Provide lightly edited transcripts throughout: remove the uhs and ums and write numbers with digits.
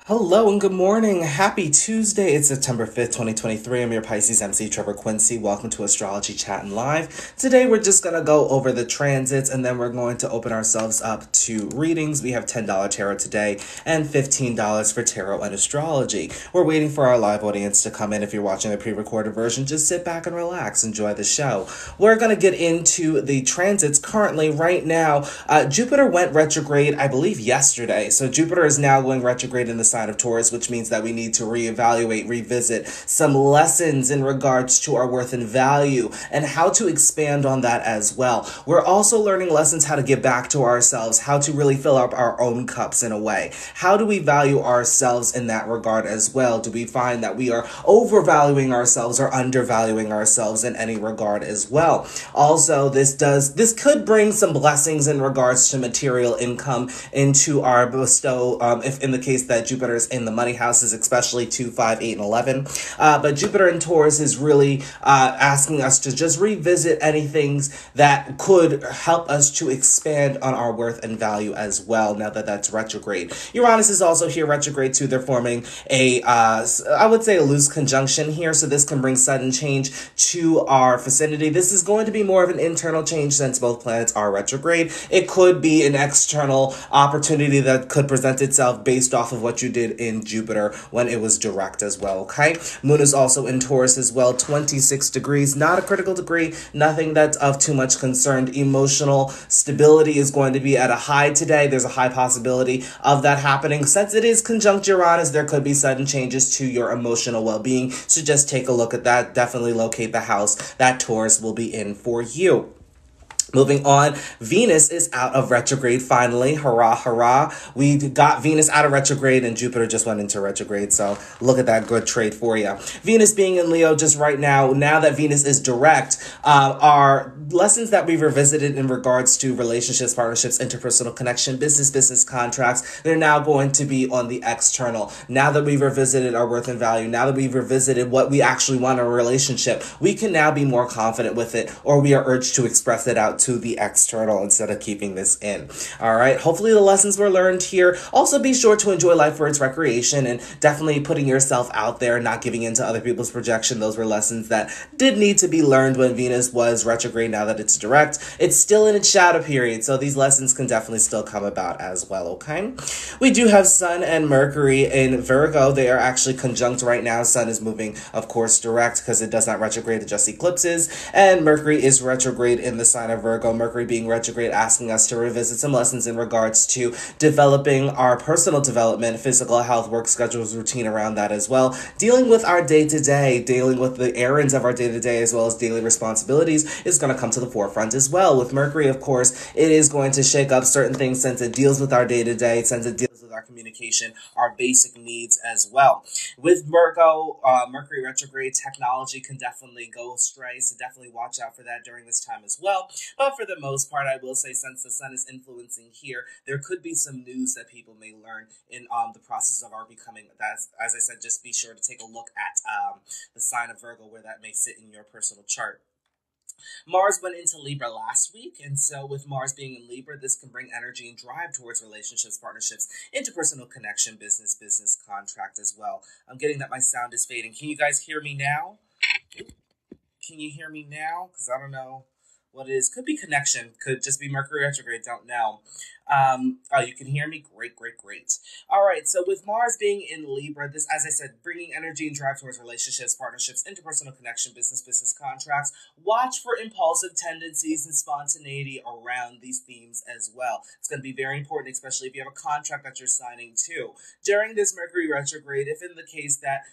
Hello and good morning. Happy Tuesday. It's September 5th, 2023. I'm your Pisces MC, Trevor Quincy. Welcome to Astrology Chat and Live. Today we're just going to go over the transits and then we're going to open ourselves up to readings. We have $10 tarot today and $15 for tarot and astrology. We're waiting for our live audience to come in. If you're watching the pre-recorded version, just sit back and relax. Enjoy the show. We're going to get into the transits currently right now. Jupiter went retrograde, I believe, yesterday. So Jupiter is now going retrograde in the sign of Taurus, which means that we need to reevaluate, revisit some lessons in regards to our worth and value and how to expand on that as well. We're also learning lessons how to give back to ourselves, how to really fill up our own cups in a way. How do we value ourselves in that regard as well? Do we find that we are overvaluing ourselves or undervaluing ourselves in any regard as well? Also, this could bring some blessings in regards to material income into our bestow, if in the case that Jupiter is in the money houses, especially 2, 5, 8, and 11. But Jupiter in Taurus is really asking us to just revisit any things that could help us to expand on our worth and value as well, now that that's retrograde. Uranus is also here retrograde too. They're forming I would say a loose conjunction here, so this can bring sudden change to our vicinity. This is going to be more of an internal change since both planets are retrograde. It could be an external opportunity that could present itself based off of what you did in Jupiter when it was direct as well, okay? Moon is also in Taurus as well, 26 degrees, not a critical degree, nothing that's of too much concern. Emotional stability is going to be at a high today. There's a high possibility of that happening. Since it is conjunct Uranus, there could be sudden changes to your emotional well-being, so just take a look at that. Definitely locate the house that Taurus will be in for you. Moving on, Venus is out of retrograde finally. Hurrah, hurrah. We got Venus out of retrograde and Jupiter just went into retrograde. So look at that, good trade for you. Venus being in Leo just right now that Venus is direct, are lessons that we've revisited in regards to relationships, partnerships, interpersonal connection, business contracts. They're now going to be on the external. Now that we've revisited our worth and value, now that we've revisited what we actually want in a relationship, we can now be more confident with it, or we are urged to express it out to the external instead of keeping this in. All right. Hopefully the lessons were learned here. Also be sure to enjoy life for its recreation and definitely putting yourself out there, not giving into other people's projection. Those were lessons that did need to be learned when Venus was retrograde. Now that it's direct, it's still in its shadow period. So these lessons can definitely still come about as well. Okay. We do have Sun and Mercury in Virgo. They are actually conjunct right now. Sun is moving, of course, direct because it does not retrograde, it just eclipses. And Mercury is retrograde in the sign of Virgo. Mercury being retrograde, asking us to revisit some lessons in regards to developing our personal development, physical health, work schedules, routine around that as well. Dealing with our day-to-day, dealing with the errands of our day-to-day as well as daily responsibilities is going to come to the forefront as well. With Mercury, of course, it is going to shake up certain things since it deals with our day-to-day, since it deals with our communication, our basic needs as well. With Virgo, Mercury retrograde, technology can definitely go astray, so definitely watch out for that during this time as well. But for the most part, I will say, since the sun is influencing here, there could be some news that people may learn in the process of our becoming. That's, as I said, just be sure to take a look at the sign of Virgo, where that may sit in your personal chart. Mars went into Libra last week, and so with Mars being in Libra, this can bring energy and drive towards relationships, partnerships, interpersonal connection, business contract as well. I'm getting that my sound is fading. Can you guys hear me now? Can you hear me now? Because I don't know what it is. Could be connection. Could just be Mercury retrograde. Don't know. Oh, you can hear me? Great, great, great. All right, so with Mars being in Libra, this, as I said, bringing energy and drive towards relationships, partnerships, interpersonal connection, business contracts. Watch for impulsive tendencies and spontaneity around these themes as well. It's going to be very important, especially if you have a contract that you're signing too. During this Mercury retrograde, if in the case that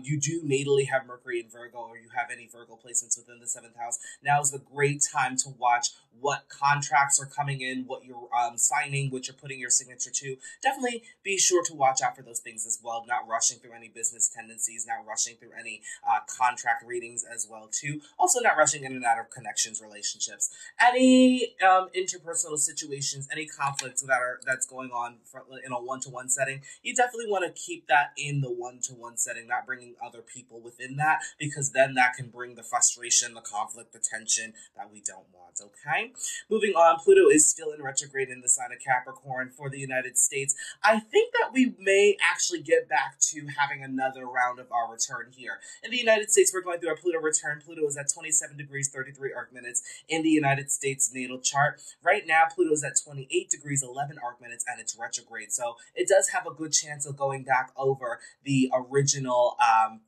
you do natally have Mercury in Virgo, or you have any Virgo placements within the 7th house, now is the great time to watch what contracts are coming in, what you're signing, what you're putting your signature to. Definitely be sure to watch out for those things as well. Not rushing through any business tendencies, not rushing through any contract readings as well too. Also not rushing in and out of connections, relationships. Any interpersonal situations, any conflicts that's going on in a one-to-one setting, you definitely want to keep that in the one-to-one setting, not bringing other people within that, because then that can bring the frustration, the conflict, the tension that we don't want, okay? Moving on, Pluto is still in retrograde in the sign of Capricorn for the United States. I think that we may actually get back to having another round of our return here. In the United States, we're going through our Pluto return. Pluto is at 27 degrees, 33 arc minutes in the United States natal chart. Right now, Pluto is at 28 degrees, 11 arc minutes, and it's retrograde. So it does have a good chance of going back over the original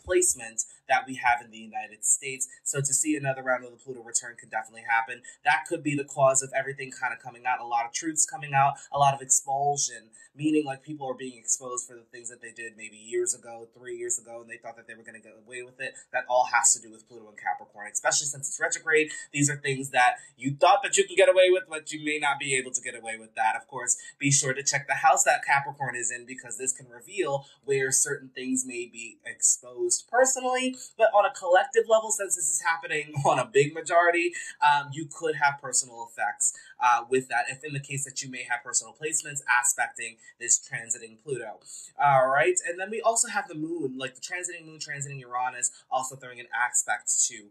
placement that we have in the United States. So to see another round of the Pluto return could definitely happen. That could be the cause of everything kind of coming out, a lot of truths coming out, a lot of expulsion, meaning like people are being exposed for the things that they did maybe years ago, 3 years ago, and they thought that they were going to get away with it. That all has to do with Pluto and Capricorn, especially since it's retrograde. These are things that you thought that you can get away with, but you may not be able to get away with that. Of course, be sure to check the house that Capricorn is in, because this can reveal where certain things may be exposed personally, but on a collective level, since this is happening on a big majority, you could have personal effects with that, if in the case that you may have personal placements aspecting this transiting Pluto. All right, and then we also have the moon, like the transiting moon, transiting Uranus, also throwing an aspect to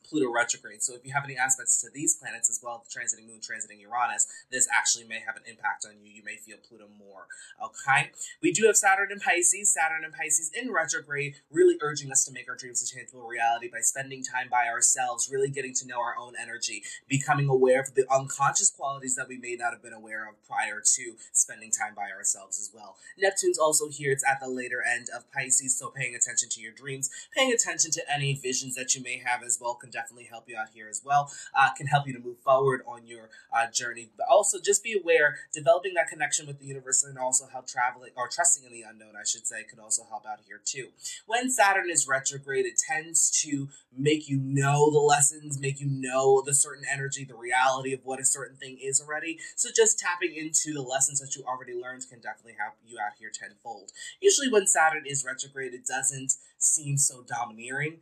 Pluto retrograde. So if you have any aspects to these planets as well, the transiting moon, transiting Uranus, this actually may have an impact on you. You may feel Pluto more, okay? We do have Saturn in Pisces in retrograde, really urging us to make our dreams a tangible reality by spending time by ourselves, really getting to know our own energy, becoming aware of the unconscious qualities that we may not have been aware of prior to spending time by ourselves as well. Neptune's also here. It's at the later end of Pisces, so paying attention to your dreams, paying attention to any visions that you may have as well can definitely help you out here as well, can help you to move forward on your journey. But also just be aware, developing that connection with the universe and also how traveling, or trusting in the unknown, I should say, could also help out here too. When Saturn is retrograde, it tends to make you know the lessons, make you know the certain energy, the reality of what a certain thing is already. So just tapping into the lessons that you already learned can definitely help you out here tenfold. Usually when Saturn is retrograde, it doesn't seem so domineering,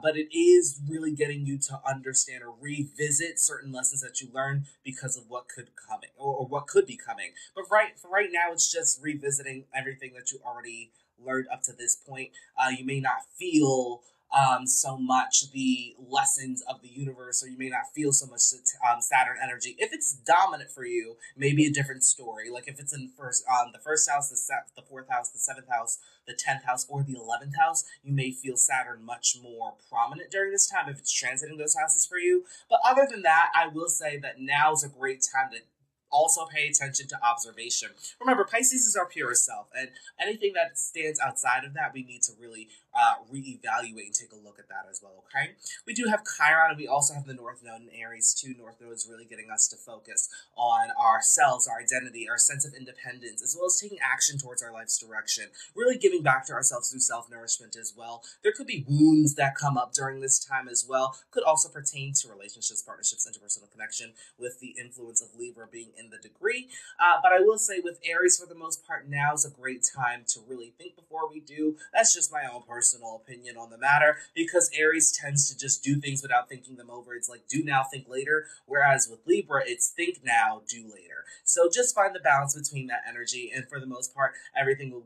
but it is really getting you to understand or revisit certain lessons that you learned because of what could coming or what could be coming. But for right now, it's just revisiting everything that you already learned up to this point. You may not feel so much the lessons of the universe, or you may not feel so much Saturn energy. If it's dominant for you, maybe a different story. Like if it's in the first house, the fourth house, the seventh house, the 10th house, or the 11th house, you may feel Saturn much more prominent during this time if it's transiting those houses for you. But other than that, I will say that now is a great time to also pay attention to observation. Remember, Pisces is our purest self, and anything that stands outside of that, we need to really reevaluate and take a look at that as well, okay? We do have Chiron, and we also have the North Node in Aries too. North Node is really getting us to focus on ourselves, our identity, our sense of independence, as well as taking action towards our life's direction, really giving back to ourselves through self-nourishment as well. There could be wounds that come up during this time as well. Could also pertain to relationships, partnerships, interpersonal connection, with the influence of Libra being in the degree. But I will say with Aries, for the most part, now is a great time to really think before we do. That's just my own personal opinion on the matter, because Aries tends to just do things without thinking them over. It's like do now, think later, whereas with Libra, it's think now, do later. So just find the balance between that energy, and for the most part, everything will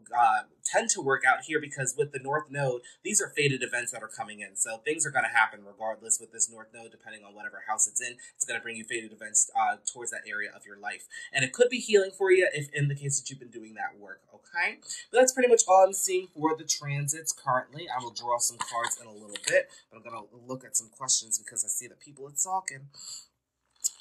tend to work out here, because with the North Node, these are fated events that are coming in. So things are going to happen regardless with this North Node, depending on whatever house it's in. It's going to bring you fated events towards that area of your life. And it could be healing for you if in the case that you've been doing that work, okay? But that's pretty much all I'm seeing for the transits currently. I will draw some cards in a little bit, but I'm going to look at some questions because I see that people are talking.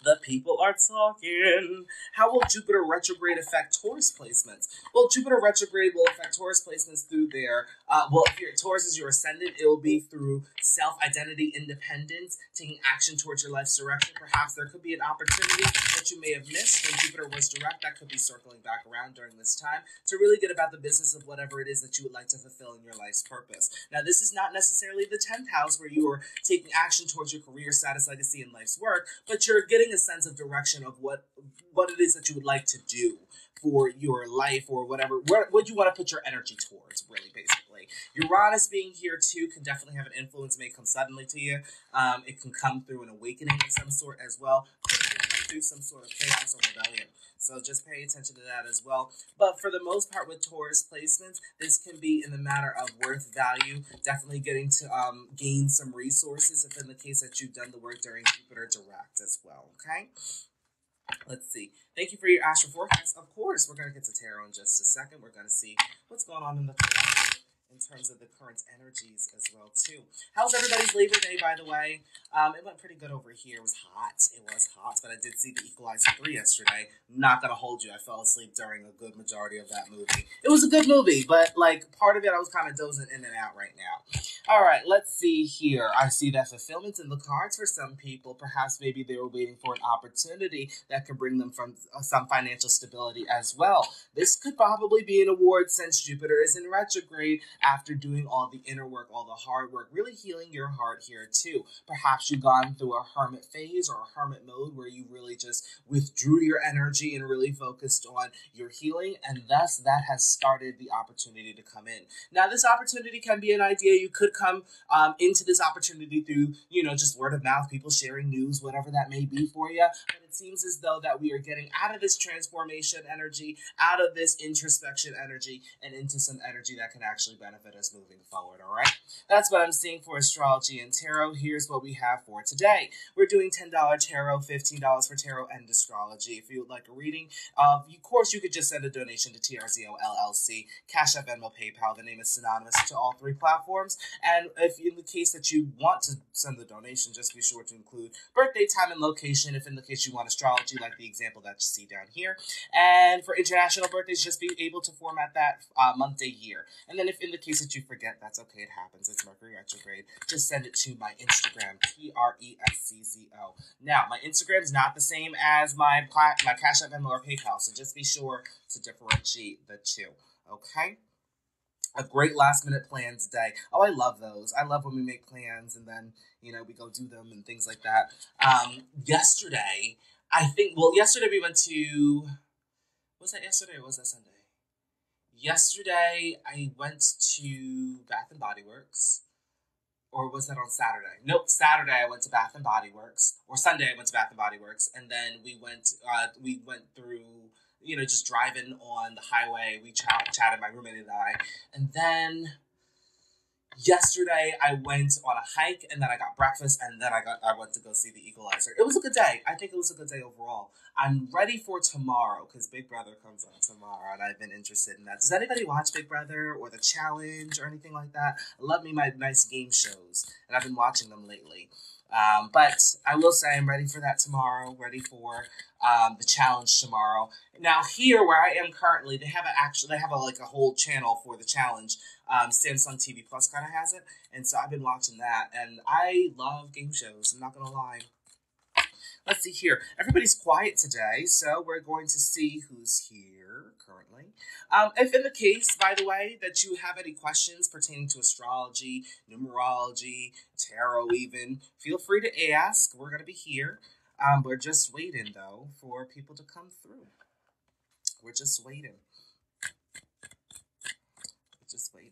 The people are talking. How will Jupiter retrograde affect Taurus placements? Well, Jupiter retrograde will affect Taurus placements through their, if Taurus is your ascendant, it will be through self-identity, independence, taking action towards your life's direction. Perhaps there could be an opportunity that you may have missed when Jupiter was direct. That could be circling back around during this time to really get about the business of whatever it is that you would like to fulfill in your life's purpose. Now, this is not necessarily the 10th house where you are taking action towards your career, status, legacy, and life's work, but you're getting a sense of direction of what it is that you would like to do for your life, or whatever, what you want to put your energy towards, really, basically. Uranus being here too can definitely have an influence. It may come suddenly to you. It can come through an awakening of some sort as well. through some sort of chaos or rebellion. So just pay attention to that as well. But for the most part with Taurus placements, this can be in the matter of worth value, definitely getting to gain some resources if in the case that you've done the work during Jupiter direct as well, okay? Let's see. Thank you for your astro forecast. Of course, we're going to get to tarot in just a second. We're going to see what's going on in the collective in terms of the current energies as well, too. How's everybody's Labor Day, by the way? It went pretty good over here. It was hot. It was hot, but I did see The Equalizer 3 yesterday. Not going to hold you. I fell asleep during a good majority of that movie. It was a good movie, but, like, part of it I was kind of dozing in and out right now. All right, let's see here. I see that fulfillment's in the cards for some people. Perhaps maybe they were waiting for an opportunity that could bring them from some financial stability as well. This could probably be an award since Jupiter is in retrograde after doing all the inner work, all the hard work, really healing your heart here too. Perhaps you've gone through a hermit phase or a hermit mode where you really just withdrew your energy and really focused on your healing, and thus that has started the opportunity to come in. Now, this opportunity can be an idea. You could come into this opportunity through, just word of mouth, people sharing news, whatever that may be for you. But it seems as though that we are getting out of this transformation energy, out of this introspection energy, and into some energy that can actually benefit us moving forward, all right? That's what I'm seeing for astrology and tarot. Here's what we have for today. We're doing $10 tarot, $15 for tarot and astrology. If you would like a reading, of course, you could just send a donation to TRZO LLC, Cash App, Venmo, PayPal. The name is synonymous to all three platforms. And if in the case that you want to send the donation, just be sure to include birthday, time, and location. If in the case you want astrology, like the example that you see down here. And for international birthdays, just be able to format that month, day, year. And then if in the case that you forget, that's okay, it happens. It's Mercury retrograde. Just send it to my Instagram, TRESCZO. Now, my Instagram is not the same as my Cash App, Venmo, or PayPal, so just be sure to differentiate the two, okay? A great last minute plans day. Oh, I love those. I love when we make plans and then, we go do them and things like that. Yesterday we went to, was that yesterday or was that Sunday? Yesterday I went to Bath and Body Works. Or was that on Saturday? Nope, Saturday I went to Bath and Body Works. Or Sunday I went to Bath and Body Works. And then we went through, just driving on the highway. We chatted, my roommate and I. And then yesterday I went on a hike, and then I got breakfast, and then I went to go see The Equalizer. It was a good day. I think it was a good day overall. I'm ready for tomorrow, because Big Brother comes on tomorrow, and I've been interested in that. Does anybody watch Big Brother or The Challenge or anything like that? I love me my nice game shows, and I've been watching them lately. But I will say I'm ready for that tomorrow, ready for the challenge tomorrow. Now here where I am currently, they have a whole channel for the challenge. Samsung TV Plus kind of has it, and so I've been watching that, and I love game shows, I'm not gonna lie. Let's see here. Everybody's quiet today, so we're going to see who's here currently. If in the case, by the way, that you have any questions pertaining to astrology, numerology, tarot even, feel free to ask. We're going to be here. We're just waiting, though, for people to come through. We're just waiting. We're just waiting.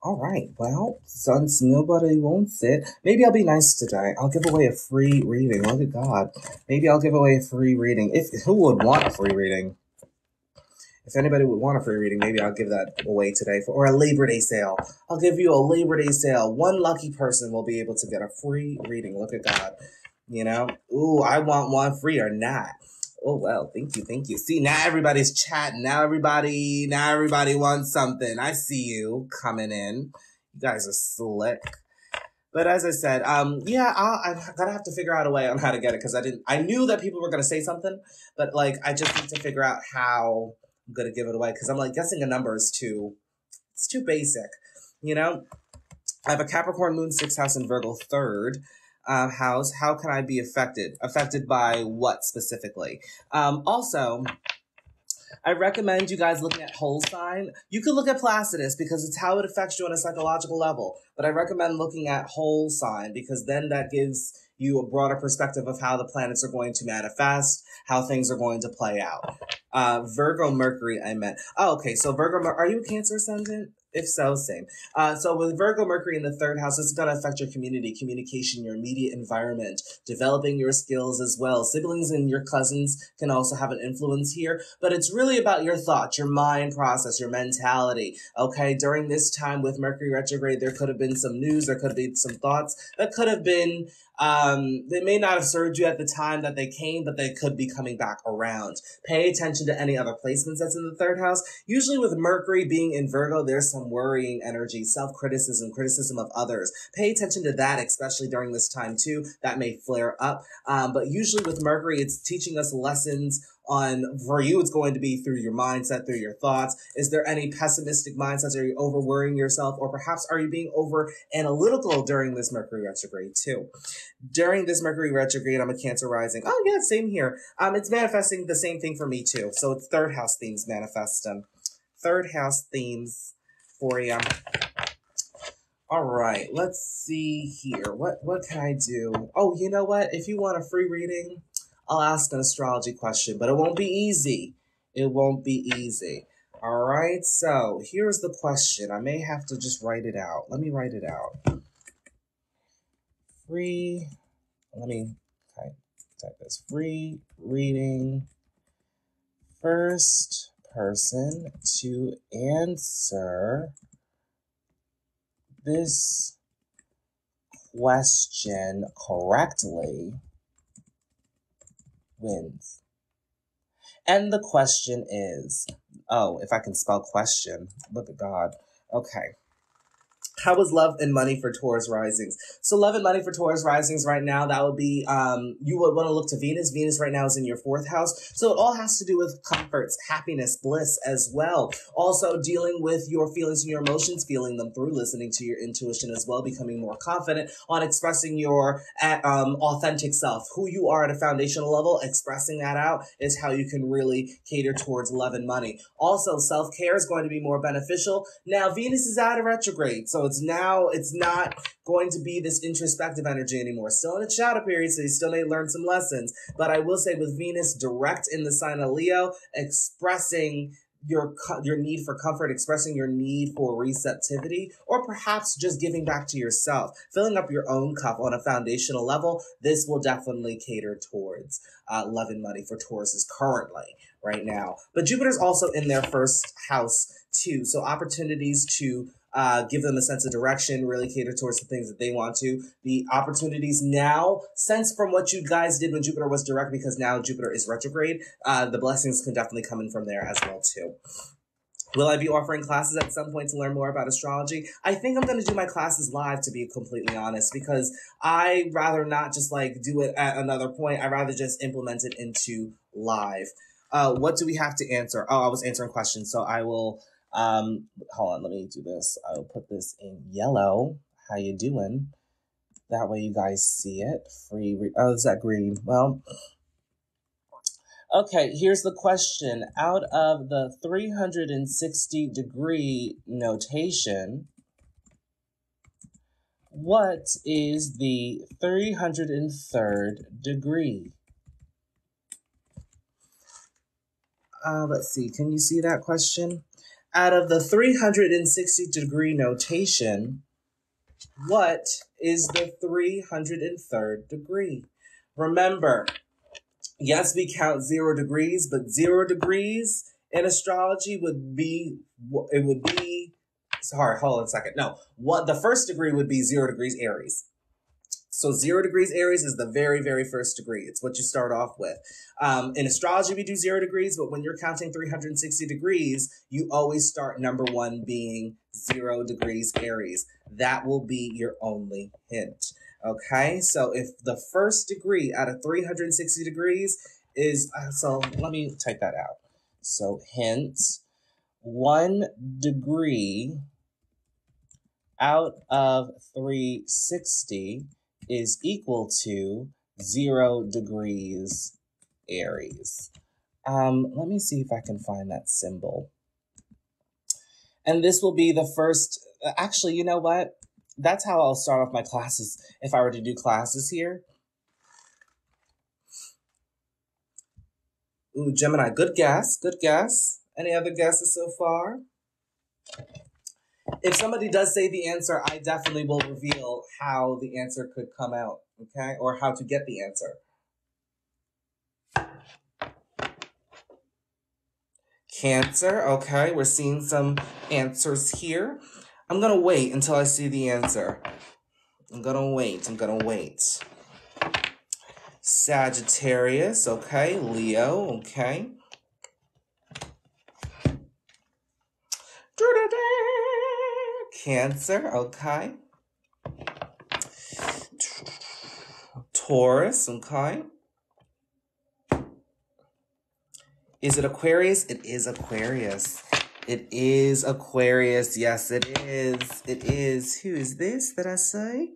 All right, well, since nobody wants it, maybe I'll be nice today. I'll give away a free reading. Look at God. Maybe I'll give away a free reading. Who would want a free reading? If anybody would want a free reading, maybe I'll give that away today or a Labor Day sale. I'll give you a Labor Day sale. One lucky person will be able to get a free reading. Look at God. Ooh, I want one free or not. Oh, well, thank you. See, now everybody's chatting. Now everybody wants something. I see you coming in. You guys are slick. But as I said, I'm gonna have to figure out a way on how to get it, because I knew that people were gonna say something, but I just need to figure out how I'm gonna give it away, because I'm guessing a number is it's too basic, I have a Capricorn Moon 6th house and Virgo 3rd. House, how can I be affected? Affected by what specifically? Also, I recommend you guys looking at whole sign. You could look at Placidus because it's how it affects you on a psychological level. But I recommend looking at whole sign because then that gives you a broader perspective of how the planets are going to manifest, how things are going to play out. Virgo Mercury, I meant. Oh, okay. So are you a Cancer ascendant? If so, same. So with Virgo Mercury in the third house, it's going to affect your community, communication, your immediate environment, developing your skills as well. Siblings and your cousins can also have an influence here, but it's really about your thoughts, your mind process, your mentality. Okay. During this time with Mercury retrograde, there could have been some news, there could have been some thoughts that could have been they may not have served you at the time that they came, but they could be coming back around. Pay attention to any other placements that's in the third house. Usually with Mercury being in Virgo, there's some worrying energy, self-criticism, criticism of others. Pay attention to that, especially during this time too. That may flare up. But usually with Mercury, it's teaching us lessons for you, it's going to be through your mindset, through your thoughts. Is there any pessimistic mindsets? Are you over worrying yourself? Or perhaps are you being over analytical during this Mercury retrograde too? During this Mercury retrograde, I'm a Cancer rising. Oh yeah, same here. It's manifesting the same thing for me too. So it's third house themes manifesting. Third house themes for you. All right, let's see here. What can I do? Oh, you know what? If you want a free reading, I'll ask an astrology question, but it won't be easy. It won't be easy. All right, so here's the question. I may have to just write it out. Let me write it out. Let me type this. Free reading. First person to answer this question correctly wins. And the question is, if I can spell question, look at God. Okay. How is love and money for Taurus risings? So love and money for Taurus risings right now, that would be, you would want to look to Venus. Venus right now is in your fourth house. So it all has to do with comforts, happiness, bliss as well. Also dealing with your feelings and your emotions, feeling them through, listening to your intuition as well, becoming more confident on expressing your authentic self, who you are at a foundational level. Expressing that out is how you can really cater towards love and money. Also, self-care is going to be more beneficial. Now, Venus is out of retrograde, so it's not going to be this introspective energy anymore. Still in its shadow period, so you still may learn some lessons. But I will say with Venus direct in the sign of Leo, expressing your need for comfort, expressing your need for receptivity, or perhaps just giving back to yourself, filling up your own cup on a foundational level, this will definitely cater towards love and money for Tauruses currently, right now. But Jupiter's also in their first house too, so opportunities to give them a sense of direction, really cater towards the things that they want to. The opportunities now, sense from what you guys did when Jupiter was direct, because now Jupiter is retrograde, the blessings can definitely come in from there as well too. Will I be offering classes at some point to learn more about astrology? I think I'm going to do my classes live, to be completely honest, because I'd rather not just do it at another point. I'd rather just implement it into live. What do we have to answer? Oh, I was answering questions, so I will... hold on, let me do this. I'll put this in yellow. How you doing? That way you guys see it. Is that green? Well, okay, here's the question. Out of the 360-degree notation, what is the 303rd degree? Let's see. Can you see that question? Out of the 360-degree notation, what is the 303rd degree? Remember, yes, we count 0 degrees, but 0 degrees in astrology sorry, hold on a second. No, the first degree would be 0 degrees Aries. So 0 degrees Aries is the very, very first degree. It's what you start off with. In astrology, we do 0 degrees, but when you're counting 360 degrees, you always start number 1 being 0 degrees Aries. That will be your only hint. Okay, so if the first degree out of 360 degrees is, so let me type that out. So hint, 1 degree out of 360 is equal to 0 degrees Aries. Let me see if I can find that symbol. And this will be the first, actually, you know what? That's how I'll start off my classes if I were to do classes here. Ooh, Gemini, good guess, good guess. Any other guesses so far? If somebody does say the answer, I definitely will reveal how the answer could come out, okay? Or how to get the answer. Cancer, okay, we're seeing some answers here. I'm gonna wait until I see the answer. I'm gonna wait. Sagittarius, okay, Leo, okay. Cancer, okay. Taurus, okay. Is it Aquarius? It is Aquarius. It is Aquarius. Yes, it is. It is. Who is this that I say?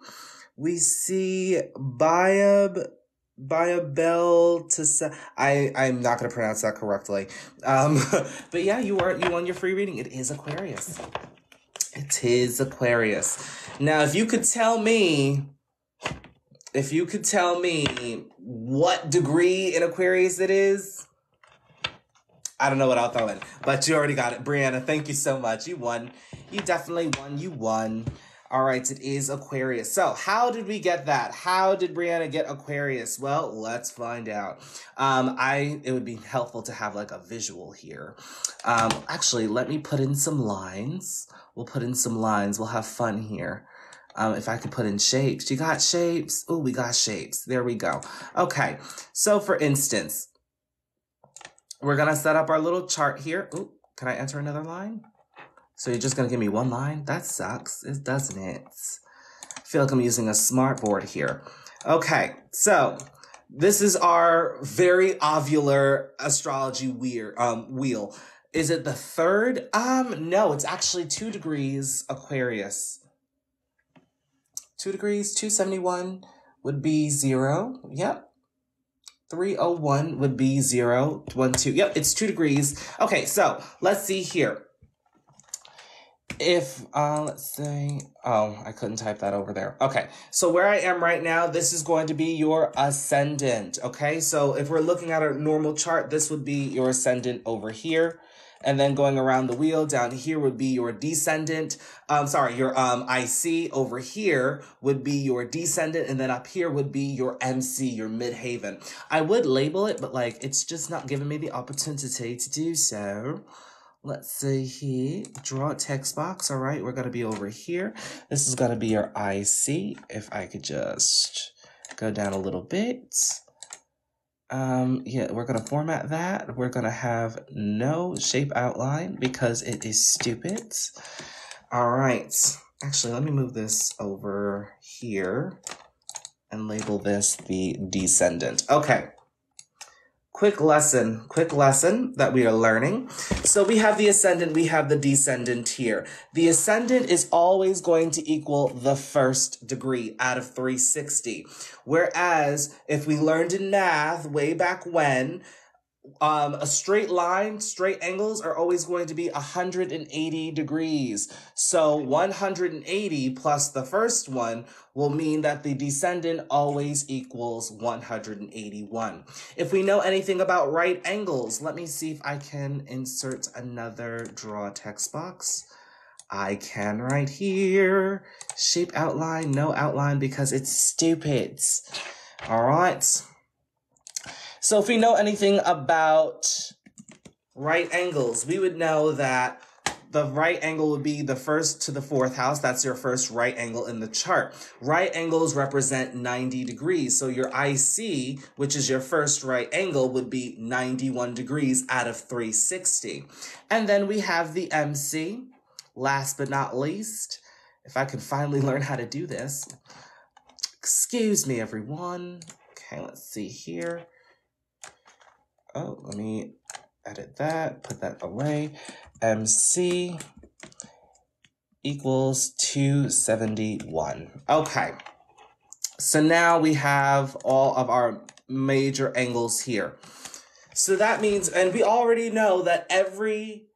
We see Biabel to I'm not going to pronounce that correctly. But yeah, you won your free reading. It is Aquarius. It is Aquarius. Now, if you could tell me what degree in Aquarius it is, I don't know what I'll throw in, but you already got it. Brianna, thank you so much. You won. You definitely won. You won. All right, it is Aquarius. So how did we get that? How did Brianna get Aquarius? Well, let's find out. It would be helpful to have like a visual here. Actually, let me put in some lines. We'll put in some lines. We'll have fun here. If I could put in shapes. You got shapes? Oh, we got shapes. There we go. Okay, so for instance, we're going to set up our little chart here. Ooh, can I enter another line? So you're just going to give me one line? That sucks, doesn't it? I feel like I'm using a smart board here. Okay, so this is our very ovular astrology wheel. Is it the third? No, it's actually 2 degrees Aquarius. 2 degrees, 271 would be 0. Yep. 301 would be 0, 1, 2. Yep, it's 2 degrees. Okay, so let's see here. If, let's say, oh, I couldn't type that over there. Okay, so where I am right now, this is going to be your ascendant, okay? So if we're looking at a normal chart, this would be your ascendant over here. And then going around the wheel, down here would be your descendant. Your IC over here would be your descendant. And then up here would be your MC, your midhaven. I would label it, but like, it's just not giving me the opportunity to do so. Let's see here, draw a text box. All right, we're going to be over here. This is going to be your IC. If I could just go down a little bit. Yeah, we're going to format that. We're going to have no shape outline because it is stupid. All right. Actually, let me move this over here and label this the descendant. Okay. Quick lesson that we are learning. So we have the ascendant, we have the descendant here. The ascendant is always going to equal the first degree out of 360. Whereas if we learned in math way back when, a straight line, straight angles are always going to be 180 degrees. So 180 plus the first one will mean that the descendant always equals 181. If we know anything about right angles, let me see if I can insert another draw text box. I can right here. Shape outline, no outline because it's stupid. All right. So if we know anything about right angles, we would know that the right angle would be the first to the 4th house. That's your first right angle in the chart. Right angles represent 90 degrees. So your IC, which is your first right angle, would be 91 degrees out of 360. And then we have the MC, last but not least. If I could finally learn how to do this. Excuse me, everyone. Okay, let's see here. Oh, let me edit that, put that away. MC equals 271. Okay, so now we have all of our major angles here. So that means, and we already know that every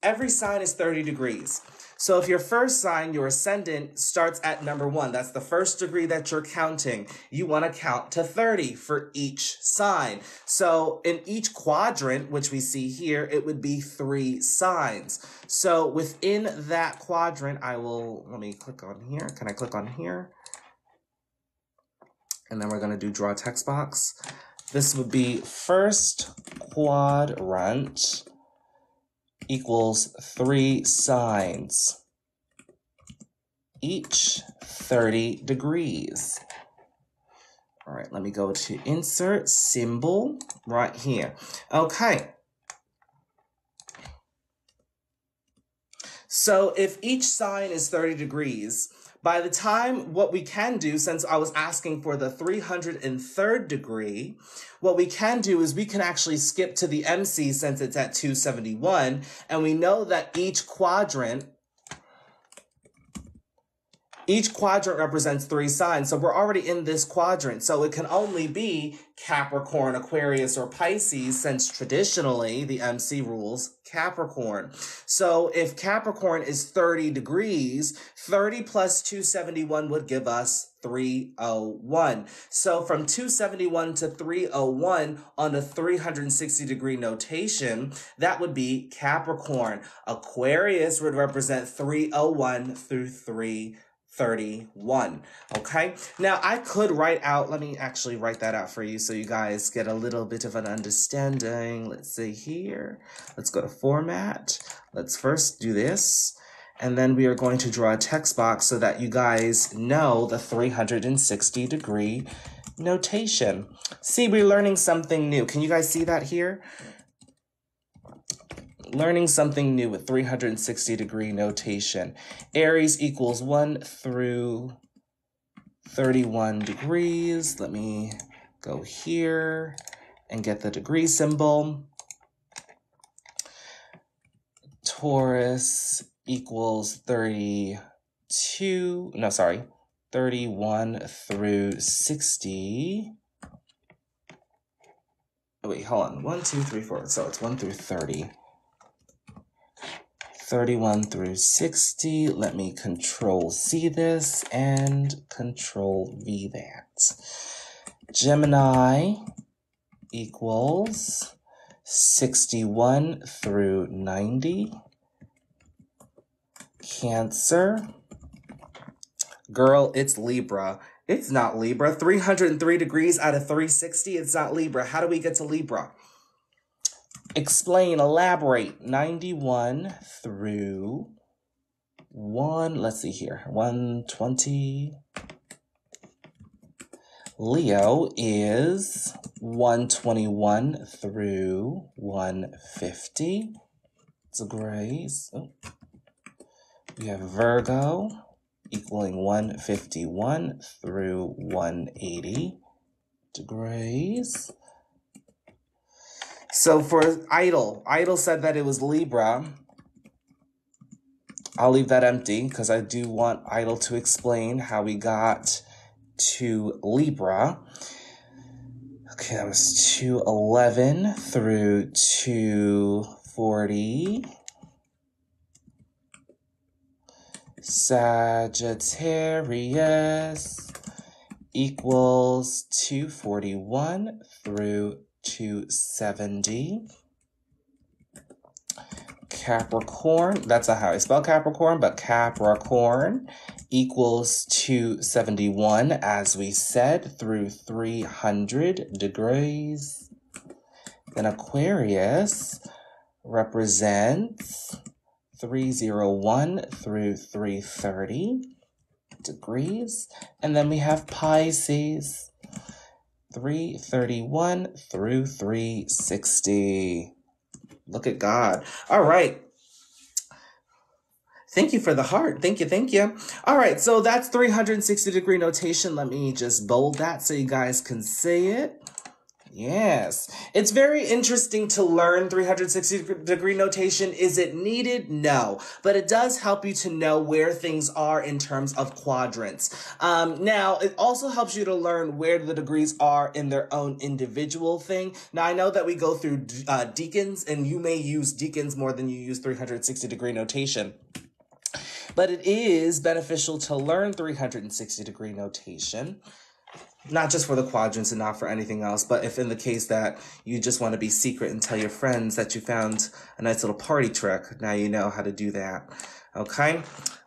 every sign is 30 degrees. So if your first sign, your ascendant, starts at number 1, that's the first degree that you're counting, you want to count to 30 for each sign. So in each quadrant, which we see here, it would be 3 signs. So within that quadrant, let me click on here. Can I click on here? And then we're going to do draw text box. This would be first quadrant equals 3 signs, each 30 degrees. All right, let me go to insert symbol right here. Okay. So if each sign is 30 degrees, by the time, what we can do, since I was asking for the 303rd degree, what we can do is we can actually skip to the MC since it's at 271, and we know that each quadrant represents 3 signs. So we're already in this quadrant. So it can only be Capricorn, Aquarius, or Pisces, since traditionally the MC rules Capricorn. So if Capricorn is 30 degrees, 30 plus 271 would give us 301. So from 271 to 301 on the 360 degree notation, that would be Capricorn. Aquarius would represent 301 through 331. Okay. Now I could write out, let me actually write that out for you so you guys get a little bit of an understanding. Let's see here. Let's go to format. Let's first do this. And then we are going to draw a text box so that you guys know the 360 degree notation. See, we're learning something new. Can you guys see that here? Learning something new with 360 degree notation. Aries equals 1 through 31 degrees. Let me go here and get the degree symbol. Taurus equals 31 through 60. Oh, wait, hold on. 1, 2, 3, 4. So it's 1 through 30. 31 through 60. Let me Control C this and Control V that. Gemini equals 61 through 90. Cancer. Girl, it's Libra. It's not Libra. 303 degrees out of 360. It's not Libra. How do we get to Libra? Explain, elaborate. 91 through 120. Leo is 121 through 150 degrees. Oh. We have Virgo equaling 151 through 180 degrees. So for Idol said that it was Libra. I'll leave that empty because I do want Idol to explain how we got to Libra. Okay, that was 211 through 240. Sagittarius equals 241 through 270. Capricorn, that's not how I spell Capricorn, but Capricorn equals 271, as we said, through 300 degrees. Then Aquarius represents 301 through 330 degrees. And then we have Pisces, 331 through 360. Look at God. All right. Thank you for the heart. Thank you. Thank you. All right. So that's 360 degree notation. Let me just bold that so you guys can see it. Yes. It's very interesting to learn 360-degree notation. Is it needed? No. But it does help you to know where things are in terms of quadrants. Now, it also helps you to learn where the degrees are in their own individual thing. Now, I know that we go through decans, and you may use decans more than you use 360-degree notation. But it is beneficial to learn 360-degree notation. Not just for the quadrants and not for anything else, but if in the case that you just want to be secret and tell your friends that you found a nice little party trick, now you know how to do that. Okay?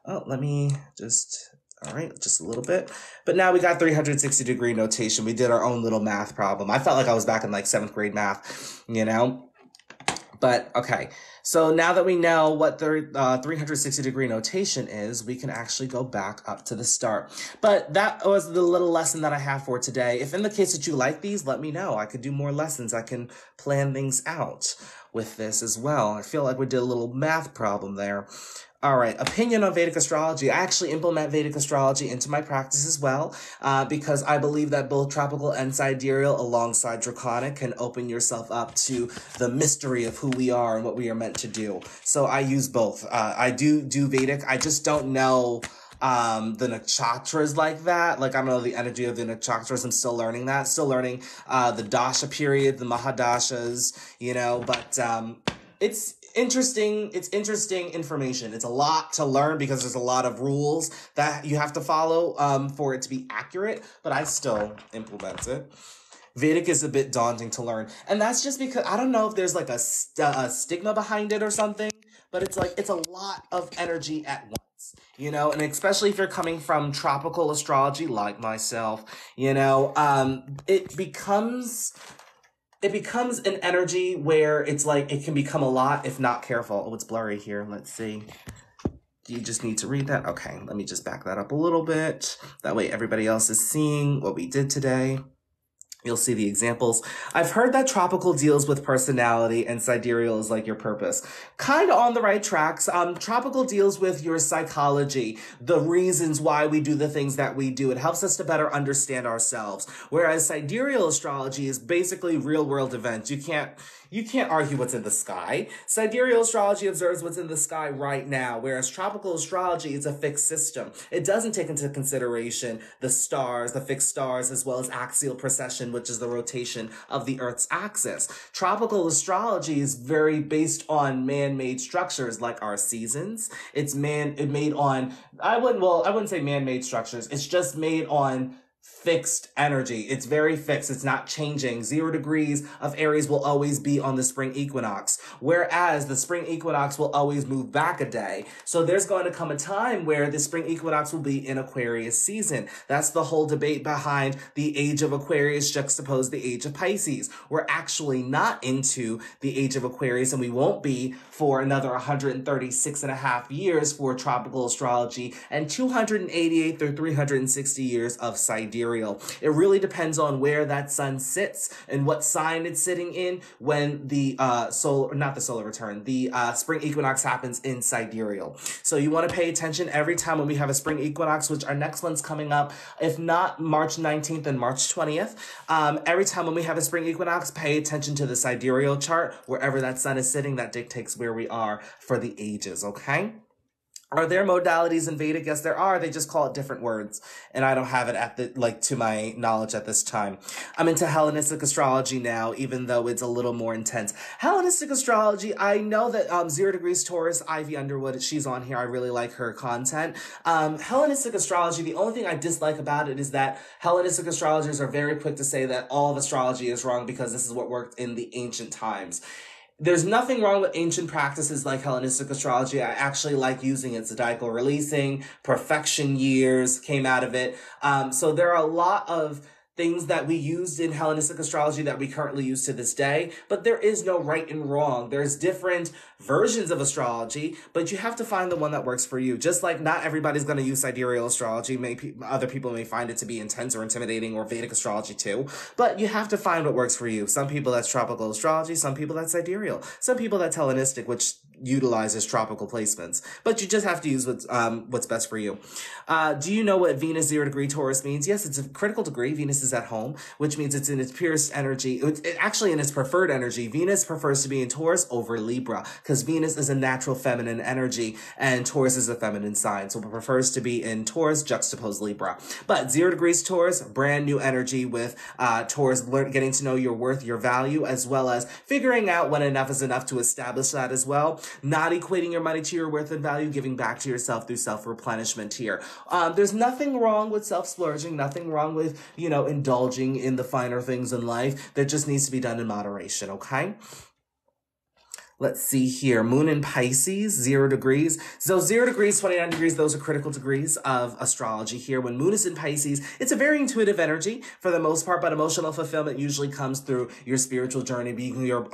Oh, let me just, all right, just a little bit. But now we got 360-degree notation. We did our own little math problem. I felt like I was back in like 7th grade math, you know? But, okay. So now that we know what the 360-degree notation is, we can actually go back up to the start. But that was the little lesson that I have for today. If in the case that you like these, let me know. I could do more lessons. I can plan things out with this as well. I feel like we did a little math problem there. All right, opinion on Vedic astrology. I actually implement Vedic astrology into my practice as well, because I believe that both tropical and sidereal alongside draconic can open yourself up to the mystery of who we are and what we are meant to do. So I use both. I do Vedic. I just don't know the nakshatras like that. Like, I don't know the energy of the nakshatras. I'm still learning that. Still learning the dasha period, the mahadashas, you know, but it's interesting information. It's a lot to learn because there's a lot of rules that you have to follow for it to be accurate, but I still implement it. Vedic is a bit daunting to learn, and that's just because I don't know if there's like a stigma behind it or something, but it's like it's a lot of energy at once, you know, and especially if you're coming from tropical astrology like myself, you know, it becomes an energy where it's like it can become a lot if not careful. Oh, it's blurry here. Let's see. Do you just need to read that? Okay, let me just back that up a little bit. That way everybody else is seeing what we did today. You'll see the examples. I've heard that tropical deals with personality and sidereal is like your purpose. Kind of on the right tracks. Tropical deals with your psychology, the reasons why we do the things that we do. It helps us to better understand ourselves. Whereas sidereal astrology is basically real world events. You can't argue what's in the sky. Sidereal astrology observes what's in the sky right now, whereas tropical astrology is a fixed system. It doesn't take into consideration the stars, the fixed stars, as well as axial precession, which is the rotation of the Earth's axis. Tropical astrology is very based on man-made structures like our seasons. It's made on, I wouldn't say man-made structures. It's just made on fixed energy. It's very fixed. It's not changing. 0 degrees of Aries will always be on the spring equinox, whereas the spring equinox will always move back a day. So there's going to come a time where the spring equinox will be in Aquarius season. That's the whole debate behind the age of Aquarius juxtaposed the age of Pisces. We're actually not into the age of Aquarius, and we won't be for another 136 and a half years for tropical astrology and 288 through 360 years of sidereal. It really depends on where that sun sits and what sign it's sitting in when the spring equinox happens in sidereal. So you want to pay attention every time when we have a spring equinox, which our next one's coming up, if not March 19th and March 20th. Every time when we have a spring equinox, pay attention to the sidereal chart. Wherever that sun is sitting, that dictates where we are for the ages, okay? Are there modalities in Vedic? Yes, there are. They just call it different words. And I don't have it to my knowledge at this time. I'm into Hellenistic astrology now, even though it's a little more intense. Hellenistic astrology, I know that 0 degrees Taurus, Ivy Underwood, she's on here. I really like her content. Hellenistic astrology, the only thing I dislike about it is that Hellenistic astrologers are very quick to say that all of astrology is wrong because this is what worked in the ancient times. There's nothing wrong with ancient practices like Hellenistic astrology. I actually like using it. Zodiacal releasing, perfection years came out of it. So there are a lot of things that we used in Hellenistic astrology that we currently use to this day, but there is no right and wrong. There's different versions of astrology, but you have to find the one that works for you. Just like not everybody's going to use sidereal astrology. Other people may find it to be intense or intimidating, or Vedic astrology too, but you have to find what works for you. Some people that's tropical astrology, some people that's sidereal, some people that's Hellenistic, which utilizes tropical placements, but you just have to use what's best for you. Do you know what Venus 0 degree Taurus means? Yes, it's a critical degree. Venus is is at home, which means it's in its purest energy. Actually in its preferred energy. Venus prefers to be in Taurus over Libra because Venus is a natural feminine energy and Taurus is a feminine sign. So it prefers to be in Taurus, juxtapose Libra. But 0 degrees Taurus, brand new energy with Taurus getting to know your worth, your value, as well as figuring out when enough is enough to establish that as well. Not equating your money to your worth and value, giving back to yourself through self-replenishment here. There's nothing wrong with self-splurging, nothing wrong with, indulging in the finer things in life. That just needs to be done in moderation, okay? Let's see here. Moon in Pisces, 0 degrees. So 0 degrees, 29 degrees, those are critical degrees of astrology here. When Moon is in Pisces, it's a very intuitive energy for the most part, but emotional fulfillment usually comes through your spiritual journey, being your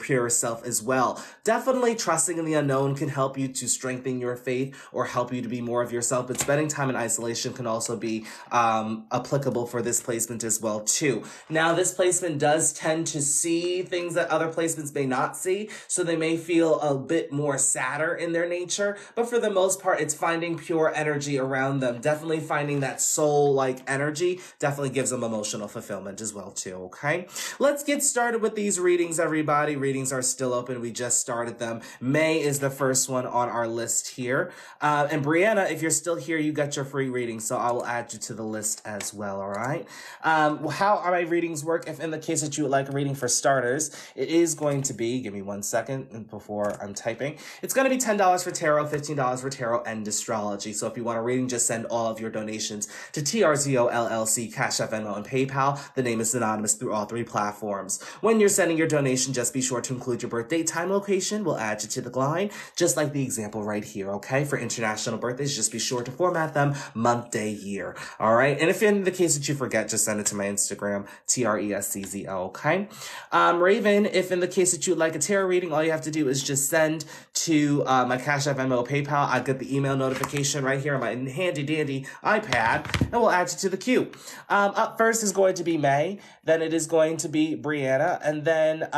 purest self as well. Definitely trusting in the unknown can help you to strengthen your faith or help you to be more of yourself, but spending time in isolation can also be applicable for this placement as well too. Now, this placement does tend to see things that other placements may not see, so they may feel a bit more sadder in their nature, but for the most part, it's finding pure energy around them. Definitely finding that soul-like energy definitely gives them emotional fulfillment as well too, okay? Let's get started with these readings, everybody. Readings are still open. We just started them. May is the first one on our list here. And Brianna, if you're still here, you got your free reading, so I will add you to the list as well, all right? How are my readings work? If in the case that you would like a reading for starters, it is going to be, give me 1 second, before I'm typing. It's going to be $10 for tarot, $15 for tarot and astrology. So if you want a reading, just send all of your donations to TRZO LLC, Cash App, Venmo, and PayPal. The name is anonymous through all 3 platforms. When you're sending your donation, just be sure to include your birth date, time, location. We'll add you to the line, just like the example right here, okay? For international birthdays, just be sure to format them month, day, year, all right? And if in the case that you forget, just send it to my Instagram, TRESCZO, okay? Raven, if in the case that you'd like a tarot reading, all you have to do is just send to my Cash App, Venmo, PayPal. I've got the email notification right here on my handy dandy iPad, and we'll add you to the queue. Up first is going to be May, then it is going to be Brianna, and then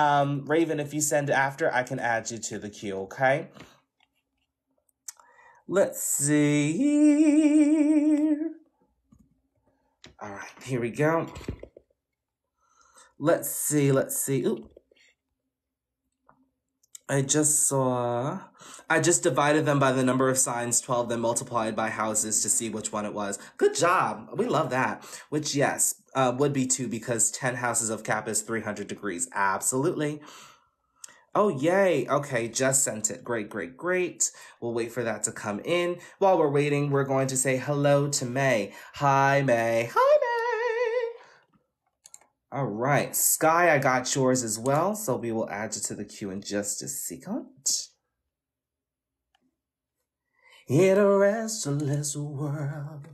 Raven, if you send after, I can add you to the queue, okay? Let's see here. All right, here we go. Let's see. Ooh. I just divided them by the number of signs, 12, then multiplied by houses to see which one it was. Good job. We love that. Which, yes, would be 2 because 10 houses of Cap is 300 degrees. Absolutely. Oh, yay. Okay, just sent it. Great, great, great. We'll wait for that to come in. While we're waiting, we're going to say hello to May. Hi, May. Hi, May. All right, Sky, I got yours as well, so we will add you to the queue in just a second. In a restless world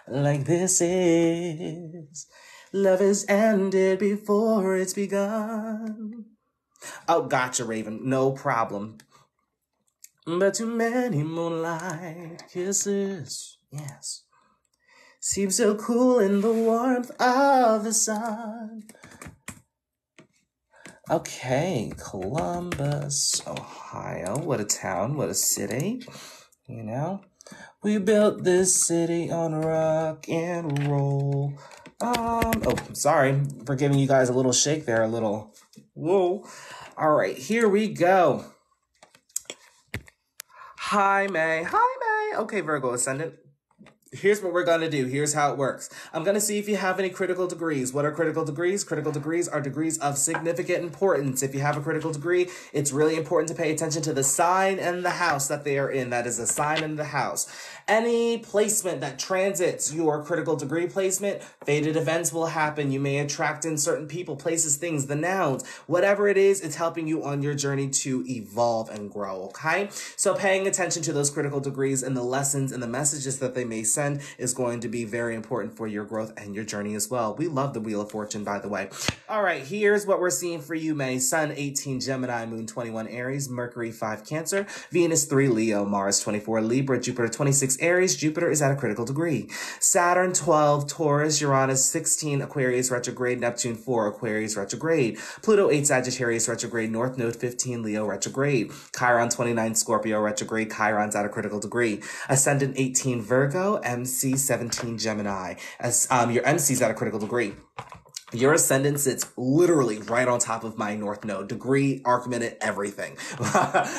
like this is, love is ended before it's begun. Oh, gotcha, Raven, no problem. But too many moonlight kisses, yes, seem so cool in the warmth of the sun. Okay, Columbus, Ohio. What a town, what a city. We built this city on rock and roll. I'm sorry for giving you guys a little shake there, a little, whoa. All right, here we go. Hi, May. Hi, May. Okay, Virgo Ascendant. Here's what we're going to do. Here's how it works. I'm going to see if you have any critical degrees. What are critical degrees? Critical degrees are degrees of significant importance. If you have a critical degree, it's really important to pay attention to the sign and the house that they are in. That is a sign in the house. Any placement that transits your critical degree placement, fated events will happen. You may attract in certain people, places, things, the nouns. Whatever it is, it's helping you on your journey to evolve and grow, okay? So paying attention to those critical degrees and the lessons and the messages that they may send is going to be very important for your growth and your journey as well. We love the Wheel of Fortune, by the way. All right, here's what we're seeing for you, May. Sun 18 Gemini, Moon 21 Aries, Mercury 5 Cancer, Venus 3 Leo, Mars 24 Libra, Jupiter 26 Aries. Jupiter is at a critical degree. Saturn 12 Taurus, Uranus 16 Aquarius retrograde, Neptune 4 Aquarius retrograde, Pluto 8 Sagittarius retrograde, North Node 15 Leo retrograde, Chiron 29 Scorpio retrograde. Chiron's at a critical degree. Ascendant 18 Virgo, MC 17 Gemini. As your MC's at a critical degree. Your ascendant sits literally right on top of my North Node. Degree, arc minute, everything.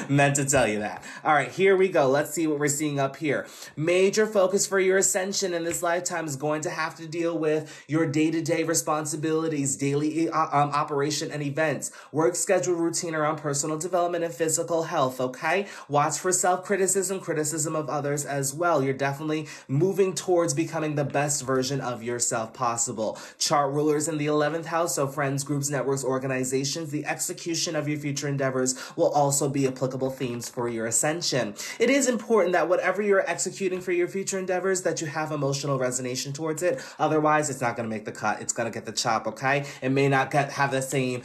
Meant to tell you that. All right, here we go. Let's see what we're seeing up here. Major focus for your ascension in this lifetime is going to have to deal with your day-to-day responsibilities, daily operation and events, work schedule routine around personal development and physical health, okay? Watch for self-criticism, criticism of others as well. You're definitely moving towards becoming the best version of yourself possible. Chart rulers in the 11th house, so friends, groups, networks, organizations, the execution of your future endeavors will also be applicable themes for your ascension. It is important that whatever you're executing for your future endeavors, that you have emotional resonation towards it. Otherwise, it's not going to make the cut. It's going to get the chop, okay? It may not have the same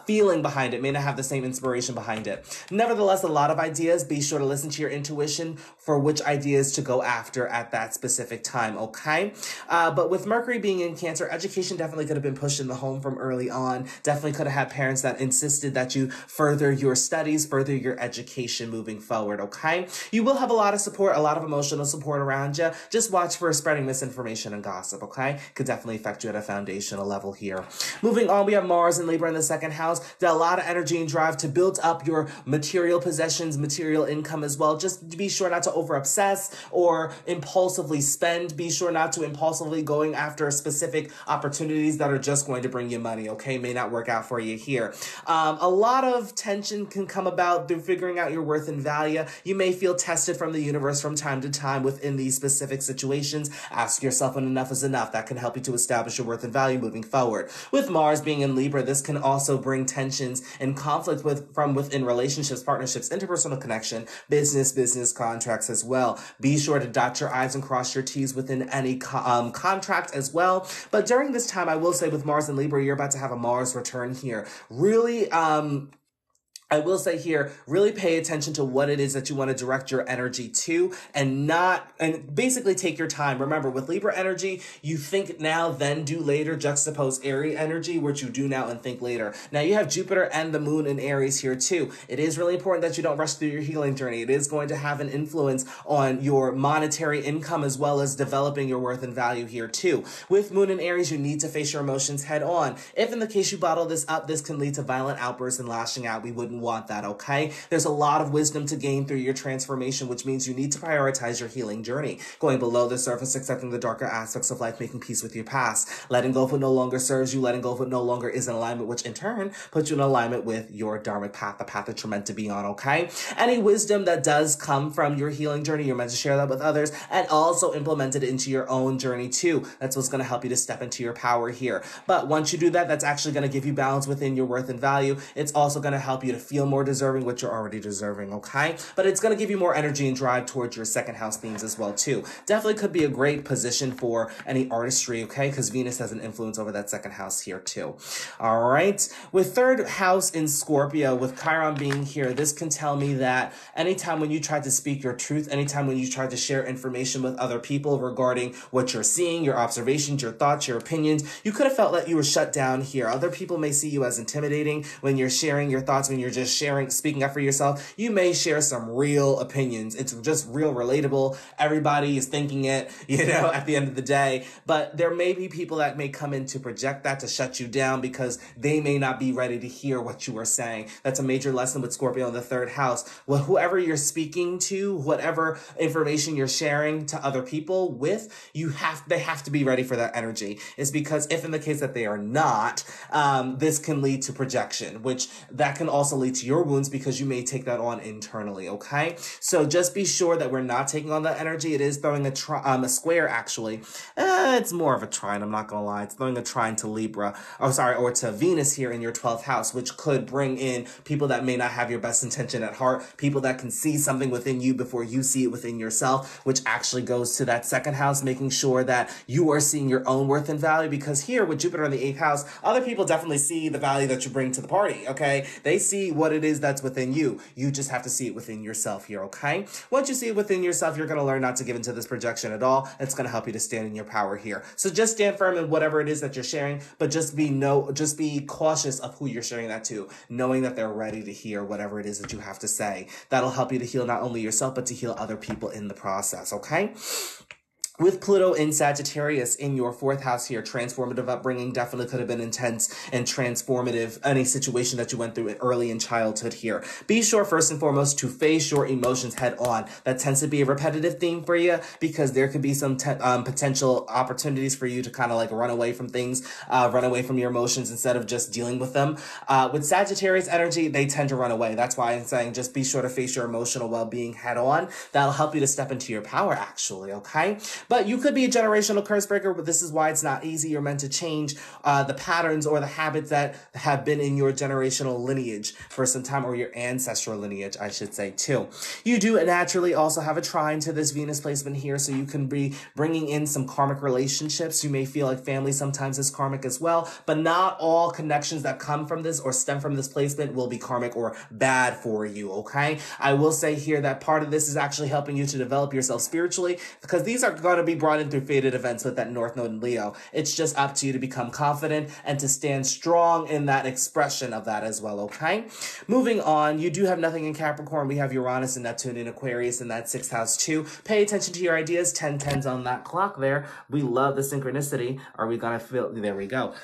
feeling behind it, may not have the same inspiration behind it. Nevertheless, a lot of ideas. Be sure to listen to your intuition for which ideas to go after at that specific time, okay? But with Mercury being in Cancer, education definitely could have been pushed in the home from early on. Definitely could have had parents that insisted that you further your studies, further your education moving forward, okay? You will have a lot of support, a lot of emotional support around you. Just watch for spreading misinformation and gossip, okay? Could definitely affect you at a foundational level here. Moving on, we have Mars and Libra in the second house. There's a lot of energy and drive to build up your material possessions, material income as well. Just be sure not to over obsess or impulsively spend. Be sure not to impulsively going after specific opportunities that are just going to bring you money, okay? May not work out for you here. A lot of tension can come about through figuring out your worth and value. You may feel tested from the universe from time to time within these specific situations. Ask yourself when enough is enough. That can help you to establish your worth and value moving forward. With Mars being in Libra, this can also bring tensions and conflict from within relationships, partnerships, interpersonal connection, business contracts as well. Be sure to dot your I's and cross your T's within any contract as well. But during this time, I will say with Mars and Libra, you're about to have a Mars return here. Really, I will say here, really pay attention to what it is that you want to direct your energy to and basically take your time. Remember, with Libra energy, you think now, then do later, juxtapose Aries energy, which you do now and think later. Now you have Jupiter and the moon in Aries here too. It is really important that you don't rush through your healing journey. It is going to have an influence on your monetary income as well as developing your worth and value here too. With moon in Aries, you need to face your emotions head on. If in the case you bottle this up, this can lead to violent outbursts and lashing out. We wouldn't want that, okay? There's a lot of wisdom to gain through your transformation, which means you need to prioritize your healing journey. Going below the surface, accepting the darker aspects of life, making peace with your past, letting go of what no longer serves you, letting go of what no longer is in alignment, which in turn puts you in alignment with your dharmic path, the path that you're meant to be on, okay? Any wisdom that does come from your healing journey, you're meant to share that with others and also implement it into your own journey too. That's what's going to help you to step into your power here. But once you do that, that's actually going to give you balance within your worth and value. It's also going to help you to feel more deserving what you're already deserving, okay? But it's going to give you more energy and drive towards your second house themes as well, too. Definitely could be a great position for any artistry, okay? Because Venus has an influence over that second house here, too. All right. With third house in Scorpio, with Chiron being here, this can tell me that anytime when you try to speak your truth, anytime when you try to share information with other people regarding what you're seeing, your observations, your thoughts, your opinions, you could have felt that you were shut down here. Other people may see you as intimidating when you're sharing your thoughts, when you're just speaking up for yourself. You may share some real opinions. It's just real relatable. Everybody is thinking it, at the end of the day. But there may be people that may come in to project that, to shut you down because they may not be ready to hear what you are saying. That's a major lesson with Scorpio in the third house. Well, whoever you're speaking to, whatever information you're sharing to other people with, they have to be ready for that energy. It's because if in the case that they are not, this can lead to projection, which that can also lead to your wounds because you may take that on internally, okay? So just be sure that we're not taking on that energy. It is throwing a square, actually. It's more of a trine, I'm not gonna lie. It's throwing a trine to or to Venus here in your 12th house, which could bring in people that may not have your best intention at heart, people that can see something within you before you see it within yourself, which actually goes to that second house, making sure that you are seeing your own worth and value, because here with Jupiter in the 8th house, other people definitely see the value that you bring to the party, okay? They see what it is that's within you. You just have to see it within yourself here, okay? Once you see it within yourself, you're going to learn not to give into this projection at all. It's going to help you to stand in your power here. So just stand firm in whatever it is that you're sharing, but just be cautious of who you're sharing that to, knowing that they're ready to hear whatever it is that you have to say. That'll help you to heal not only yourself, but to heal other people in the process, okay? With Pluto in Sagittarius in your 4th house here, transformative upbringing definitely could have been intense and transformative. Any situation that you went through early in childhood here. Be sure, first and foremost, to face your emotions head on. That tends to be a repetitive theme for you because there could be some potential opportunities for you to kind of like run away from things, run away from your emotions instead of just dealing with them. With Sagittarius energy, they tend to run away. That's why I'm saying just be sure to face your emotional well-being head on. That'll help you to step into your power, actually, okay? But you could be a generational curse breaker, but this is why it's not easy. You're meant to change the patterns or the habits that have been in your generational lineage for some time, or your ancestral lineage, I should say, too. You do naturally also have a trine to this Venus placement here, so you can be bringing in some karmic relationships. You may feel like family sometimes is karmic as well, but not all connections that come from this or stem from this placement will be karmic or bad for you, okay? I will say here that part of this is actually helping you to develop yourself spiritually, because these are going to be brought in through fated events with that North Node in Leo. It's just up to you to become confident and to stand strong in that expression of that as well, okay? Moving on, you do have nothing in Capricorn. We have Uranus and Neptune in Aquarius in that 6th house too. Pay attention to your ideas. 10/10s on that clock there. We love the synchronicity. Are we gonna feel? There we go.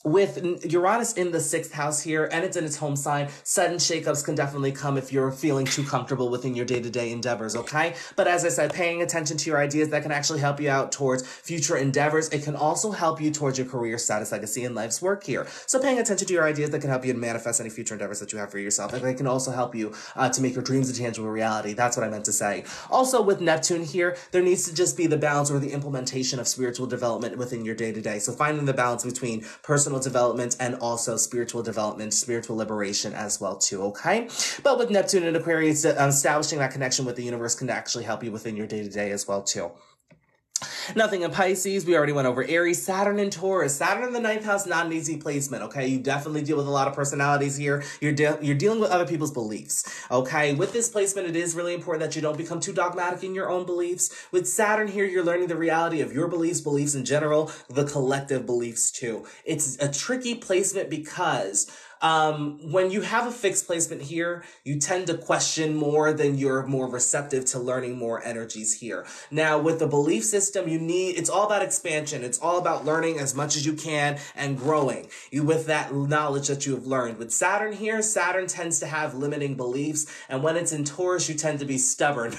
With Uranus in the 6th house here, and it's in its home sign, sudden shakeups can definitely come if you're feeling too comfortable within your day-to-day endeavors, okay? But as I said, paying attention to your ideas, that can actually help you out towards future endeavors. It can also help you towards your career status, like I see in life's work here. So paying attention to your ideas, that can help you to manifest any future endeavors that you have for yourself. And they can also help you to make your dreams a tangible reality. That's what I meant to say. Also, with Neptune here, there needs to just be the balance or the implementation of spiritual development within your day-to-day. So finding the balance between personal development and also spiritual development, spiritual liberation as well too, okay? But with Neptune and Aquarius, establishing that connection with the universe can actually help you within your day-to-day as well too. Nothing in Pisces. We already went over Aries. Saturn in Taurus. Saturn in the 9th house, not an easy placement, okay? You definitely deal with a lot of personalities here. You're dealing with other people's beliefs, okay? With this placement, it is really important that you don't become too dogmatic in your own beliefs. With Saturn here, you're learning the reality of your beliefs in general, the collective beliefs too. It's a tricky placement because when you have a fixed placement here, you tend to question more than you're more receptive to learning more energies here. Now, with the belief system, it's all about expansion. It's all about learning as much as you can and growing with that knowledge that you have learned. With Saturn here, Saturn tends to have limiting beliefs. And when it's in Taurus, you tend to be stubborn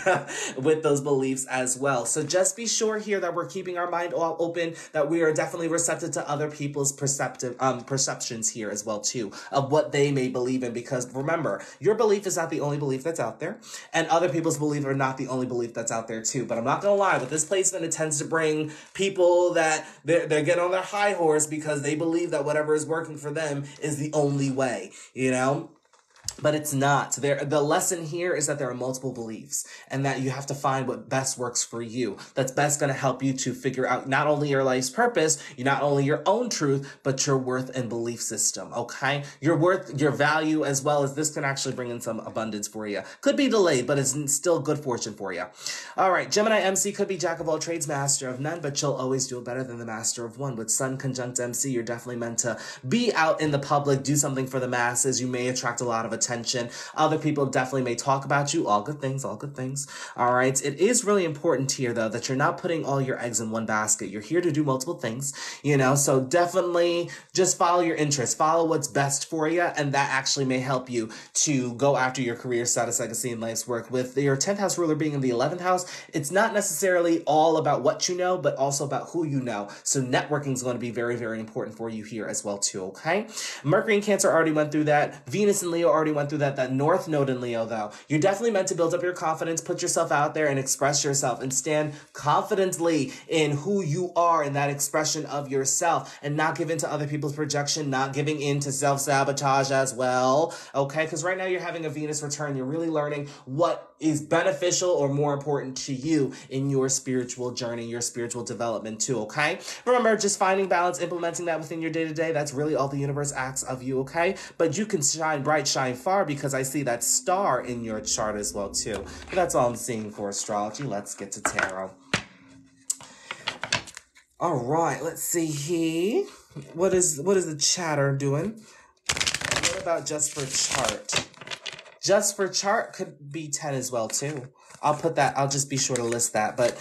with those beliefs as well. So just be sure here that we're keeping our mind all open, that we are definitely receptive to other people's perceptions here as well too, of what they may believe in, because remember, your belief is not the only belief that's out there, and other people's belief are not the only belief that's out there too. But I'm not gonna lie, with this placement, it tends to bring people that they're getting on their high horse because they believe that whatever is working for them is the only way, you know? But it's not. The lesson here is that there are multiple beliefs and that you have to find what best works for you. That's best going to help you to figure out not only your life's purpose, not only your own truth, but your worth and belief system, okay? Your worth, your value, as well as this can actually bring in some abundance for you. Could be delayed, but it's still good fortune for you. All right, Gemini MC could be jack of all trades, master of none, but you'll always do it better than the master of one. With Sun conjunct MC, you're definitely meant to be out in the public, do something for the masses. You may attract a lot of attention. Other people definitely may talk about you. All good things, all good things. All right. It is really important here, though, that you're not putting all your eggs in one basket. You're here to do multiple things, you know, so definitely just follow your interests, follow what's best for you. And that actually may help you to go after your career status, like I see in life's work. With your 10th house ruler being in the 11th house, it's not necessarily all about what you know, but also about who you know. So networking is going to be very, very important for you here as well, too. Okay. Mercury and Cancer already went through that. Venus and Leo already went through that. That North Node in Leo, though, you're definitely meant to build up your confidence, put yourself out there and express yourself and stand confidently in who you are in that expression of yourself and not give in to other people's projection, not giving in to self-sabotage as well. Okay. Because right now you're having a Venus return. You're really learning what is beneficial or more important to you in your spiritual journey, your spiritual development too. Okay. Remember, just finding balance, implementing that within your day-to-day. That's really all the universe asks of you. Okay. But you can shine bright, shine far, because I see that star in your chart as well too. But that's all I'm seeing for astrology. Let's get to tarot. All right, let's see here. What is the chatter doing? What about just for chart? Just for chart could be 10 as well, too. I'll just be sure to list that. But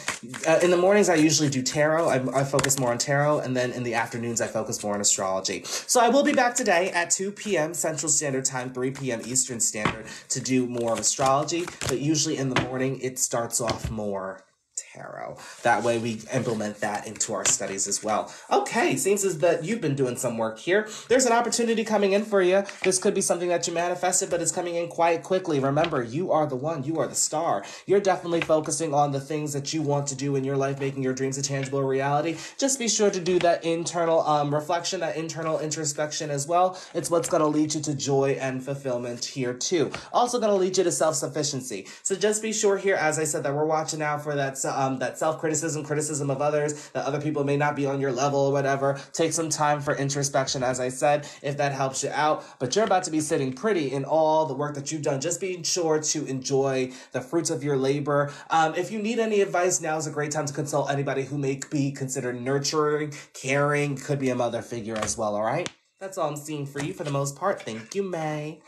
in the mornings, I usually do tarot. I focus more on tarot. And then in the afternoons, I focus more on astrology. So I will be back today at 2 p.m. Central Standard Time, 3 p.m. Eastern Standard to do more of astrology. But usually in the morning, it starts off more tarot. That way we implement that into our studies as well. Okay, seems as that you've been doing some work here. There's an opportunity coming in for you. This could be something that you manifested, but it's coming in quite quickly. Remember, you are the one. You are the star. You're definitely focusing on the things that you want to do in your life, making your dreams a tangible reality. Just be sure to do that internal reflection, that internal introspection as well. It's what's going to lead you to joy and fulfillment here too. Also going to lead you to self-sufficiency. So just be sure here, as I said, that we're watching out for that self-criticism, criticism of others, that other people may not be on your level or whatever. Take some time for introspection, as I said, if that helps you out. But you're about to be sitting pretty in all the work that you've done. Just be sure to enjoy the fruits of your labor. If you need any advice, now is a great time to consult anybody who may be considered nurturing, caring, could be a mother figure as well, all right? That's all I'm seeing for you for the most part. Thank you, May.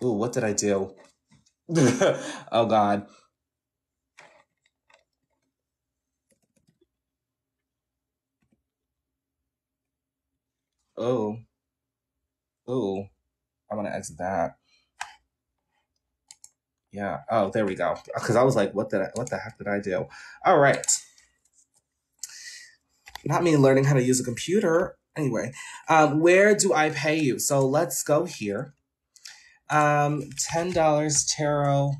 Ooh, what did I do? Oh, God. Oh, I want to exit that. Yeah. Oh, there we go. Because I was like, what the heck did I do? All right. Not me learning how to use a computer. Anyway, where do I pay you? So let's go here. $10 tarot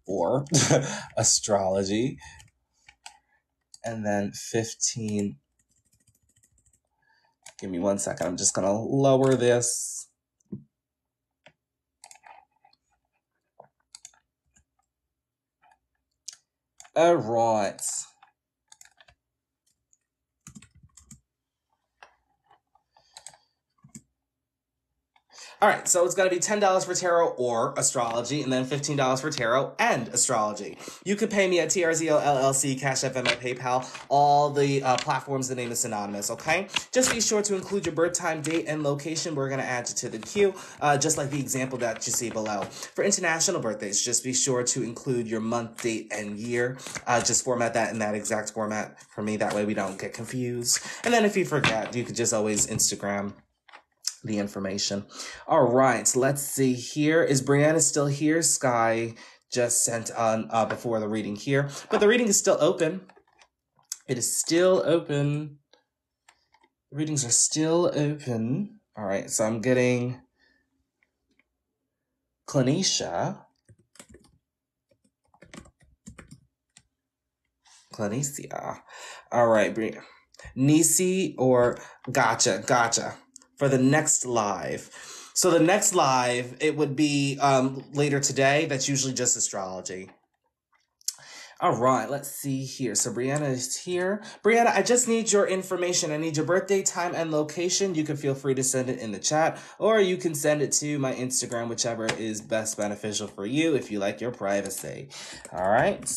or astrology. And then 15. Give me 1 second. I'm just going to lower this. All right. All right, so it's going to be $10 for tarot or astrology, and then $15 for tarot and astrology. You can pay me at TRZO LLC, Cash App, Venmo, PayPal. All the platforms, the name is synonymous, okay? Just be sure to include your birth time, date, and location. We're going to add you to the queue, just like the example that you see below. For international birthdays, just be sure to include your month, date, and year. Just format that in that exact format for me. That way we don't get confused. And then if you forget, you could just always Instagram the information. All right, let's see here. Is Brianna still here? Sky just sent on before the reading here, but the reading is still open. It is still open. The readings are still open. All right, so I'm getting Clinicia. All right, Brianna. Nisi or gotcha. For the next live. So the next live, it would be later today. That's usually just astrology. All right, let's see here. So Brianna is here. Brianna, I just need your information. I need your birthday, time, and location. You can feel free to send it in the chat, or you can send it to my Instagram, whichever is best beneficial for you if you like your privacy. All right.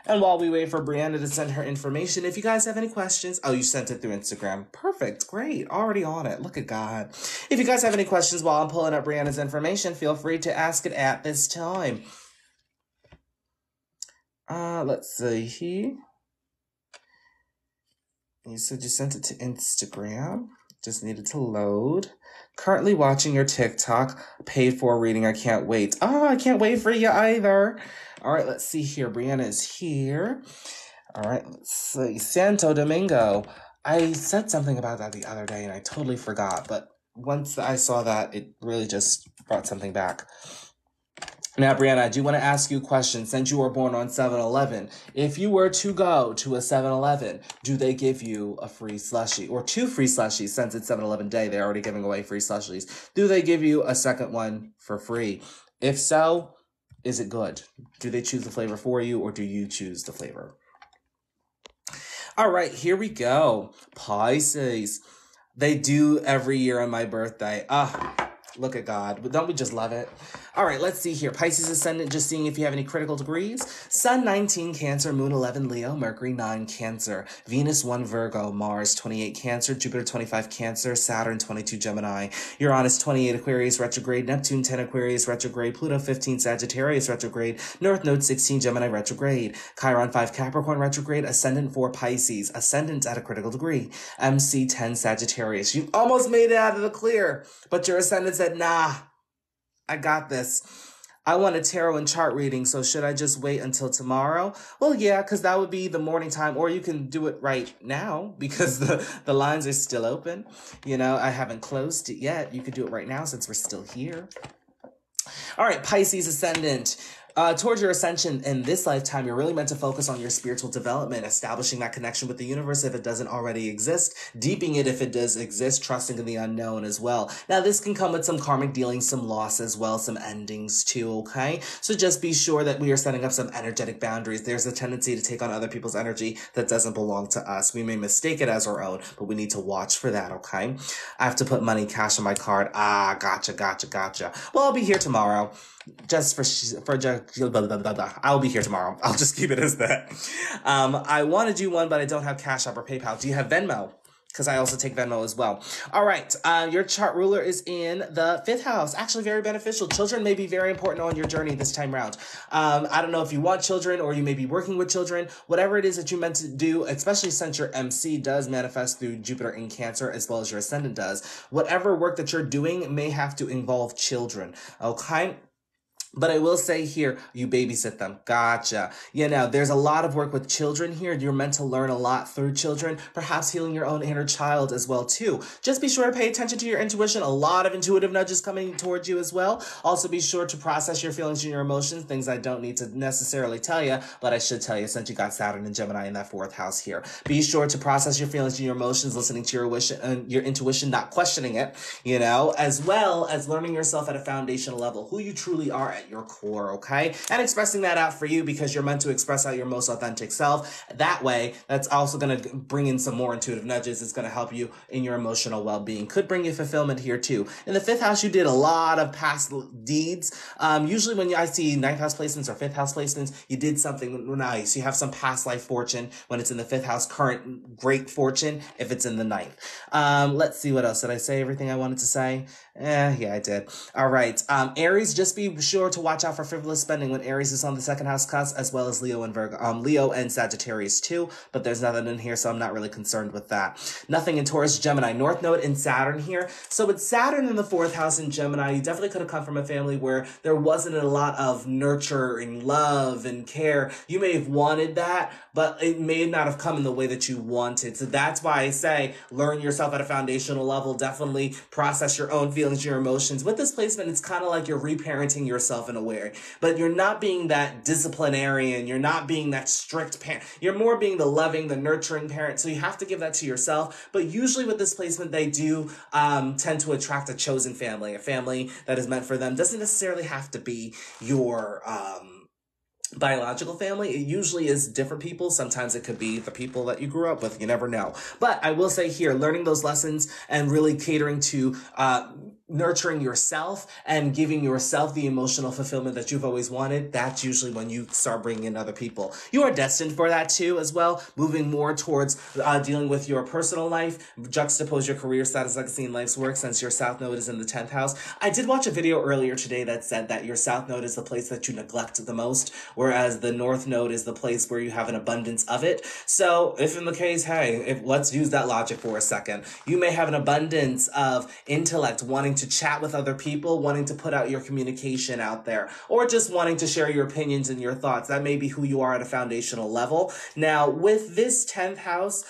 And while we wait for Brianna to send her information, if you guys have any questions, oh, you sent it through Instagram. Perfect. Great. Already on it. Look at God. If you guys have any questions while I'm pulling up Brianna's information, feel free to ask it at this time. Let's see here. You said you sent it to Instagram. Just needed to load. Currently watching your TikTok. Paid for reading. I can't wait. Oh, I can't wait for you either. All right, let's see here. Brianna is here. All right, let's see. Santo Domingo. I said something about that the other day and I totally forgot. But once I saw that, it really just brought something back. Now, Brianna, I do want to ask you a question. Since you were born on 7/11, if you were to go to a 7-Eleven, do they give you a free slushie? Or 2 free slushies, since it's 7-Eleven day, they're already giving away free slushies. Do they give you a second one for free? If so, is it good? Do they choose the flavor for you, or do you choose the flavor? All right, here we go. Pisces. They do every year on my birthday. Look at God. But don't we just love it? All right, let's see here. Pisces ascendant, just seeing if you have any critical degrees. Sun 19 Cancer, Moon 11 Leo, Mercury 9 Cancer, Venus 1 Virgo, Mars 28 Cancer, Jupiter 25 Cancer, Saturn 22 Gemini, Uranus 28 Aquarius retrograde, Neptune 10 Aquarius retrograde, Pluto 15 Sagittarius retrograde, North Node 16 Gemini retrograde, Chiron 5 Capricorn retrograde, Ascendant 4 Pisces, Ascendant at a critical degree, MC 10 Sagittarius. You almost made it out of the clear, but your Ascendant said, nah, I got this. I want a tarot and chart reading, so should I just wait until tomorrow? Well, yeah, because that would be the morning time, or you can do it right now because the lines are still open. You know, I haven't closed it yet. You could do it right now since we're still here. All right, Pisces ascendant. Towards your ascension in this lifetime, you're really meant to focus on your spiritual development, establishing that connection with the universe if it doesn't already exist, deepening it if it does exist, trusting in the unknown as well. Now, this can come with some karmic dealings, some loss as well, some endings too, okay? So just be sure that we are setting up some energetic boundaries. There's a tendency to take on other people's energy that doesn't belong to us. We may mistake it as our own, but we need to watch for that, okay? I have to put money, cash on my card. Ah, gotcha. Well, I'll be here tomorrow. I'll be here tomorrow. I'll just keep it as that. I want to do one, but I don't have Cash App or PayPal. Do you have Venmo? Because I also take Venmo as well. All right. Your chart ruler is in the 5th house. Actually, very beneficial. Children may be very important on your journey this time around. I don't know if you want children or you may be working with children. Whatever it is that you meant to do, especially since your MC does manifest through Jupiter in Cancer as well as your ascendant does. Whatever work that you're doing may have to involve children. Okay? But I will say here, you babysit them. Gotcha. You know, there's a lot of work with children here. You're meant to learn a lot through children, perhaps healing your own inner child as well, too. Just be sure to pay attention to your intuition. A lot of intuitive nudges coming towards you as well. Also be sure to process your feelings and your emotions, things I don't need to necessarily tell you, but I should tell you since you got Saturn and Gemini in that 4th house here. Be sure to process your feelings and your emotions, listening to your intuition, not questioning it, you know, as well as learning yourself at a foundational level, who you truly are at your core, okay? And expressing that out for you because you're meant to express out your most authentic self. That way, that's also going to bring in some more intuitive nudges. It's going to help you in your emotional well-being. Could bring you fulfillment here too. In the 5th house, you did a lot of past deeds. Usually when I see 9th house placements or 5th house placements, you did something nice. You have some past life fortune when it's in the 5th house, current great fortune if it's in the 9th. Let's see what else. Did I say everything I wanted to say? Yeah, I did. All right. Aries, just be sure to watch out for frivolous spending when Aries is on the 2nd house cusp, as well as Leo and Virgo, Leo and Sagittarius too, but there's nothing in here, so I'm not really concerned with that. Nothing in Taurus, Gemini, North Node and Saturn here. So with Saturn in the 4th house in Gemini, you definitely could have come from a family where there wasn't a lot of nurturing, love and care. You may have wanted that, but it may not have come in the way that you wanted. So that's why I say learn yourself at a foundational level. Definitely process your own feelings, your emotions. With this placement, it's kind of like you're reparenting yourself in a way, but you're not being that disciplinarian. You're not being that strict parent. You're more being the loving, the nurturing parent. So you have to give that to yourself. But usually with this placement, they do tend to attract a chosen family, a family that is meant for them. Doesn't necessarily have to be your biological family. It usually is different people. Sometimes it could be the people that you grew up with. You never know. But I will say here, learning those lessons and really catering to nurturing yourself and giving yourself the emotional fulfillment that you've always wanted, that's usually when you start bringing in other people. You are destined for that too as well, moving more towards dealing with your personal life, juxtapose your career status, legacy, and life's work since your South Node is in the 10th house. I did watch a video earlier today that said that your South Node is the place that you neglect the most, whereas the North Node is the place where you have an abundance of it. So if in the case, hey, let's use that logic for a second. You may have an abundance of intellect, wanting to chat with other people, wanting to put out your communication out there, or just wanting to share your opinions and your thoughts. That may be who you are at a foundational level. Now, with this 10th house,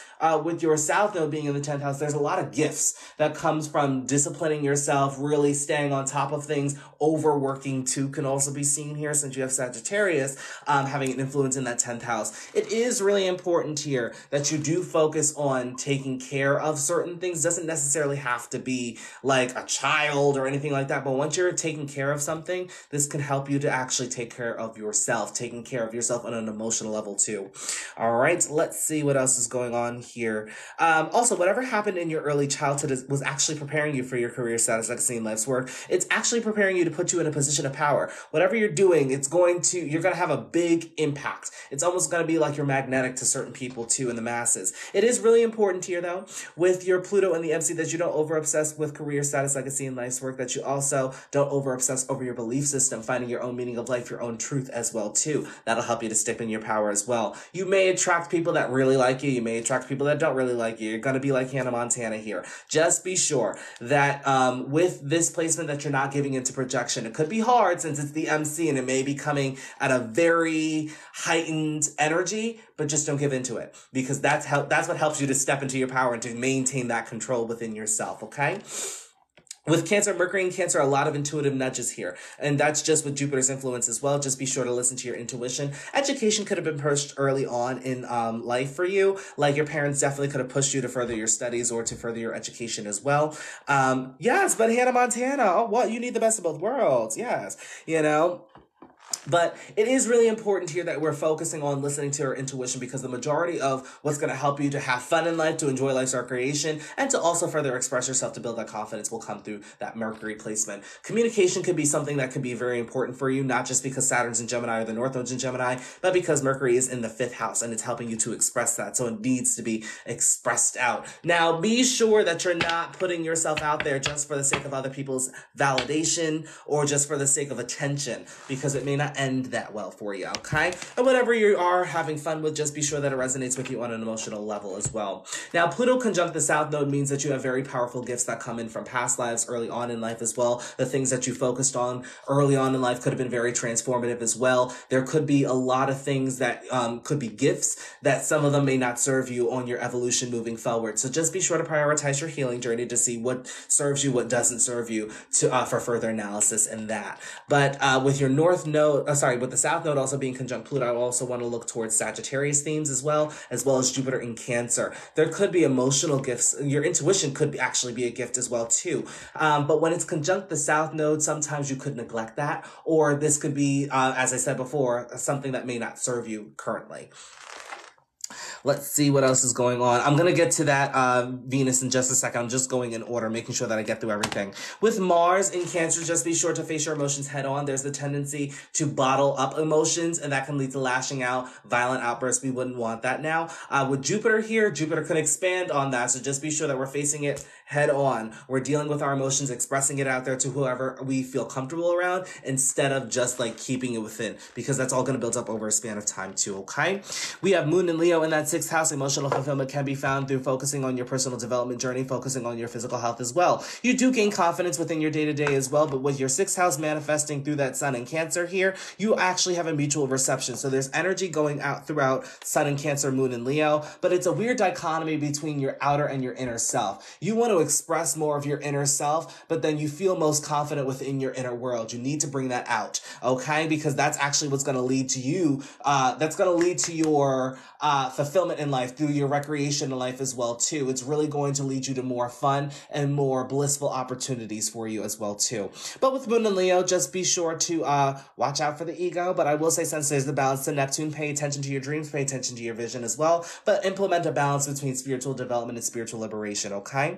with your South Node being in the 10th house, there's a lot of gifts that comes from disciplining yourself, really staying on top of things. Overworking too can also be seen here since you have Sagittarius having an influence in that 10th house. It is really important here that you do focus on taking care of certain things. Doesn't necessarily have to be like a child child or anything like that. But once you're taking care of something, this can help you to actually take care of yourself, taking care of yourself on an emotional level too. All right, let's see what else is going on here. Also, whatever happened in your early childhood was actually preparing you for your career status, legacy, and life's work. It's actually preparing you to put you in a position of power. Whatever you're doing, you're going to have a big impact. It's almost going to be like you're magnetic to certain people too in the masses. It is really important here though, with your Pluto and the MC, that you don't over obsess with career status, legacy, and life's work, that you also don't over obsess over your belief system, finding your own meaning of life, your own truth as well too. That'll help you to stick in your power as well. You may attract people that really like you. You may attract people that don't really like you. You're going to be like Hannah Montana here. Just be sure that with this placement that you're not giving into projection. It could be hard since it's the MC and it may be coming at a very heightened energy, but just don't give into it, because that's what helps you to step into your power and to maintain that control within yourself, okay? With Cancer, Mercury in Cancer, a lot of intuitive nudges here. And that's just with Jupiter's influence as well. Just be sure to listen to your intuition. Education could have been pushed early on in life for you. Like your parents definitely could have pushed you to further your studies or to further your education as well. Yes, but Hannah Montana, oh, what? You need the best of both worlds. Yes, you know. But it is really important here that we're focusing on listening to our intuition, because the majority of what's going to help you to have fun in life, to enjoy life's recreation, and to also further express yourself, to build that confidence, will come through that Mercury placement. Communication could be something that could be very important for you, not just because Saturn's in Gemini or the North Node's in Gemini, but because Mercury is in the 5th house and it's helping you to express that. So it needs to be expressed out. Now, be sure that you're not putting yourself out there just for the sake of other people's validation or just for the sake of attention, because it may not end that well for you, okay? And whatever you are having fun with, just be sure that it resonates with you on an emotional level as well. Now, Pluto conjunct the South Node means that you have very powerful gifts that come in from past lives early on in life as well. The things that you focused on early on in life could have been very transformative as well. There could be a lot of things that could be gifts that some of them may not serve you on your evolution moving forward. So just be sure to prioritize your healing journey to see what serves you, what doesn't serve you, to for further analysis in that. But with your North Node, with the South Node also being conjunct Pluto, I also want to look towards Sagittarius themes as well as Jupiter in Cancer. There could be emotional gifts. Your intuition could actually be a gift as well too. But when it's conjunct the South Node, sometimes you could neglect that, or this could be, as I said before, something that may not serve you currently. Let's see what else is going on. I'm going to get to that Venus in just a second. I'm just going in order, making sure that I get through everything. With Mars in Cancer, just be sure to face your emotions head on. There's the tendency to bottle up emotions, and that can lead to lashing out, violent outbursts. We wouldn't want that now. With Jupiter here, Jupiter can expand on that, so just be sure that we're facing it head on. We're dealing with our emotions, expressing it out there to whoever we feel comfortable around, instead of just like keeping it within, because that's all going to build up over a span of time too, okay? We have Moon and Leo in that 6th house. Emotional fulfillment can be found through focusing on your personal development journey, focusing on your physical health as well. You do gain confidence within your day-to-day as well, but with your 6th house manifesting through that Sun in Cancer here, you actually have a mutual reception. So there's energy going out throughout Sun in Cancer, Moon in Leo, but it's a weird dichotomy between your outer and your inner self. You want to express more of your inner self, but then you feel most confident within your inner world. You need to bring that out, okay? Because that's actually what's going to lead to you, that's going to lead to your fulfillment in life, through your recreation in life as well too. It's really going to lead you to more fun and more blissful opportunities for you as well too. But with Moon and Leo, just be sure to watch out for the ego. But I will say, since there's the balance to Neptune, pay attention to your dreams, pay attention to your vision as well, but implement a balance between spiritual development and spiritual liberation, okay?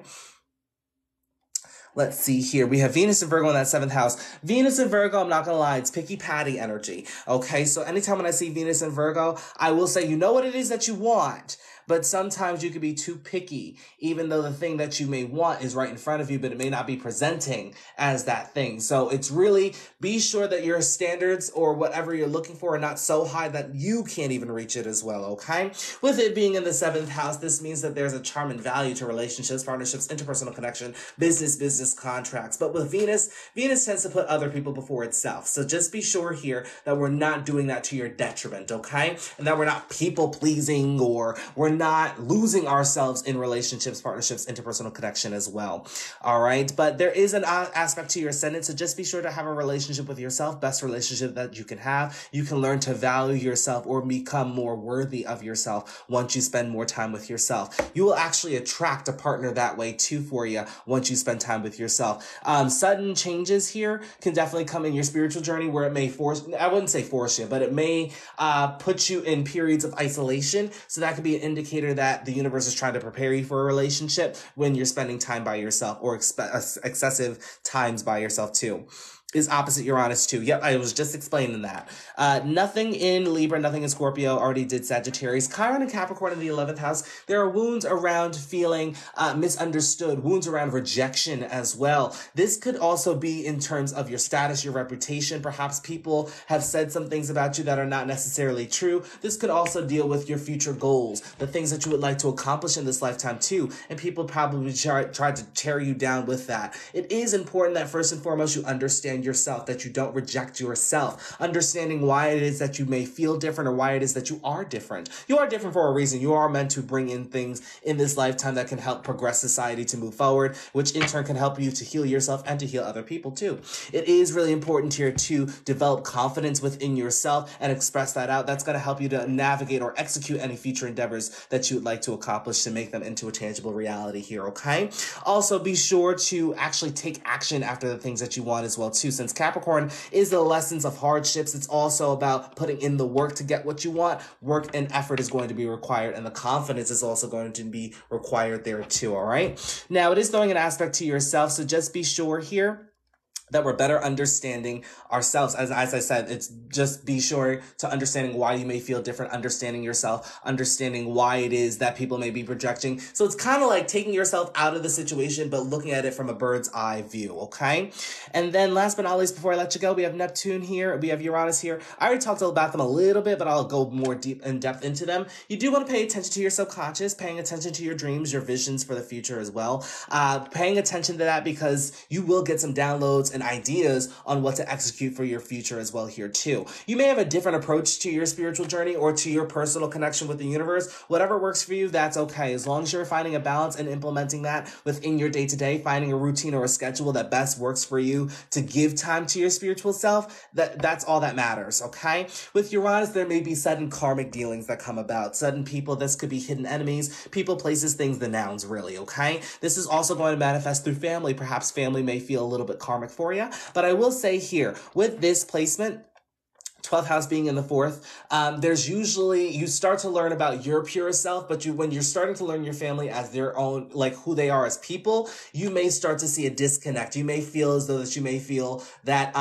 Let's see here. We have Venus and Virgo in that 7th house. Venus and Virgo, I'm not going to lie, it's picky patty energy. Okay, so anytime when I see Venus and Virgo, I will say, you know what it is that you want, but sometimes you could be too picky, even though the thing that you may want is right in front of you, but it may not be presenting as that thing. So it's really, be sure that your standards or whatever you're looking for are not so high that you can't even reach it as well, okay? With it being in the 7th house, this means that there's a charm and value to relationships, partnerships, interpersonal connection, business contracts. But with Venus tends to put other people before itself. So just be sure here that we're not doing that to your detriment, okay? And that we're not people pleasing, or we're we're not losing ourselves in relationships, partnerships, interpersonal connection as well. All right. But there is an aspect to your ascendant. So just be sure to have a relationship with yourself, best relationship that you can have. You can learn to value yourself or become more worthy of yourself once you spend more time with yourself. You will actually attract a partner that way too for you once you spend time with yourself. Sudden changes here can definitely come in your spiritual journey where it may I wouldn't say force you, but it may put you in periods of isolation. So that could be an indicator that the universe is trying to prepare you for a relationship when you're spending time by yourself or excessive times by yourself too. Is opposite Uranus too. Yep, I was just explaining that. Nothing in Libra, nothing in Scorpio, already did Sagittarius. Chiron and Capricorn in the 11th house. There are wounds around feeling misunderstood, wounds around rejection as well. This could also be in terms of your status, your reputation. Perhaps people have said some things about you that are not necessarily true. This could also deal with your future goals, the things that you would like to accomplish in this lifetime too. And people probably try to tear you down with that. It is important that first and foremost you understand yourself, that you don't reject yourself, understanding why it is that you may feel different or why it is that you are different. You are different for a reason. You are meant to bring in things in this lifetime that can help progress society to move forward, which in turn can help you to heal yourself and to heal other people too. It is really important here to develop confidence within yourself and express that out. That's going to help you to navigate or execute any future endeavors that you would like to accomplish to make them into a tangible reality here, okay? Also, be sure to actually take action after the things that you want as well too. Since Capricorn is the lessons of hardships, it's also about putting in the work to get what you want. Work and effort is going to be required, and the confidence is also going to be required there too, all right? Now, it is throwing an aspect to yourself, so just be sure here that we're better understanding ourselves. As I said, it's just be sure to understanding why you may feel different, understanding yourself, understanding why it is that people may be projecting. So it's kind of like taking yourself out of the situation, but looking at it from a bird's eye view, okay? And then last but not least, before I let you go, we have Neptune here. We have Uranus here. I already talked about them a little bit, but I'll go more deep in depth into them. You do want to pay attention to your subconscious, paying attention to your dreams, your visions for the future as well. Paying attention to that because you will get some downloads and ideas on what to execute for your future as well here too. You may have a different approach to your spiritual journey or to your personal connection with the universe. Whatever works for you, that's okay. As long as you're finding a balance and implementing that within your day-to-day, finding a routine or a schedule that best works for you to give time to your spiritual self, that's all that matters, okay? With Uranus, there may be sudden karmic dealings that come about. Sudden people, this could be hidden enemies, people, places, things, the nouns really, okay? This is also going to manifest through family. Perhaps family may feel a little bit karmic for you. But I will say here, with this placement, 12th house being in the 4th, there's usually, you start to learn about your pure self, but when you're starting to learn your family as their own, like who they are as people, you may start to see a disconnect. You may feel as though that you may feel that,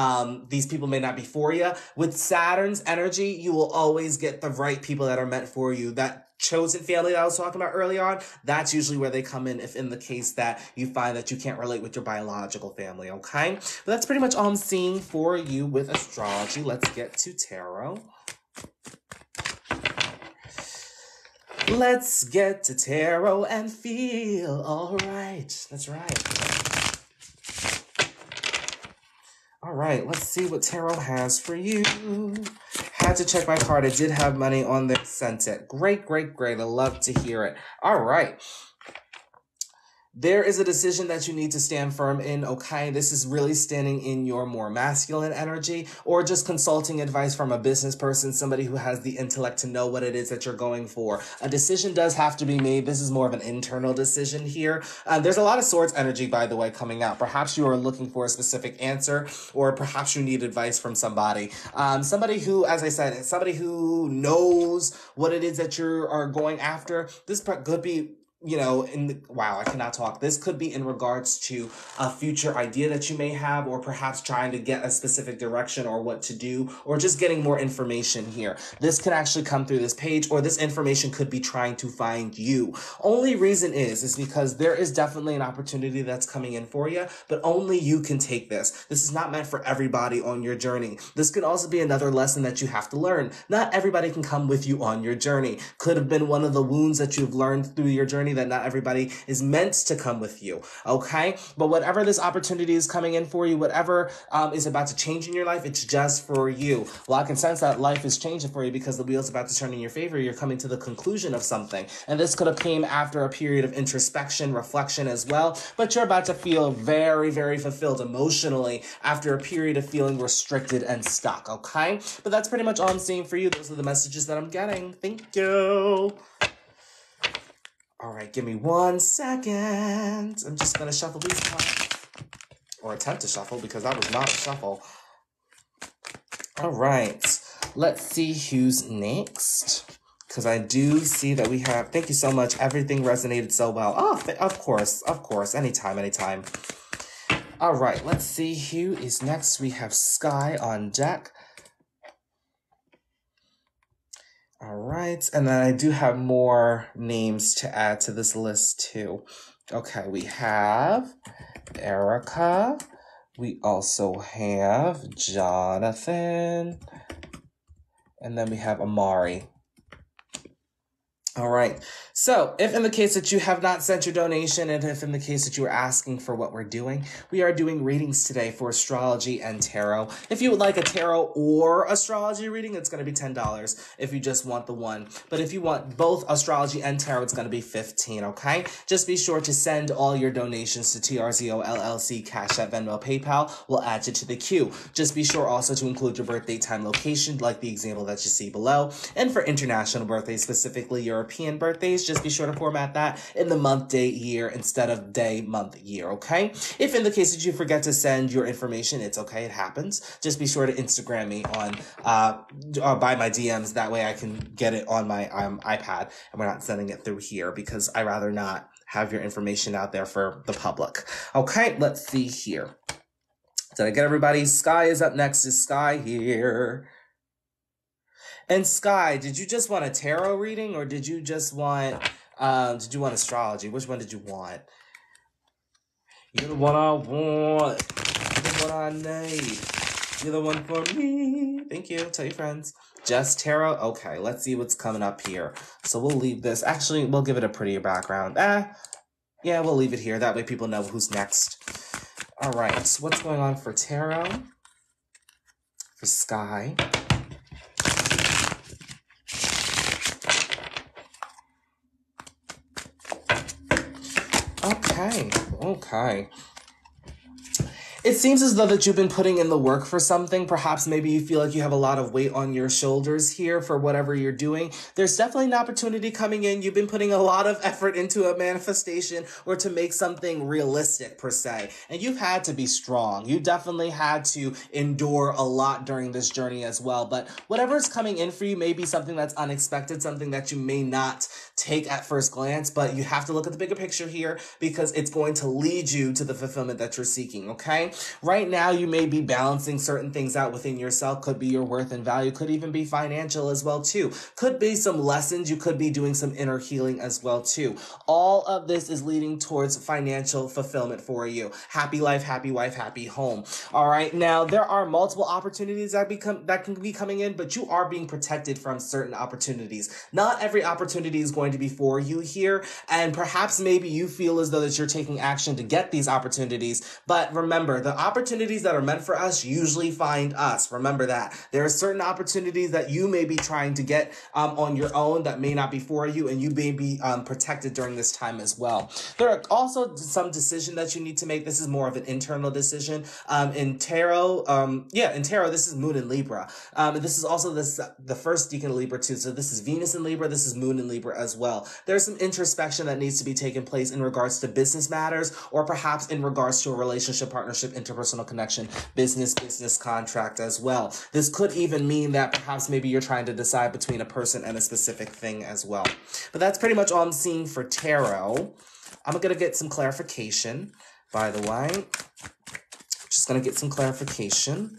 these people may not be for you. With Saturn's energy, you will always get the right people that are meant for you. That chosen family that I was talking about early on, that's usually where they come in if in the case that you find that you can't relate with your biological family, okay? But that's pretty much all I'm seeing for you with astrology. Let's get to tarot. Let's get to tarot and feel all right. That's right. All right, let's see what tarot has for you. Had to check my card. I did have money on there. Sent it. Great, great, great. I love to hear it. All right. There is a decision that you need to stand firm in, okay? This is really standing in your more masculine energy or just consulting advice from a business person, somebody who has the intellect to know what it is that you're going for. A decision does have to be made. This is more of an internal decision here. There's a lot of swords energy, by the way, coming out. Perhaps you are looking for a specific answer or perhaps you need advice from somebody. Somebody who, as I said, somebody who knows what it is that you are going after. This could be, you know, wow, I cannot talk. This could be in regards to a future idea that you may have, or perhaps trying to get a specific direction or what to do, or just getting more information here. This could actually come through this page, or this information could be trying to find you. Only reason is because there is definitely an opportunity that's coming in for you, but only you can take this. This is not meant for everybody on your journey. This could also be another lesson that you have to learn. Not everybody can come with you on your journey. Could have been one of the wounds that you've learned through your journey journey that not everybody is meant to come with you, okay? But whatever this opportunity is coming in for you, whatever is about to change in your life, it's just for you. Well, I can sense that life is changing for you because the wheel's about to turn in your favor. You're coming to the conclusion of something. And this could have came after a period of introspection, reflection as well. But you're about to feel very, very fulfilled emotionally after a period of feeling restricted and stuck, okay? But that's pretty much all I'm seeing for you. Those are the messages that I'm getting. Thank you. All right, give me 1 second. I'm just going to shuffle these cards. Or attempt to shuffle because that was not a shuffle. All right. Let's see who's next. Because I do see that we have... Thank you so much. Everything resonated so well. Oh, of course. Of course. Anytime, anytime. All right. Let's see who is next. We have Sky on deck. All right, and then I do have more names to add to this list too. Okay, we have Erica. We also have Jonathan. And then we have Amari. All right. So if in the case that you have not sent your donation, and if in the case that you are asking for what we're doing, we are doing readings today for astrology and tarot. If you would like a tarot or astrology reading, it's going to be $10 if you just want the one. But if you want both astrology and tarot, it's going to be $15, okay? Just be sure to send all your donations to TRZO LLC, Cash App, Venmo, PayPal. We'll add you to the queue. Just be sure also to include your birthday, time, location, like the example that you see below. And for international birthdays, specifically European birthdays, just be sure to format that in the month, day, year instead of day, month, year, okay? If in the case that you forget to send your information, it's okay, it happens. Just be sure to Instagram me on by my DMs. That way I can get it on my iPad and we're not sending it through here because I rather not have your information out there for the public. Okay, let's see here. Did I get everybody? Sky is up next. Is Sky here? And Sky, did you just want a tarot reading or did you just want astrology? Which one did you want? You're the one I want. You're the one I need. You're the one for me. Thank you. Tell your friends. Just tarot? Okay, let's see what's coming up here. So we'll leave this. Actually, we'll give it a prettier background. Yeah, we'll leave it here. That way people know who's next. All right, so what's going on for tarot? For Sky. Okay. It seems as though that you've been putting in the work for something. Perhaps maybe you feel like you have a lot of weight on your shoulders here for whatever you're doing. There's definitely an opportunity coming in. You've been putting a lot of effort into a manifestation or to make something realistic per se. And you've had to be strong. You definitely had to endure a lot during this journey as well. But whatever is coming in for you may be something that's unexpected, something that you may not take at first glance, but you have to look at the bigger picture here because it's going to lead you to the fulfillment that you're seeking, okay? Right now, you may be balancing certain things out within yourself. Could be your worth and value. Could even be financial as well, too. Could be some lessons. You could be doing some inner healing as well, too. All of this is leading towards financial fulfillment for you. Happy life, happy wife, happy home. All right. Now, there are multiple opportunities that can be coming in, but you are being protected from certain opportunities. Not every opportunity is going to be for you here. And perhaps maybe you feel as though that you're taking action to get these opportunities. But remember, the opportunities that are meant for us usually find us. Remember that. There are certain opportunities that you may be trying to get on your own that may not be for you, and you may be protected during this time as well. There are also some decision that you need to make. This is more of an internal decision. In tarot, this is Moon in Libra. This is also the first decan of Libra too. So this is Venus in Libra. This is Moon in Libra as well. There's some introspection that needs to be taken place in regards to business matters, or perhaps in regards to a relationship, partnership, interpersonal connection, business contract as well. This could even mean that perhaps maybe you're trying to decide between a person and a specific thing as well. But that's pretty much all I'm seeing for tarot. I'm going to get some clarification, by the way. Just going to get some clarification.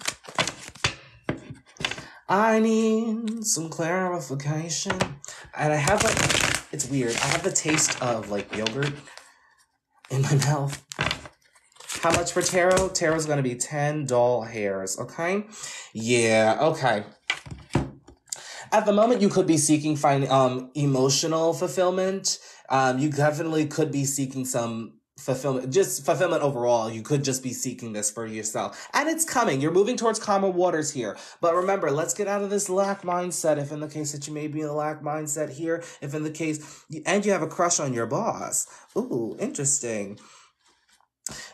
I need some clarification. And I have it's weird. I have the taste of yogurt in my mouth. How much for tarot? Tarot's going to be 10 doll hairs, okay? Yeah, okay. At the moment, you could be seeking emotional fulfillment. You definitely could be seeking some fulfillment, just fulfillment overall. You could just be seeking this for yourself. And it's coming. You're moving towards calmer waters here. But remember, let's get out of this lack mindset. If in the case that you may be in a lack mindset here, if in the case, and you have a crush on your boss. Ooh, interesting.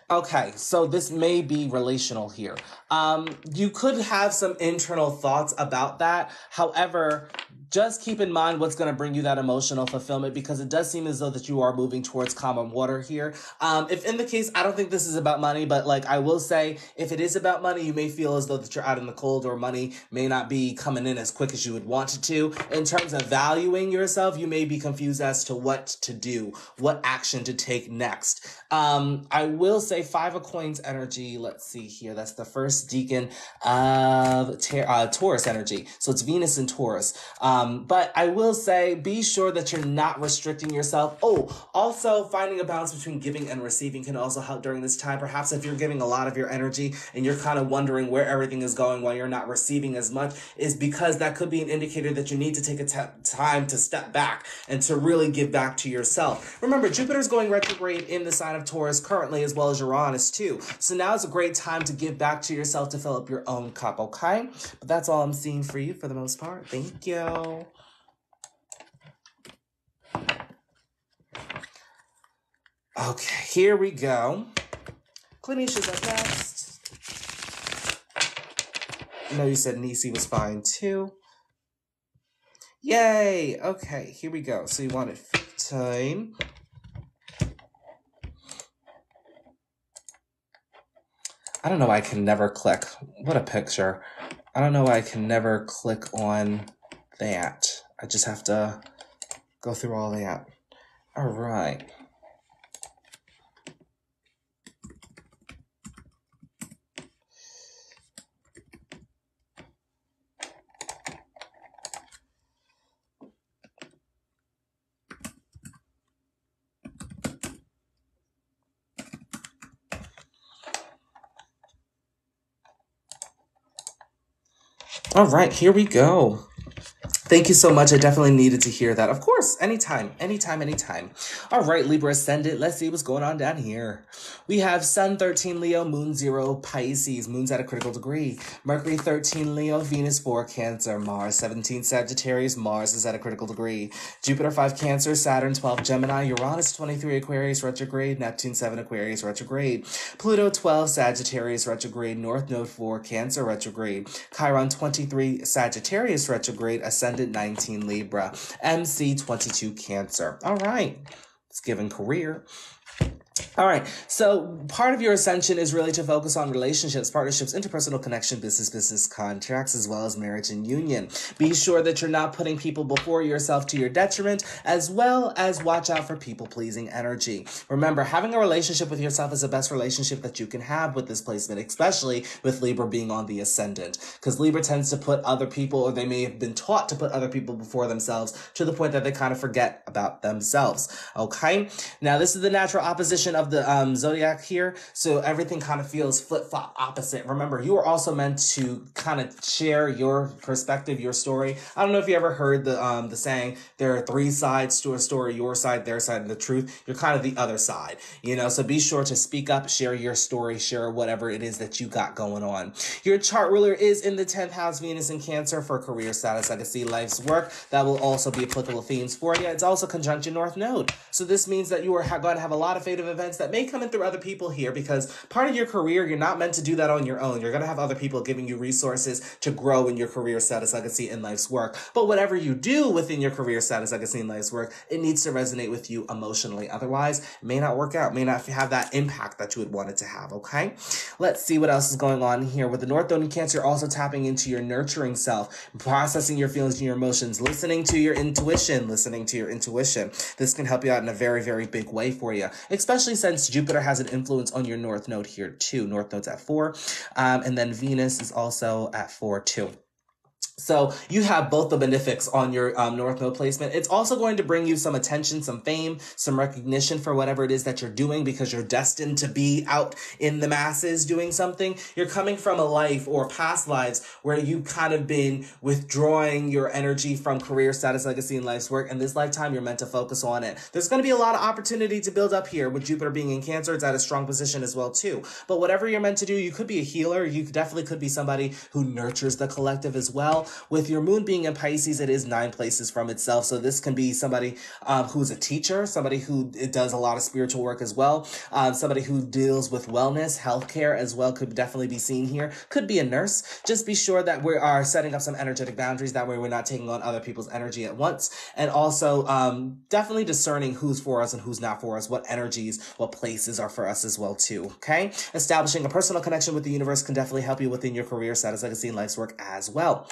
Okay, so this may be relational here. You could have some internal thoughts about that. However, just keep in mind what's going to bring you that emotional fulfillment, because it does seem as though that you are moving towards calmer water here. If in the case, I don't think this is about money, but like I will say, if it is about money, you may feel as though that you're out in the cold, or money may not be coming in as quick as you would want it to. In terms of valuing yourself, you may be confused as to what to do, what action to take next. I will say 5 of coins energy. Let's see here. That's the first decan of Taurus energy. So it's Venus and Taurus. But I will say, be sure that you're not restricting yourself. Oh, also finding a balance between giving and receiving can also help during this time. Perhaps if you're giving a lot of your energy and you're kind of wondering where everything is going while you're not receiving as much, is because that could be an indicator that you need to take time to step back and to really give back to yourself. Remember, Jupiter's going retrograde in the sign of Taurus currently, as well as Uranus too. So now is a great time to give back to yourself, to fill up your own cup, okay? But that's all I'm seeing for you for the most part. Thank you. Okay, here we go. Clinicia's up next. I know you said Nisi was fine too. Yay! Okay, here we go. So you wanted 15. I don't know why I can never click. What a picture. I don't know why I can never click on that. I just have to go through all that. All right. All right, here we go. Thank you so much. I definitely needed to hear that. Of course, anytime. All right, Libra Ascendant. Let's see what's going on down here. We have Sun 13 Leo, Moon 0 Pisces. Moon's at a critical degree. Mercury 13 Leo, Venus 4 Cancer. Mars 17 Sagittarius. Mars is at a critical degree. Jupiter 5 Cancer. Saturn 12 Gemini. Uranus 23 Aquarius retrograde. Neptune 7 Aquarius retrograde. Pluto 12 Sagittarius retrograde. North Node 4 Cancer retrograde. Chiron 23 Sagittarius retrograde. Ascendant 19 Libra, MC 22 Cancer. All right, it's given career. All right, so part of your ascension is really to focus on relationships, partnerships, interpersonal connection, business contracts, as well as marriage and union. Be sure that you're not putting people before yourself to your detriment, as well as watch out for people-pleasing energy. Remember, having a relationship with yourself is the best relationship that you can have with this placement, especially with Libra being on the ascendant, because Libra tends to put other people, or they may have been taught to put other people before themselves, to the point that they kind of forget about themselves. Okay, now this is the natural opposition of the zodiac here, so everything kind of feels flip-flop opposite. Remember, you are also meant to kind of share your perspective, your story. I don't know if you ever heard the saying, there are 3 sides to a story: your side, their side, and the truth. You're kind of the other side, so be sure to speak up, share your story, share whatever it is that you got going on. Your chart ruler is in the 10th house, Venus in Cancer, for career status, legacy, life's work. That will also be applicable themes for you. It's also conjunct your North Node, so this means that you are going to have a lot of fative events that may come in through other people here, because part of your career, you're not meant to do that on your own. You're going to have other people giving you resources to grow in your career status, legacy, and life's work. But whatever you do within your career status, legacy, and life's work, it needs to resonate with you emotionally. Otherwise, it may not work out, may not have that impact that you would want it to have, okay? Let's see what else is going on here. With the North Node in Cancer, you're also tapping into your nurturing self, processing your feelings and your emotions, listening to your intuition. This can help you out in a very, very big way for you, especially since Jupiter has an influence on your North Node here too. North Node's at 4, and then Venus is also at 4 too. So you have both the benefics on your North Node placement. It's also going to bring you some attention, some fame, some recognition for whatever it is that you're doing, because you're destined to be out in the masses doing something. You're coming from a life or past lives where you've kind of been withdrawing your energy from career, status, legacy, and life's work. And this lifetime, you're meant to focus on it. There's going to be a lot of opportunity to build up here. With Jupiter being in Cancer, it's at a strong position as well too. But whatever you're meant to do, you could be a healer. You definitely could be somebody who nurtures the collective as well. With your moon being in Pisces, it is 9 places from itself. So this can be somebody who's a teacher, somebody who does a lot of spiritual work as well, somebody who deals with wellness, healthcare as well could definitely be seen here. Could be a nurse. Just be sure that we are setting up some energetic boundaries. That way we're not taking on other people's energy at once. And also definitely discerning who's for us and who's not for us, what energies, what places are for us as well too. Okay? Establishing a personal connection with the universe can definitely help you within your career, status, legacy, and life's work as well.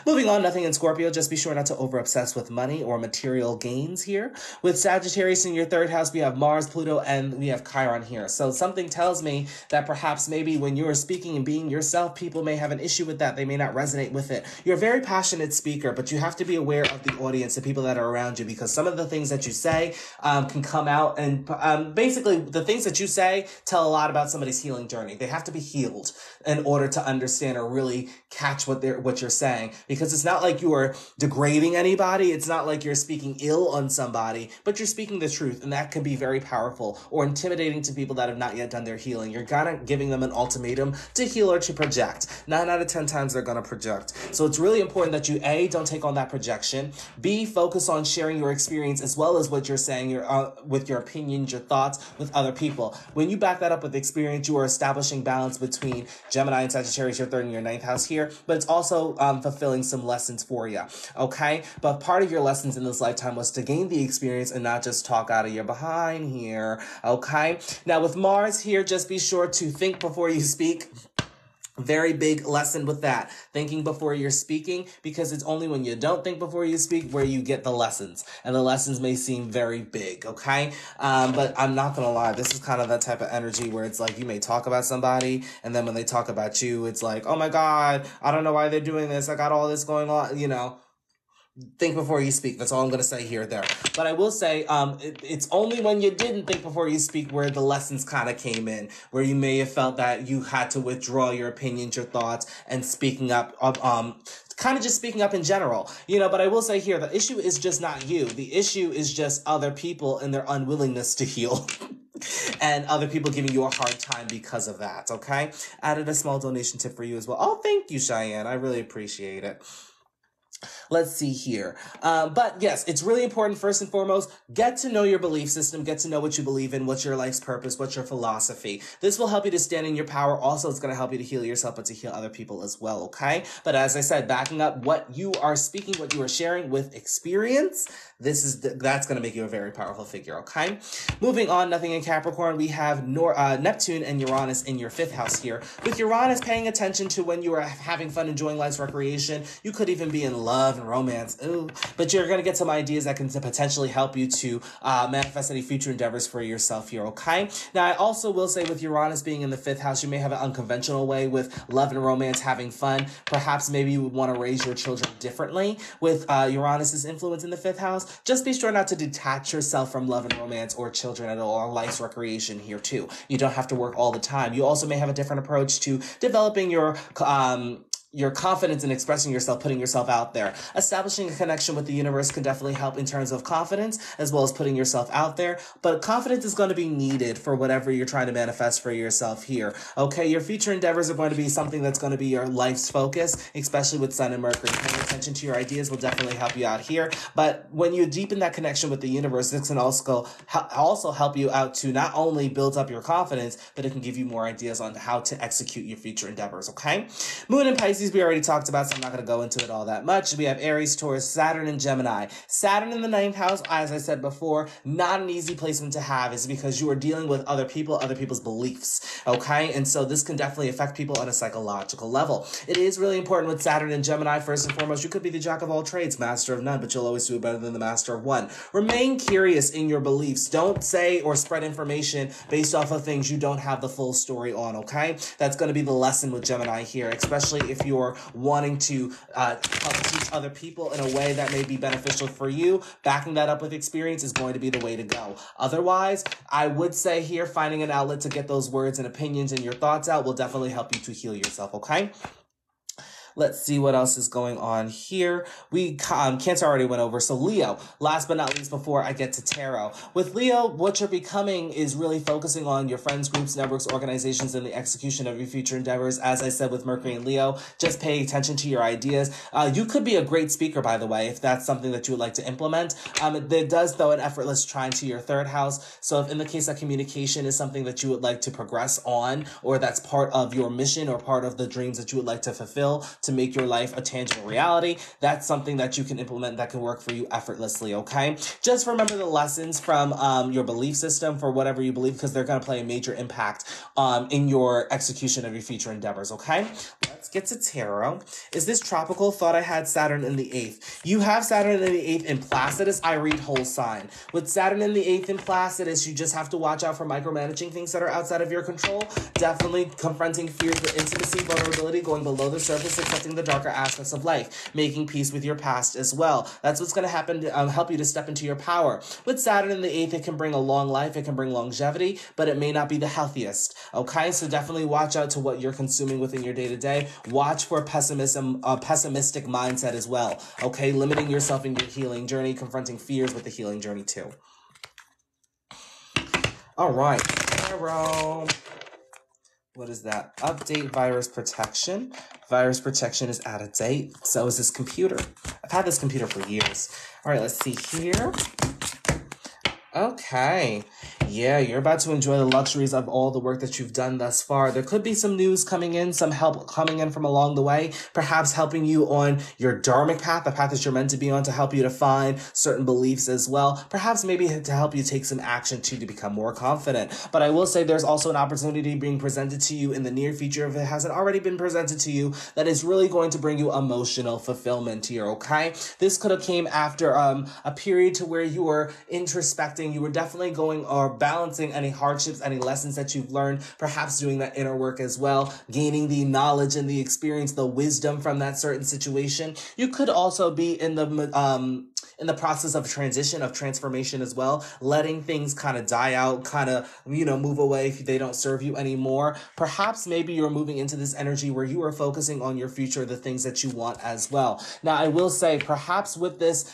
Moving on, nothing in Scorpio. Just be sure not to over-obsess with money or material gains here. With Sagittarius in your 3rd house, we have Mars, Pluto, and we have Chiron here. So something tells me that perhaps maybe when you are speaking and being yourself, people may have an issue with that. They may not resonate with it. You're a very passionate speaker, but you have to be aware of the audience, the people that are around you, because some of the things that you say can come out, and basically the things that you say tell a lot about somebody's healing journey. They have to be healed in order to understand or really catch what you're saying, because it's not like you are degrading anybody. It's not like you're speaking ill on somebody, but you're speaking the truth, and that can be very powerful or intimidating to people that have not yet done their healing. You're kind of giving them an ultimatum to heal or to project. 9 out of 10 times they're going to project. So it's really important that you, A, don't take on that projection, B, focus on sharing your experience as well as what you're saying, with your opinions, your thoughts with other people. When you back that up with experience, you are establishing balance between Gemini and Sagittarius, your 3rd and your 9th house here, but it's also fulfilling some lessons for you, okay? But part of your lessons in this lifetime was to gain the experience and not just talk out of your behind here, okay? Now with Mars here, just be sure to think before you speak. Very big lesson with that. Thinking before you're speaking, because it's only when you don't think before you speak where you get the lessons. And the lessons may seem very big, okay? But I'm not gonna lie, this is kind of that type of energy where it's like you may talk about somebody, and then when they talk about you, it's like, oh my God, I don't know why they're doing this. I got all this going on, you know. Think before you speak. That's all I'm going to say here there. But I will say, it's only when you didn't think before you speak where the lessons kind of came in, where you may have felt that you had to withdraw your opinions, your thoughts, and speaking up, kind of just speaking up in general, you know. But I will say here, the issue is just not you. The issue is just other people and their unwillingness to heal. And other people giving you a hard time because of that, okay? Added a small donation tip for you as well. Oh, thank you, Cheyenne. I really appreciate it. Let's see here. But yes, it's really important, first and foremost, get to know your belief system, get to know what you believe in, what's your life's purpose, what's your philosophy. This will help you to stand in your power. Also, it's going to help you to heal yourself, but to heal other people as well, okay? But as I said, backing up what you are speaking, what you are sharing with experience, that's going to make you a very powerful figure, okay? Moving on, nothing in Capricorn, we have Neptune and Uranus in your 5th house here. With Uranus paying attention to when you are having fun, enjoying life's recreation, you could even be in love and romance, but you're going to get some ideas that can potentially help you to manifest any future endeavors for yourself here, okay? Now, I also will say with Uranus being in the 5th house, you may have an unconventional way with love and romance, having fun. Perhaps maybe you would want to raise your children differently with Uranus's influence in the 5th house. Just be sure not to detach yourself from love and romance or children at all, or life's recreation here too. You don't have to work all the time. You also may have a different approach to developing your confidence in expressing yourself, putting yourself out there. Establishing a connection with the universe can definitely help in terms of confidence, as well as putting yourself out there. But confidence is going to be needed for whatever you're trying to manifest for yourself here. Okay, your future endeavors are going to be something that's going to be your life's focus, especially with Sun and Mercury. Paying attention to your ideas will definitely help you out here. But when you deepen that connection with the universe, this can also help you out to not only build up your confidence, but it can give you more ideas on how to execute your future endeavors, okay? Moon and Pisces, we already talked about, so I'm not going to go into it all that much. We have Aries, Taurus, Saturn, and Gemini. Saturn in the 9th house, as I said before, not an easy placement to have, is because you are dealing with other people, other people's beliefs, okay? And so this can definitely affect people on a psychological level. It is really important with Saturn and Gemini, first and foremost, you could be the jack of all trades, master of none, but you'll always do it better than the master of one. Remain curious in your beliefs. Don't say or spread information based off of things you don't have the full story on, okay? That's going to be the lesson with Gemini here, especially if you you're wanting to help teach other people in a way that may be beneficial for you, backing that up with experience is going to be the way to go. Otherwise, I would say here, finding an outlet to get those words and opinions and your thoughts out will definitely help you to heal yourself, okay? Let's see what else is going on here. Cancer already went over. So Leo, last but not least, before I get to tarot. With Leo, what you're becoming is really focusing on your friends, groups, networks, organizations, and the execution of your future endeavors. As I said with Mercury and Leo, just pay attention to your ideas. You could be a great speaker, by the way, if that's something that you would like to implement. It does throw an effortless trine to your third house. So if in the case that communication is something that you would like to progress on, or that's part of your mission or part of the dreams that you would like to fulfill, to make your life a tangible reality, that's something that you can implement that can work for you effortlessly, okay? Just remember the lessons from your belief system for whatever you believe, because they're going to play a major impact in your execution of your future endeavors, okay? Let's get to tarot. Is this tropical? Thought I had Saturn in the 8th. You have Saturn in the 8th in Placidus. I read whole sign. With Saturn in the 8th in Placidus, you just have to watch out for micromanaging things that are outside of your control. Definitely confronting fears with intimacy, vulnerability, going below the surface, accepting the darker aspects of life, making peace with your past as well. That's what's going to happen to help you to step into your power. With Saturn in the 8th, it can bring a long life, it can bring longevity, but it may not be the healthiest, okay? So definitely watch out to what you're consuming within your day-to-day. Watch for pessimism, a pessimistic mindset as well, okay? Limiting yourself in your healing journey, confronting fears with the healing journey too. All right, tarot. What is that? Update virus protection. Virus protection is out of date. So is this computer. I've had this computer for years. All right, let's see here. Okay. Yeah, you're about to enjoy the luxuries of all the work that you've done thus far. There could be some news coming in, some help coming in from along the way, perhaps helping you on your dharmic path, the path that you're meant to be on, to help you to find certain beliefs as well. Perhaps maybe to help you take some action to become more confident. But I will say there's also an opportunity being presented to you in the near future, if it hasn't already been presented to you, that is really going to bring you emotional fulfillment here, okay? This could have came after a period to where you were introspecting. You were definitely going or balancing any hardships, any lessons that you've learned, perhaps doing that inner work as well, gaining the knowledge and the experience, the wisdom from that certain situation. You could also be in the process of transition, of transformation as well, letting things kind of die out, kind of, move away if they don't serve you anymore. Perhaps maybe you're moving into this energy where you are focusing on your future, the things that you want as well. Now, I will say perhaps with this,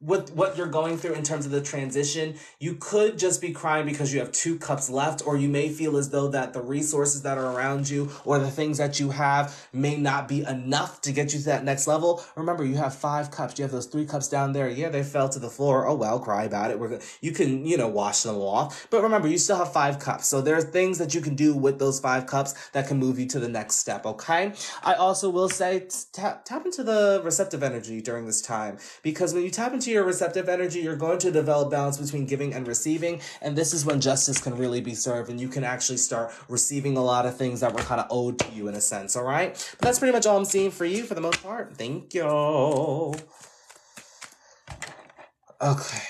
with what you're going through in terms of the transition, you could just be crying because you have 2 cups left, or you may feel as though that the resources that are around you or the things that you have may not be enough to get you to that next level. Remember, you have 5 cups. You have those 3 cups down there. Yeah, they fell to the floor. Oh, well, cry about it. You can, wash them off. But remember, you still have 5 cups. So there are things that you can do with those 5 cups that can move you to the next step, okay? I also will say tap into the receptive energy during this time, because when you tap into your receptive energy, you're going to develop balance between giving and receiving, and this is when justice can really be served, and you can actually start receiving a lot of things that were kind of owed to you in a sense, all right? But that's pretty much all I'm seeing for you for the most part. Thank you. Okay.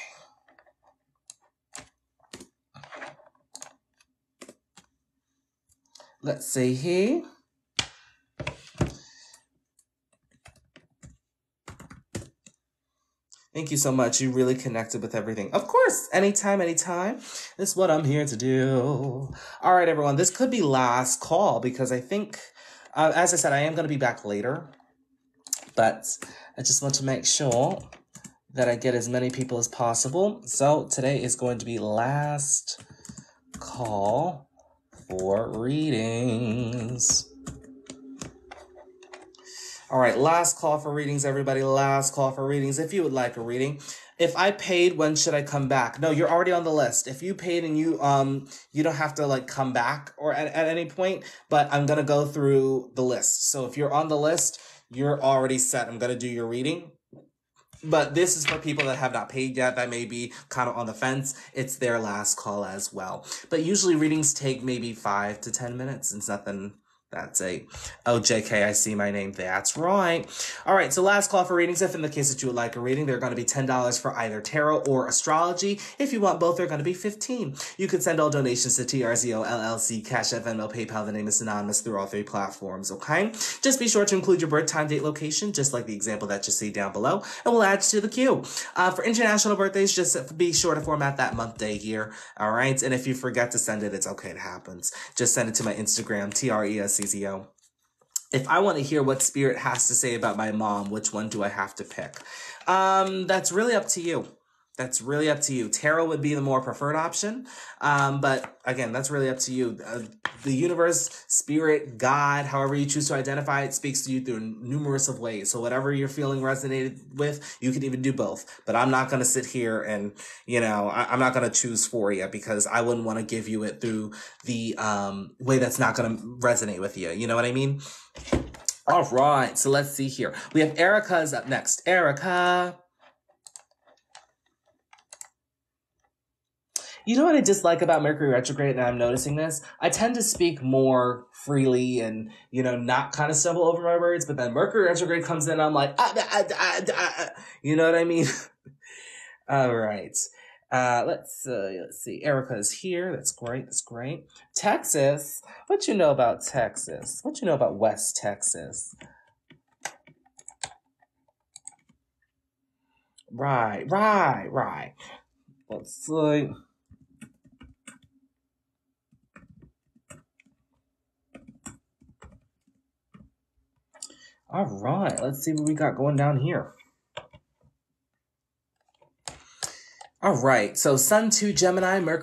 Let's see here. Thank you so much. You really connected with everything. Of course, anytime. This is what I'm here to do. All right, everyone. This could be last call because I think, as I said, I am going to be back later. But I just want to make sure that I get as many people as possible. So today is going to be last call for readings. All right, last call for readings, everybody. Last call for readings. If you would like a reading, if I paid, when should I come back? No, you're already on the list. If you paid and you don't have to come back or at any point, but I'm going to go through the list. So if you're on the list, you're already set. I'm going to do your reading. But this is for people that have not paid yet, that may be kind of on the fence. It's their last call as well. But usually readings take maybe 5 to 10 minutes. It's nothing That's a OJK. I see my name. That's right. All right. So last call for readings. If in the case that you would like a reading, they're going to be $10 for either tarot or astrology. If you want both, they're going to be $15. You can send all donations to TRZO LLC, Cash App, Venmo, PayPal. The name is synonymous through all 3 platforms. Okay. Just be sure to include your birth, time, date, location, just like the example that you see down below, and we'll add you to the queue. For international birthdays, just be sure to format that month, day, year. All right. And if you forget to send it, it's okay. It happens. Just send it to my Instagram, TRESCZO. If I want to hear what Spirit has to say about my mom, which one do I have to pick? That's really up to you. That's really up to you. Tarot would be the more preferred option. But again, that's really up to you. The universe, spirit, God, however you choose to identify it, speaks to you through numerous of ways. So whatever you're feeling resonated with, you can even do both. But I'm not going to sit here and, I'm not going to choose for you because I wouldn't want to give you it through the way that's not going to resonate with you. You know what I mean? All right. So let's see here. We have Erica's up next. Erica. You know what I dislike about Mercury retrograde, and I'm noticing this? I tend to speak more freely and, not kind of stumble over my words, but then Mercury retrograde comes in and I'm like, you know what I mean? All right. Let's see. Erica's here. That's great. That's great. Texas. What you know about Texas? What you know about West Texas? Right. Let's see. All right, let's see what we got going down here. All right, so Sun 2 Gemini, Moon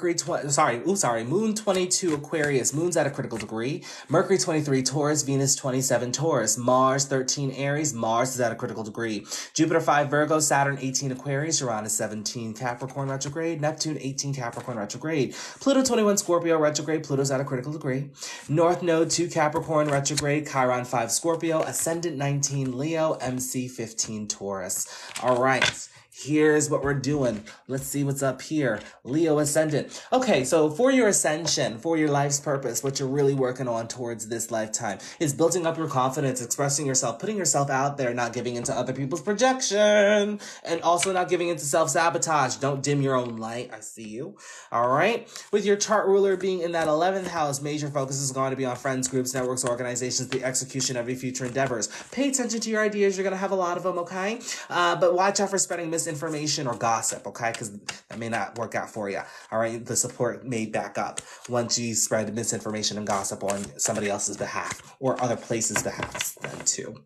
22 Aquarius, Moon's at a critical degree, Mercury 23 Taurus, Venus 27 Taurus, Mars 13 Aries, Mars is at a critical degree, Jupiter 5 Virgo, Saturn 18 Aquarius, Uranus 17 Capricorn retrograde, Neptune 18 Capricorn retrograde, Pluto 21 Scorpio retrograde, Pluto's at a critical degree, North Node 2 Capricorn retrograde, Chiron 5 Scorpio, Ascendant 19 Leo, MC 15 Taurus. All right. Here's what we're doing. Let's see what's up here. Leo ascendant. Okay, so for your ascension, for your life's purpose, what you're really working on towards this lifetime is building up your confidence, expressing yourself, putting yourself out there, not giving into other people's projection, and also not giving into self-sabotage. Don't dim your own light. I see you. All right. With your chart ruler being in that 11th house, major focus is going to be on friends, groups, networks, organizations, the execution of your future endeavors. Pay attention to your ideas. You're going to have a lot of them, okay? But watch out for spreading misinformation or gossip, okay? Because that may not work out for you. All right. The support may back up once you spread misinformation and gossip on somebody else's behalf or other places' behalf then too.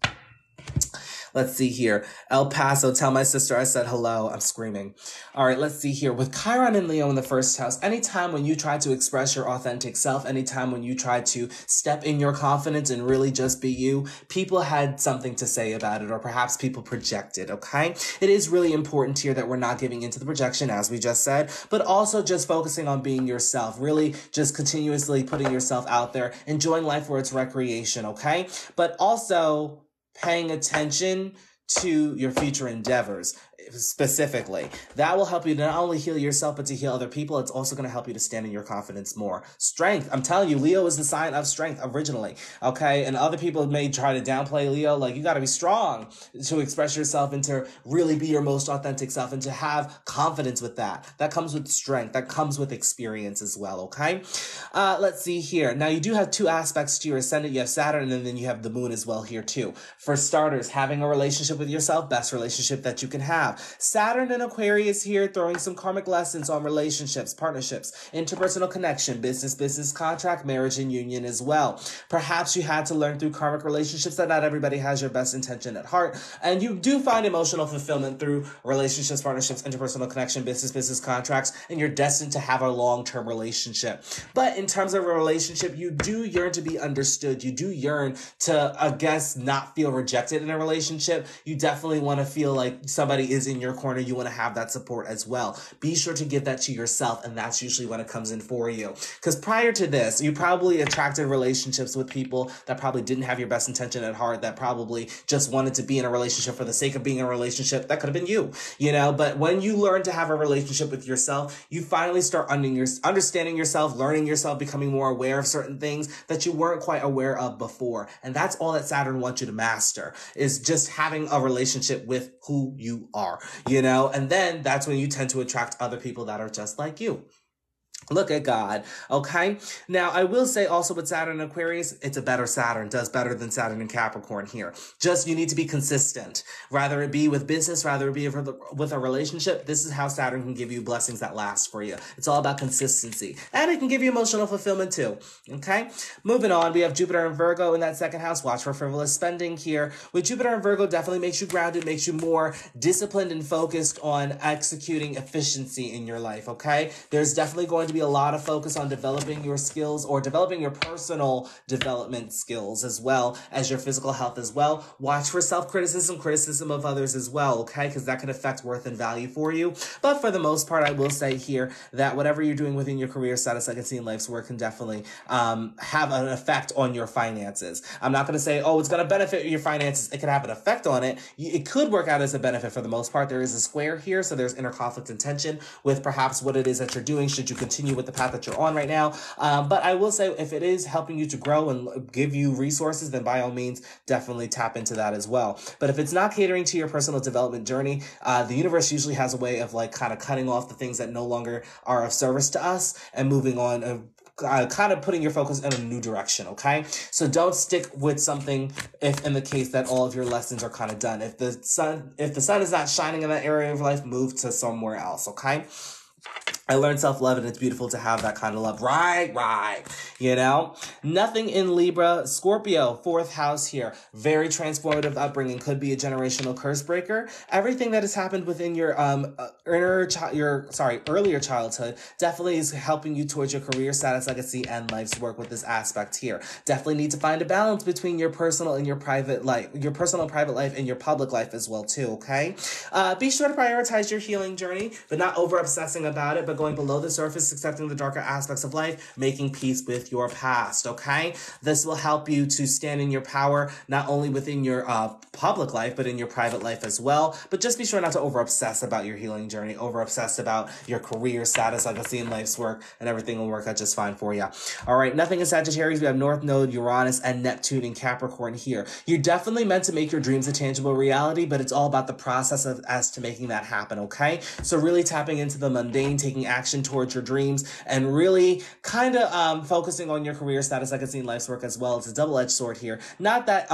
Let's see here. El Paso, tell my sister I said hello. I'm screaming. All right, let's see here. With Chiron and Leo in the first house, anytime when you try to express your authentic self, anytime when you try to step in your confidence and really just be you, people had something to say about it, or perhaps people projected, okay? It is really important here that we're not giving into the projection, as we just said, but also just focusing on being yourself, really just continuously putting yourself out there, enjoying life for its recreation, okay? But also paying attention to your future endeavors specifically. That will help you to not only heal yourself, but to heal other people. It's also going to help you to stand in your confidence more. Strength. I'm telling you, Leo is the sign of strength originally. Okay. And other people may try to downplay Leo. Like, you got to be strong to express yourself and to really be your most authentic self and to have confidence with that. That comes with strength. That comes with experience as well. Okay. Let's see here. Now you do have two aspects to your ascendant. You have Saturn and then you have the moon as well here too. For starters, having a relationship with yourself, best relationship that you can have. Saturn and Aquarius here throwing some karmic lessons on relationships, partnerships, interpersonal connection, business, contract, marriage, and union as well. Perhaps you had to learn through karmic relationships that not everybody has your best intention at heart. And you do find emotional fulfillment through relationships, partnerships, interpersonal connection, business, contracts, and you're destined to have a long-term relationship. But in terms of a relationship, you do yearn to be understood. You do yearn to, I guess, not feel rejected in a relationship. You definitely want to feel like somebody is is in your corner, you want to have that support as well. Be sure to give that to yourself, and that's usually when it comes in for you. Because prior to this, you probably attracted relationships with people that probably didn't have your best intention at heart, that probably just wanted to be in a relationship for the sake of being in a relationship. That could have been you, but when you learn to have a relationship with yourself, you finally start understanding yourself, learning yourself, becoming more aware of certain things that you weren't quite aware of before. And that's all that Saturn wants you to master, is just having a relationship with who you are, and then that's when you tend to attract other people that are just like you. Look at God. Okay. Now, I will say also with Saturn and Aquarius, it's a better Saturn, does better than Saturn and Capricorn here. Just, you need to be consistent, rather it be with business, rather it be with a relationship. This is how Saturn can give you blessings that last for you. It's all about consistency, and it can give you emotional fulfillment too. Okay. Moving on, we have Jupiter and Virgo in that second house. Watch for frivolous spending here. With Jupiter and Virgo, definitely makes you grounded, makes you more disciplined and focused on executing efficiency in your life. Okay. There's definitely going to be a lot of focus on developing your skills, or developing your personal development skills, as well as your physical health as well. Watch for criticism of others as well, okay? Because that can affect worth and value for you. But for the most part, I will say here that whatever you're doing within your career status, like I can see in life's work, can definitely have an effect on your finances. I'm not going to say, oh, it's going to benefit your finances. It can have an effect on it. It could work out as a benefit for the most part. There is a square here, so there's inner conflict and tension with perhaps what it is that you're doing. Should you continue with the path that you're on right now? But I will say, if it is helping you to grow and give you resources, then by all means, definitely tap into that as well. But if it's not catering to your personal development journey, the universe usually has a way of kind of cutting off the things that no longer are of service to us and moving on, kind of putting your focus in a new direction. Okay. So don't stick with something if in the case that all of your lessons are kind of done. If the sun is not shining in that area of life, move to somewhere else. Okay. I learned self-love, and it's beautiful to have that kind of love. Right. Nothing in Libra. Scorpio, fourth house here. Very transformative upbringing. Could be a generational curse breaker. Everything that has happened within your earlier childhood definitely is helping you towards your career status, legacy, and life's work with this aspect here. Definitely need to find a balance between your personal and your private life, your personal and private life, and your public life as well too, okay? Be sure to prioritize your healing journey, but not over-obsessing about it, but going below the surface, accepting the darker aspects of life, making peace with your past, okay? This will help you to stand in your power, not only within your public life, but in your private life as well. But just be sure not to over-obsess about your healing journey, over-obsess about your career status, legacy, and life's work, and everything will work out just fine for you. All right, nothing in Sagittarius. We have North Node, Uranus, and Neptune in Capricorn here. You're definitely meant to make your dreams a tangible reality, but it's all about the process as to making that happen, okay? So really tapping into the mundane, taking action towards your dreams, and really kind of focusing on your career status, legacy, and life's work as well. It's a double-edged sword here. Not that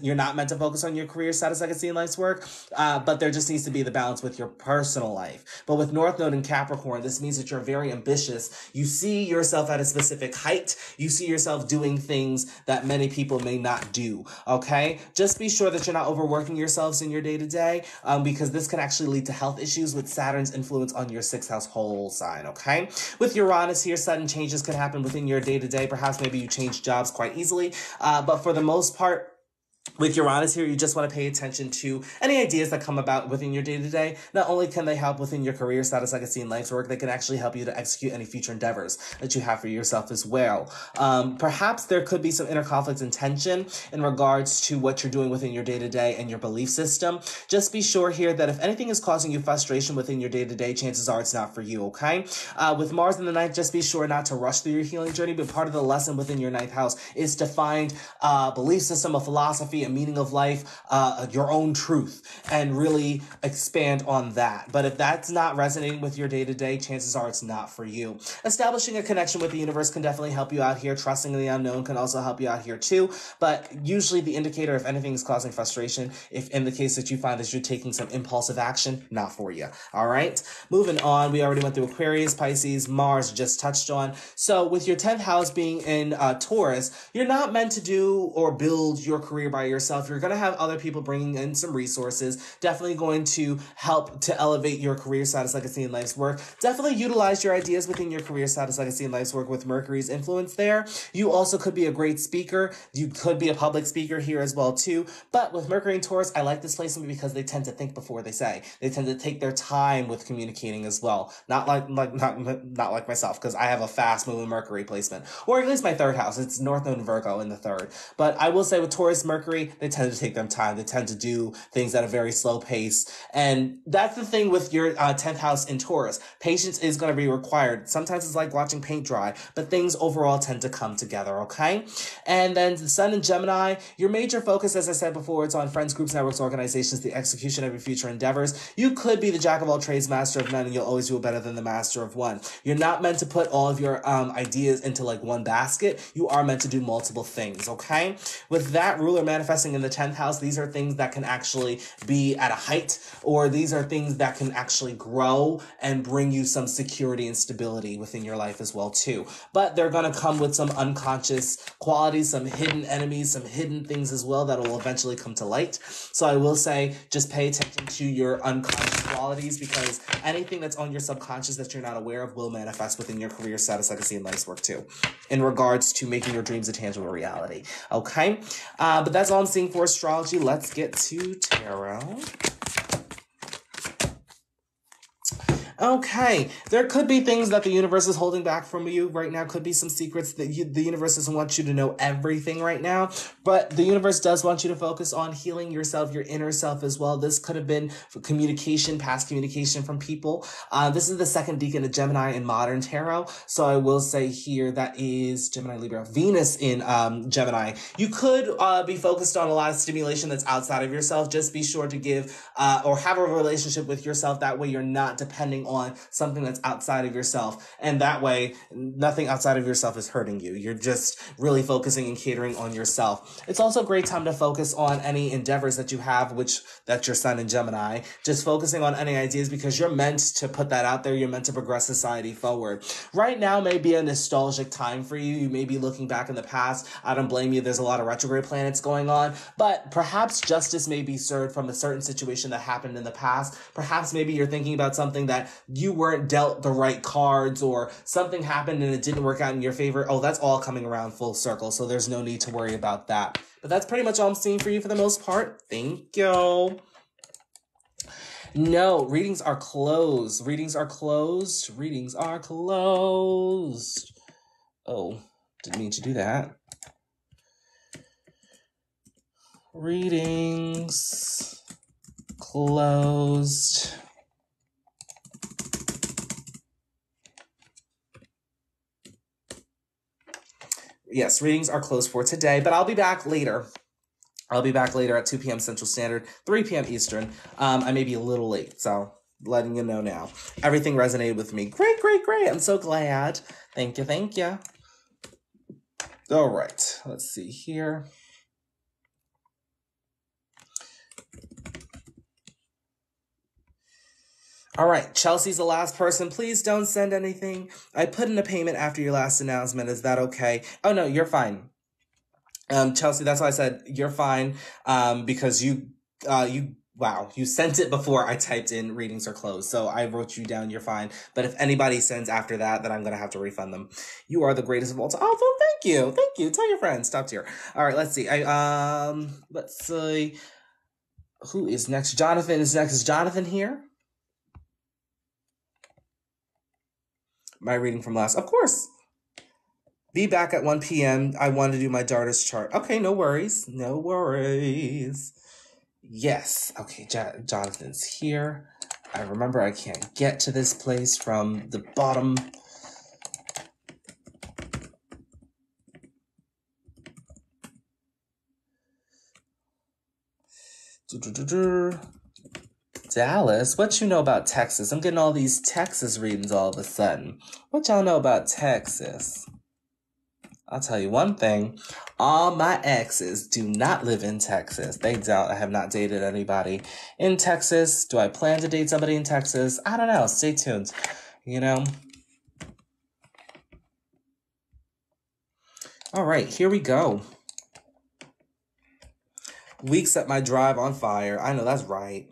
you're not meant to focus on your career status, legacy, and life's work, but there just needs to be the balance with your personal life. But with North Node in Capricorn, this means that you're very ambitious. You see yourself at a specific height. You see yourself doing things that many people may not do, okay? Just be sure that you're not overworking yourselves in your day-to-day, because this can actually lead to health issues with Saturn's influence on your sixth house whole sign, okay? With Uranus here, sudden changes can happen within your day-to-day. Perhaps maybe you change jobs quite easily, but for the most part, with Uranus here, you just want to pay attention to any ideas that come about within your day-to-day. Not only can they help within your career status, legacy, and life's work, they can actually help you to execute any future endeavors that you have for yourself as well. Perhaps there could be some inner conflict and tension in regards to what you're doing within your day-to-day and your belief system. Just be sure here that if anything is causing you frustration within your day-to-day, chances are it's not for you, okay? With Mars in the ninth, just be sure not to rush through your healing journey, but part of the lesson within your ninth house is to find a belief system, a philosophy, a meaning of life, your own truth, and really expand on that. But if that's not resonating with your day-to-day, chances are it's not for you. Establishing a connection with the universe can definitely help you out here. Trusting in the unknown can also help you out here too. But usually the indicator if anything is causing frustration, if in the case that you find that you're taking some impulsive action, not for you. All right. Moving on. We already went through Aquarius, Pisces, Mars, just touched on. So with your 10th house being in Taurus, you're not meant to do or build your career by by yourself. You're going to have other people bringing in some resources, definitely going to help to elevate your career status, legacy, and life's work. Definitely utilize your ideas within your career status, legacy, and life's work with Mercury's influence there. You also could be a great speaker. You could be a public speaker here as well too. But with Mercury and Taurus, I like this placement because they tend to think before they say. They tend to take their time with communicating as well. Not like myself, because I have a fast moving Mercury placement, or at least my third house. It's North Node and Virgo in the third. But I will say with Taurus, Mercury, they tend to take their time. They tend to do things at a very slow pace. And that's the thing with your 10th house in Taurus. Patience is going to be required. Sometimes it's like watching paint dry, but things overall tend to come together, okay? And then the Sun in Gemini, your major focus, as I said before, it's on friends, groups, networks, organizations, the execution of your future endeavors. You could be the jack of all trades, master of none, and you'll always do it better than the master of one. You're not meant to put all of your ideas into like one basket. You are meant to do multiple things, okay? With that ruler manifesting in the 10th house, these are things that can actually be at a height, or these are things that can actually grow and bring you some security and stability within your life as well too. But they're going to come with some unconscious qualities, some hidden enemies, some hidden things as well that will eventually come to light. So I will say, just pay attention to your unconscious qualities, because anything that's on your subconscious that you're not aware of will manifest within your career status, legacy, and life's work too, in regards to making your dreams a tangible reality. Okay? But that's all I'm seeing for astrology. Let's get to tarot. Okay, there could be things that the universe is holding back from you right now. Could be some secrets that the universe doesn't want you to know everything right now. But the universe does want you to focus on healing yourself, your inner self as well. This could have been for communication, past communication from people. This is the second decan of Gemini in modern tarot. So I will say here that is Gemini, Libra, Venus in Gemini. You could be focused on a lot of stimulation that's outside of yourself. Just be sure to give or have a relationship with yourself. That way you're not depending on something that's outside of yourself. And that way, nothing outside of yourself is hurting you. You're just really focusing and catering on yourself. It's also a great time to focus on any endeavors that you have, that's your sun in Gemini. Just focusing on any ideas, because you're meant to put that out there. You're meant to progress society forward. Right now may be a nostalgic time for you. You may be looking back in the past. I don't blame you. There's a lot of retrograde planets going on, but perhaps justice may be served from a certain situation that happened in the past. Perhaps maybe you're thinking about something that you weren't dealt the right cards, or something happened and it didn't work out in your favor. Oh, that's all coming around full circle, so there's no need to worry about that. But that's pretty much all I'm seeing for you for the most part. Thank you. No, readings are closed. Readings are closed. Readings are closed. Oh, didn't mean to do that. Readings closed. Yes, readings are closed for today, but I'll be back later. I'll be back later at 2 p.m. Central Standard, 3 p.m. Eastern. I may be a little late, so letting you know now. Everything resonated with me. Great, great, great. I'm so glad. Thank you, thank you. All right, let's see here. All right, Chelsea's the last person. Please don't send anything. I put in a payment after your last announcement. Is that okay? Oh, no, you're fine. Chelsea, that's why I said you're fine. Because you sent it before I typed in readings are closed. So I wrote you down, you're fine. But if anybody sends after that, then I'm going to have to refund them. You are the greatest of all time. Oh, well, thank you. Thank you. Tell your friends. Stop here. All right, let's see. Let's see. Who is next? Jonathan is next. Is Jonathan here? My reading from last, of course. Be back at 1 p.m. I want to do my daughter's chart. Okay, no worries. No worries. Yes. Okay, Jonathan's here. I remember I can't get to this place from the bottom. Dallas, what you know about Texas? I'm getting all these Texas readings all of a sudden. What y'all know about Texas? I'll tell you one thing. All my exes do not live in Texas. They don't. I have not dated anybody in Texas. Do I plan to date somebody in Texas? I don't know. Stay tuned. You know? All right, here we go. Week set my drive on fire. I know that's right.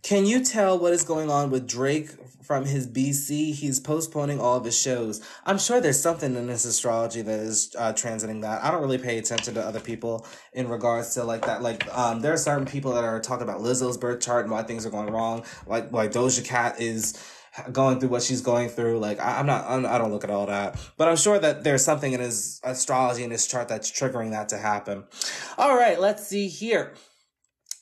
Can you tell what is going on with Drake from his BC? He's postponing all of his shows. I'm sure there's something in this astrology that is transiting that. I don't really pay attention to other people in regards to like that. Like, there are certain people that are talking about Lizzo's birth chart and why things are going wrong. Like Doja Cat is going through what she's going through. Like, I don't look at all that, but I'm sure that there's something in his astrology in his chart that's triggering that to happen. All right, let's see here.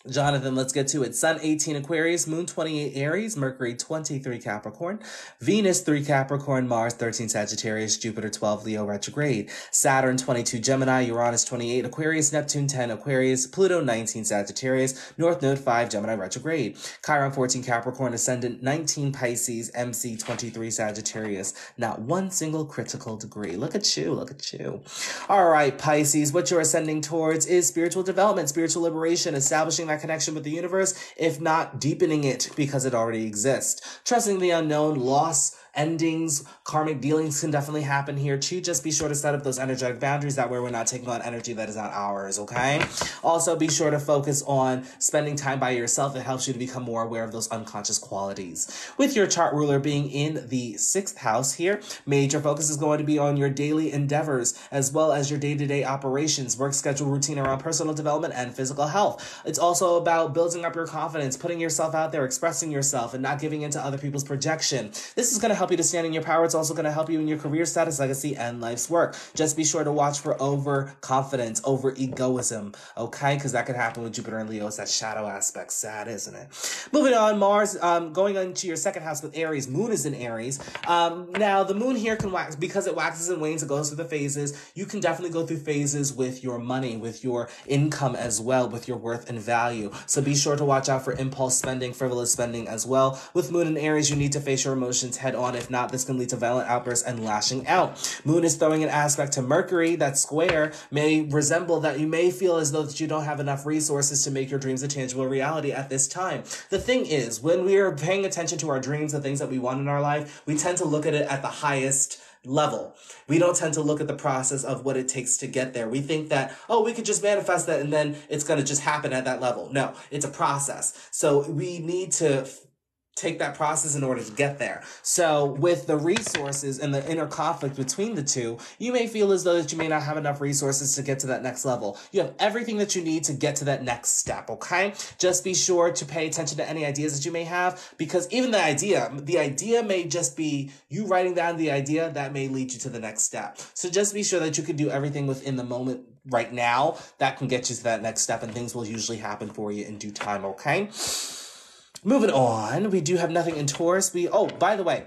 Jonathan, let's get to it. Sun 18 Aquarius, Moon 28 Aries, Mercury 23 Capricorn, Venus 3 Capricorn, Mars 13 Sagittarius, Jupiter 12 Leo retrograde, Saturn 22 Gemini, Uranus 28 Aquarius, Neptune 10 Aquarius, Pluto 19 Sagittarius, North Node 5 Gemini retrograde, Chiron 14 Capricorn, Ascendant 19 Pisces, MC 23 Sagittarius. Not one single critical degree. Look at you, look at you. All right, Pisces, what you're ascending towards is spiritual development, spiritual liberation, establishing that connection with the universe, if not deepening it because it already exists. Trusting the unknown, loss, endings, karmic dealings can definitely happen here too. Just be sure to set up those energetic boundaries. That way we're not taking on energy that is not ours, okay? Also, be sure to focus on spending time by yourself. It helps you to become more aware of those unconscious qualities. With your chart ruler being in the 6th house here, major focus is going to be on your daily endeavors as well as your day-to-day operations, work schedule, routine around personal development and physical health. It's also about building up your confidence, putting yourself out there, expressing yourself, and not giving into other people's projection. This is going to help you to stand in your power. It's also going to help you in your career status, legacy, and life's work. Just be sure to watch for overconfidence, over-egoism, okay? Because that could happen with Jupiter and Leo. It's that shadow aspect. Sad, isn't it? Moving on, Mars, going into your 2nd house with Aries. Moon is in Aries. Now, the moon here can wax, because it waxes and wanes, it goes through the phases. You can definitely go through phases with your money, with your income as well, with your worth and value. So be sure to watch out for impulse spending, frivolous spending as well. With Moon in Aries, you need to face your emotions head on. If not, this can lead to violent outbursts and lashing out. Moon is throwing an aspect to Mercury. That square may resemble that you may feel as though that you don't have enough resources to make your dreams a tangible reality at this time. The thing is, when we are paying attention to our dreams, the things that we want in our life, we tend to look at it at the highest level. We don't tend to look at the process of what it takes to get there. We think that, oh, we could just manifest that and then it's going to just happen at that level. No, it's a process. So we need to take that process in order to get there. So with the resources and the inner conflict between the two, you may feel as though that you may not have enough resources to get to that next level. You have everything that you need to get to that next step, okay? Just be sure to pay attention to any ideas that you may have, because even the idea may just be you writing down the idea that may lead you to the next step. So just be sure that you can do everything within the moment right now that can get you to that next step, and things will usually happen for you in due time, okay? Moving on, we do have nothing in Taurus. By the way,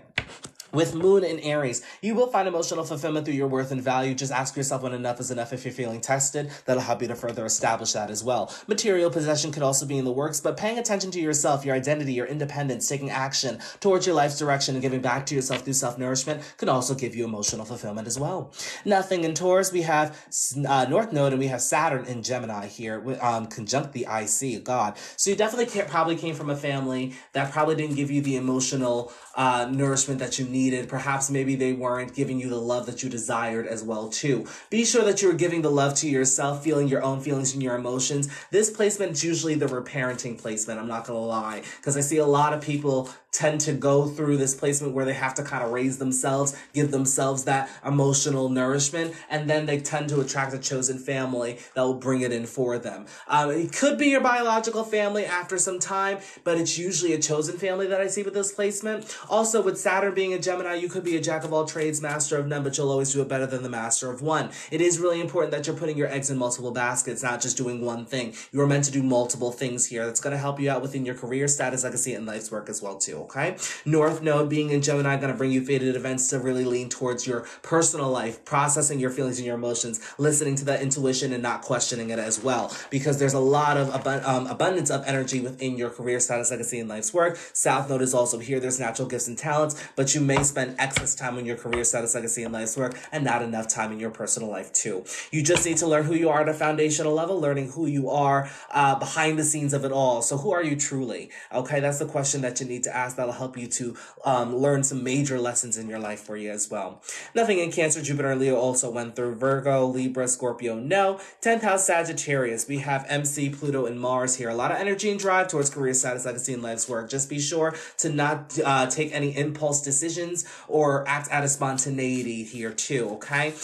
with Moon in Aries, you will find emotional fulfillment through your worth and value. Just ask yourself when enough is enough if you're feeling tested. That'll help you to further establish that as well. Material possession could also be in the works, but paying attention to yourself, your identity, your independence, taking action towards your life's direction and giving back to yourself through self-nourishment can also give you emotional fulfillment as well. Nothing in Taurus. We have North Node and we have Saturn in Gemini here, conjunct the IC, God. So you definitely probably came from a family that probably didn't give you the emotional nourishment that you needed. Perhaps maybe they weren't giving you the love that you desired as well too. Be sure that you're giving the love to yourself, feeling your own feelings and your emotions. This placement is usually the reparenting placement, I'm not gonna lie, because I see a lot of people tend to go through this placement where they have to kind of raise themselves, give themselves that emotional nourishment, and then they tend to attract a chosen family that will bring it in for them. It could be your biological family after some time, but it's usually a chosen family that I see with this placement. Also, with Saturn being a Gemini, you could be a jack of all trades, master of none, but you'll always do it better than the master of one. It is really important that you're putting your eggs in multiple baskets, not just doing one thing. You are meant to do multiple things here. That's going to help you out within your career status, legacy, and life's work as well too, okay? North Node being in Gemini going to bring you fated events to really lean towards your personal life, processing your feelings and your emotions, listening to that intuition and not questioning it as well, because there's a lot of abundance of energy within your career status, legacy, and life's work. South Node is also here. There's natural gifts gifts and talents, but you may spend excess time on your career, status, legacy, and life's work, and not enough time in your personal life too. You just need to learn who you are at a foundational level, learning who you are behind the scenes of it all. So who are you truly? Okay, that's the question that you need to ask. That'll help you to learn some major lessons in your life for you as well. Nothing in Cancer, Jupiter, and Leo also went through. Virgo, Libra, Scorpio, no. 10th house, Sagittarius. We have MC, Pluto, and Mars here. A lot of energy and drive towards career, status, legacy, and life's work. Just be sure to not take any impulse decisions or act out of spontaneity here too, okay?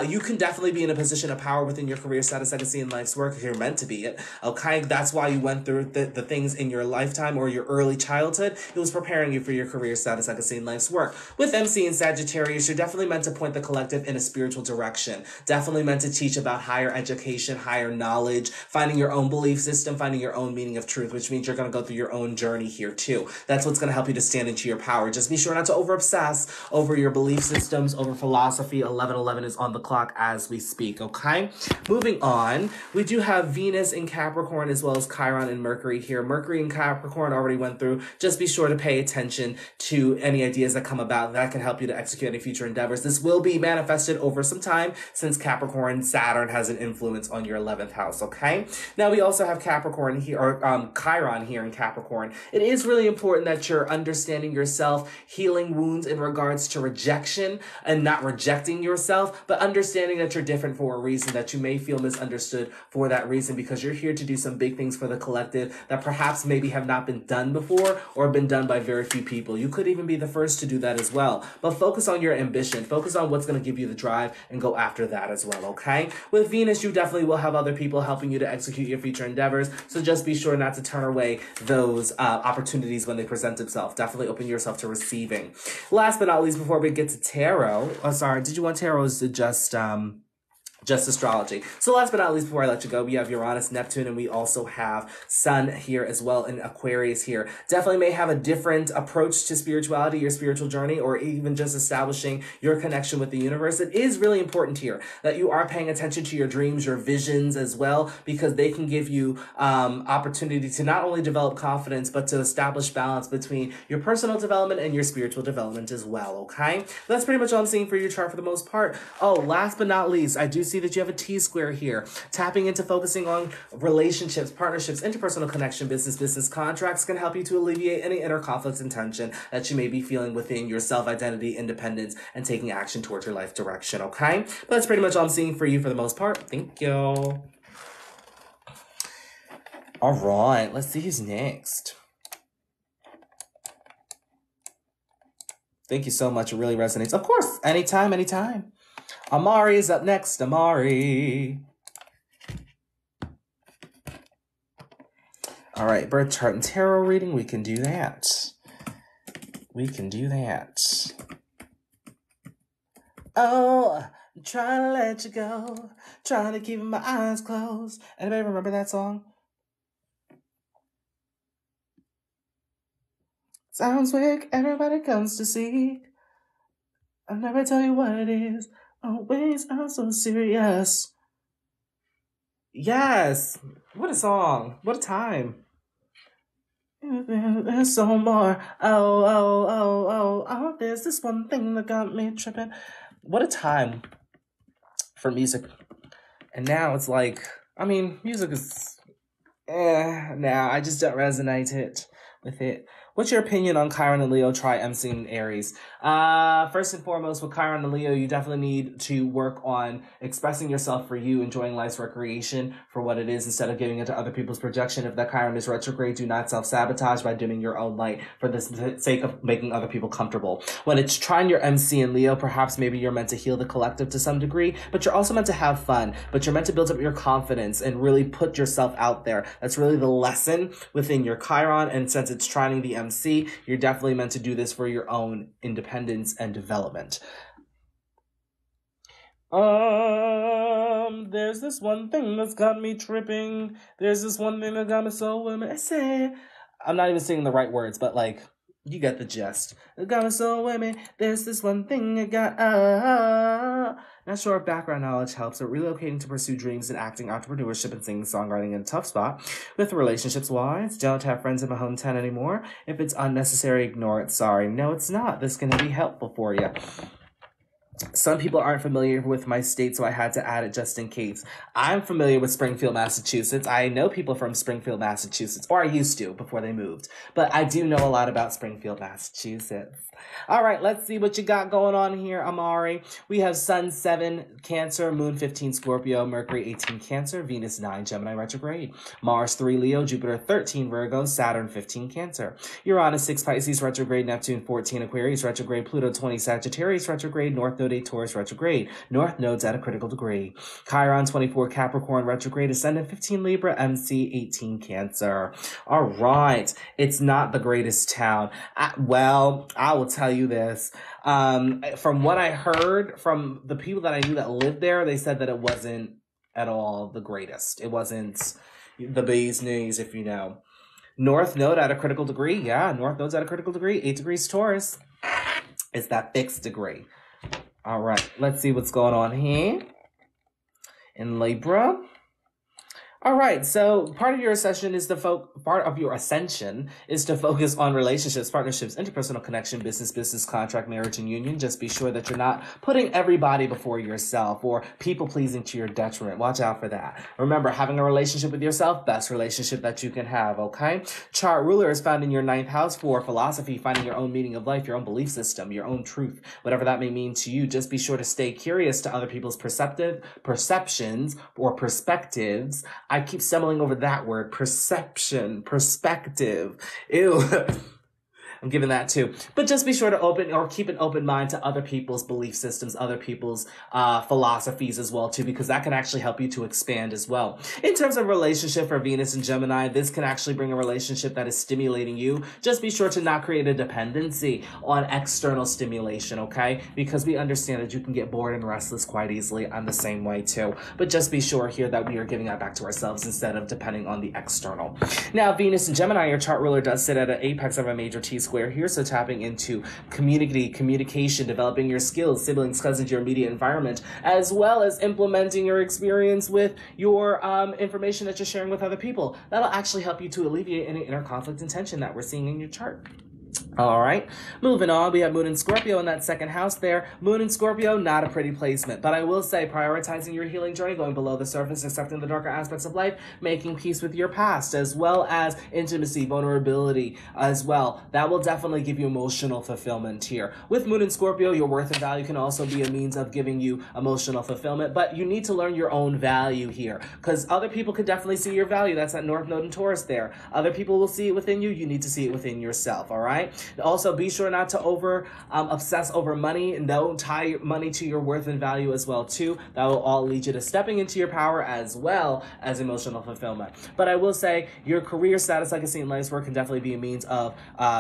You can definitely be in a position of power within your career, status, legacy, and life's work if you're meant to be it, okay? That's why you went through the things in your lifetime or your early childhood. It was preparing you for your career, status, legacy, and life's work. With MC and Sagittarius, you're definitely meant to point the collective in a spiritual direction. Definitely meant to teach about higher education, higher knowledge, finding your own belief system, finding your own meaning of truth, which means you're going to go through your own journey here too. That's what's going to help you to stand into your power. Just be sure not to over-obsess over your belief systems, over philosophy. 11:11 is on the clock as we speak, okay? Moving on, we do have Venus in Capricorn as well as Chiron and Mercury here. Mercury in Capricorn already went through. Just be sure to pay attention to any ideas that come about that can help you to execute any future endeavors. This will be manifested over some time since Capricorn, Saturn has an influence on your 11th house, okay? Now we also have Capricorn here, or Chiron here in Capricorn. It is really important that you're understanding yourself, healing wounds in regards to rejection and not rejecting yourself, but understanding that you're different for a reason, that you may feel misunderstood for that reason, because you're here to do some big things for the collective that perhaps maybe have not been done before or been done by very few people. You could even be the first to do that as well. But focus on your ambition. Focus on what's going to give you the drive and go after that as well, okay? With Venus, you definitely will have other people helping you to execute your future endeavors. So just be sure not to turn away those opportunities when they present themselves. Definitely open yourself to receiving. Last but not least, before we get to tarot, did you want tarots to just astrology? So last but not least, before I let you go, we have Uranus, Neptune, and we also have Sun here as well in Aquarius here. Definitely may have a different approach to spirituality, your spiritual journey, or even just establishing your connection with the universe. It is really important here that you are paying attention to your dreams, your visions as well, because they can give you opportunity to not only develop confidence, but to establish balance between your personal development and your spiritual development as well, okay? That's pretty much all I'm seeing for your chart for the most part. Oh, last but not least, I do see that you have a T-square here. Tapping into focusing on relationships, partnerships, interpersonal connection, business contracts can help you to alleviate any inner conflicts and tension that you may be feeling within your self-identity, independence, and taking action towards your life direction, okay? But that's pretty much all I'm seeing for you for the most part. Thank you. All right, let's see who's next. Thank you so much. It really resonates. Of course, anytime, anytime. Amari is up next. Amari. All right, birth chart and tarot reading. We can do that. We can do that. Oh, I'm trying to let you go. Trying to keep my eyes closed. Anybody remember that song? Sounds weak. Everybody comes to see. I'll never tell you what it is. Always, I'm so serious. Yes. What a song. What a time. There's so more. Oh, there's this one thing that got me tripping. What a time for music. And now it's like, I mean, music is, now I just don't resonate with it. What's your opinion on Chiron and Leo tri-emceeing Aries? First and foremost, with Chiron and Leo, you definitely need to work on expressing yourself for you, enjoying life's recreation for what it is instead of giving into other people's projection. If that Chiron is retrograde, do not self-sabotage by dimming your own light for the sake of making other people comfortable. When it's trying your MC and Leo, perhaps maybe you're meant to heal the collective to some degree, but you're also meant to have fun, but you're meant to build up your confidence and really put yourself out there. That's really the lesson within your Chiron, and since it's trying the MC, you're definitely meant to do this for your own independence and development. There's this one thing that's got me tripping. There's this one thing that got me so messy. I'm not even singing the right words, but like, You get the gist. Got me so women, there's this one thing I got. Not sure if background knowledge helps, but relocating to pursue dreams in acting, entrepreneurship, and singing, songwriting in a tough spot. With relationships wise, don't have friends in my hometown anymore. If it's unnecessary, ignore it. Sorry. No, it's not. This is going to be helpful for you. Some people aren't familiar with my state, so I had to add it just in case. I'm familiar with Springfield, Massachusetts. I know people from Springfield, Massachusetts, or I used to before they moved. But I do know a lot about Springfield, Massachusetts. All right, let's see what you got going on here, Amari. We have Sun 7 Cancer, Moon 15 Scorpio, Mercury 18 Cancer, Venus 9 Gemini retrograde, Mars 3 Leo, Jupiter 13 Virgo, Saturn 15 Cancer, Uranus 6 Pisces retrograde, Neptune 14 Aquarius retrograde, Pluto 20 Sagittarius retrograde, North Node 8 Taurus retrograde, North Node's at a critical degree, Chiron 24 Capricorn retrograde, Ascendant 15 Libra, MC 18 Cancer. All right, it's not the greatest town. I will tell you this. From what I heard from the people that I knew that lived there, they said that it wasn't at all the greatest. It wasn't the bee's knees, if you know. North Node at a critical degree. Yeah, North Node's at a critical degree. 8 degrees Taurus. It's that fixed degree. All right, let's see what's going on here in Libra. All right, so part of your ascension is to focus on relationships, partnerships, interpersonal connection, business, contract, marriage, and union. Just be sure that you're not putting everybody before yourself or people pleasing to your detriment. Watch out for that. Remember, having a relationship with yourself, best relationship that you can have, okay? Chart ruler is found in your 9th house for philosophy, finding your own meaning of life, your own belief system, your own truth, whatever that may mean to you. Just be sure to stay curious to other people's perceptions or perspectives. I keep stumbling over that word, perception, perspective. Ew. I'm giving that too. But just be sure to keep an open mind to other people's belief systems, other people's philosophies as well too, because that can actually help you to expand as well. In terms of relationship for Venus and Gemini, this can actually bring a relationship that is stimulating you. Just be sure to not create a dependency on external stimulation, okay? Because we understand that you can get bored and restless quite easily. I'm the same way too. But just be sure here that we are giving that back to ourselves instead of depending on the external. Now, Venus and Gemini, your chart ruler does sit at an apex of a major T-square here, so tapping into communication, developing your skills, siblings, cousins, your immediate environment, as well as implementing your experience with your information that you're sharing with other people. That'll actually help you to alleviate any inner conflict and tension that we're seeing in your chart. All right, moving on, we have Moon and Scorpio in that 2nd house there. Moon and Scorpio, not a pretty placement, but I will say prioritizing your healing journey, going below the surface, accepting the darker aspects of life, making peace with your past, as well as intimacy, vulnerability as well. That will definitely give you emotional fulfillment here. With Moon and Scorpio, your worth and value can also be a means of giving you emotional fulfillment, but you need to learn your own value here, because other people could definitely see your value. That's that North Node and Taurus there. Other people will see it within you. You need to see it within yourself, all right? Also, be sure not to obsess over money, and don't tie money to your worth and value as well too. That will all lead you to stepping into your power as well as emotional fulfillment. But I will say your career status, legacy, and life's work can definitely be a means of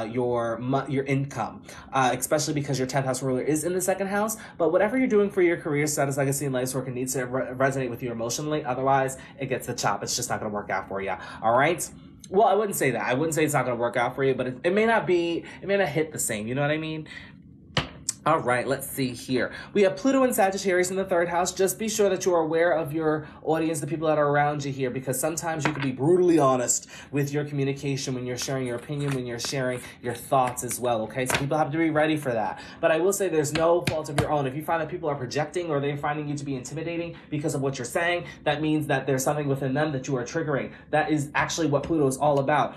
your income, especially because your 10th house ruler is in the 2nd house. But whatever you're doing for your career status, legacy, and life's work, it needs to resonate with you emotionally. Otherwise, it gets the chop. It's just not going to work out for you. All right. Well, I wouldn't say that. I wouldn't say it's not going to work out for you, but it may not hit the same. You know what I mean? All right, let's see here. We have Pluto and Sagittarius in the 3rd house. Just be sure that you are aware of your audience, the people that are around you here, because sometimes you can be brutally honest with your communication when you're sharing your opinion, when you're sharing your thoughts as well, okay? So people have to be ready for that. But I will say there's no fault of your own. If you find that people are projecting or they're finding you to be intimidating because of what you're saying, that means that there's something within them that you are triggering. That is actually what Pluto is all about.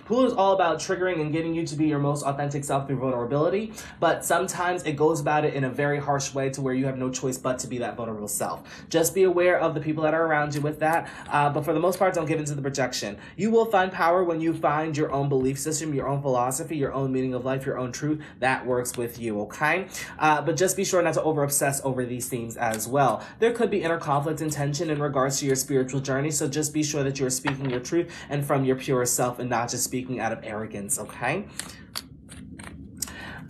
Pluto is all about triggering and getting you to be your most authentic self through vulnerability, but sometimes it goes about it in a very harsh way to where you have no choice but to be that vulnerable self. Just be aware of the people that are around you with that, but for the most part, don't give into the projection. You will find power when you find your own belief system, your own philosophy, your own meaning of life, your own truth that works with you, okay? But just be sure not to over-obsess over these themes as well. There could be inner conflict and tension in regards to your spiritual journey, so just be sure that you're speaking your truth and from your pure self and not just speaking out of arrogance, okay?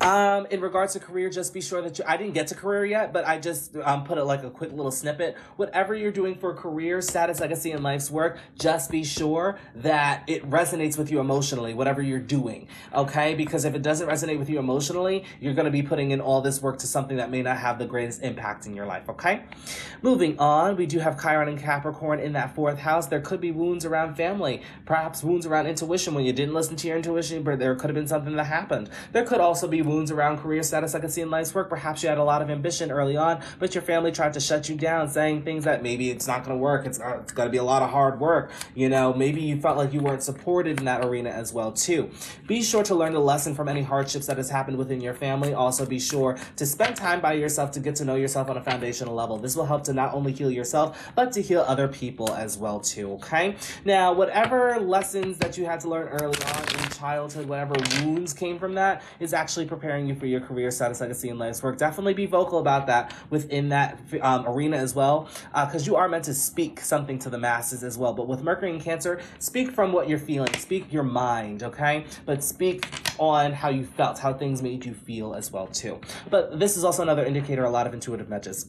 In regards to career, just be sure that I didn't get to career yet, but I just put it like a quick little snippet. Whatever you're doing for career, status, legacy, and life's work, just be sure that it resonates with you emotionally, whatever you're doing, okay? Because if it doesn't resonate with you emotionally, you're going to be putting in all this work to something that may not have the greatest impact in your life, okay? Moving on, we do have Chiron and Capricorn in that 4th house. There could be wounds around family, perhaps wounds around intuition when you didn't listen to your intuition, but there could have been something that happened. There could also be wounds around career, status, legacy, and life's work. Perhaps you had a lot of ambition early on, but your family tried to shut you down, saying things that maybe it's not going to work. It's going to be a lot of hard work. You know, maybe you felt like you weren't supported in that arena as well, too. Be sure to learn the lesson from any hardships that has happened within your family. Also, be sure to spend time by yourself to get to know yourself on a foundational level. This will help to not only heal yourself, but to heal other people as well, too, okay? Now, whatever lessons that you had to learn early on in childhood, whatever wounds came from that, is actually preparing you for your career, status, legacy, and life's work. Definitely be vocal about that within that arena as well, because you are meant to speak something to the masses as well. But with Mercury and Cancer, speak from what you're feeling. Speak your mind, okay? But speak on how you felt, how things made you feel as well, too. But this is also another indicator, a lot of intuitive messages.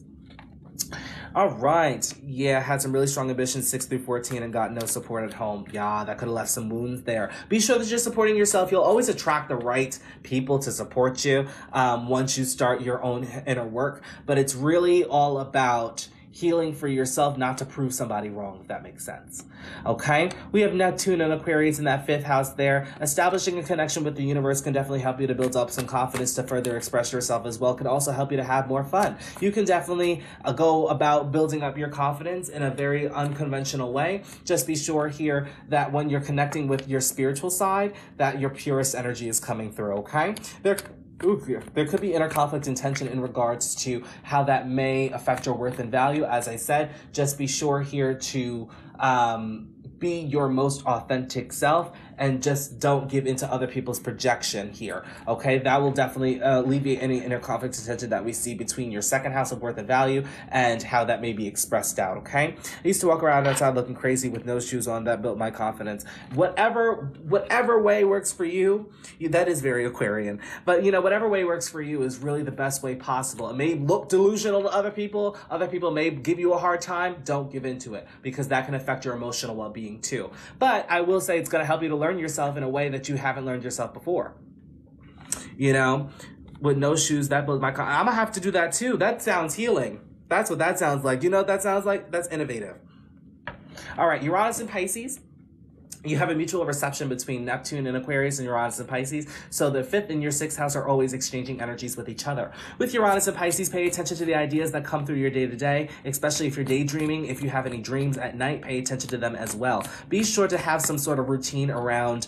All right. Yeah, had some really strong ambitions, 6 through 14, and got no support at home. Yeah, that could have left some wounds there. Be sure that you're supporting yourself. You'll always attract the right people to support you once you start your own inner work. But it's really all about healing for yourself, not to prove somebody wrong, if that makes sense. Okay? We have Neptune and Aquarius in that 5th house there. Establishing a connection with the universe can definitely help you to build up some confidence to further express yourself as well. Can also help you to have more fun. You can definitely go about building up your confidence in a very unconventional way. Just be sure here that when you're connecting with your spiritual side, that your purest energy is coming through, okay? There could be inner conflict and tension in regards to how that may affect your worth and value. As I said, just be sure here to be your most authentic self and just don't give into other people's projection here, okay? That will definitely alleviate any inner conflict and tension that we see between your 2nd house of worth and value and how that may be expressed out, okay? I used to walk around outside looking crazy with no shoes on. That built my confidence. Whatever way works for you, that is very Aquarian, but you know, whatever way works for you is really the best way possible. It may look delusional to other people may give you a hard time. Don't give into it, because that can affect your emotional well-being too. But I will say it's going to help you to learn yourself in a way that you haven't learned yourself before. You know, with no shoes, that builds my I'm gonna have to do that too. That sounds healing. That's what that sounds like. You know what that sounds like? That's innovative. All right, Uranus and Pisces. You have a mutual reception between Neptune and Aquarius and Uranus and Pisces. So the 5th and your 6th house are always exchanging energies with each other. With Uranus and Pisces, pay attention to the ideas that come through your day-to-day, especially if you're daydreaming. If you have any dreams at night, pay attention to them as well. Be sure to have some sort of routine around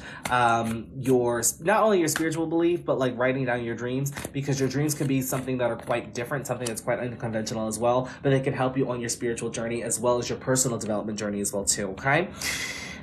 your, not only your spiritual belief, but like writing down your dreams, because your dreams can be something that are quite different, something that's quite unconventional as well, but they can help you on your spiritual journey as well as your personal development journey as well too, okay?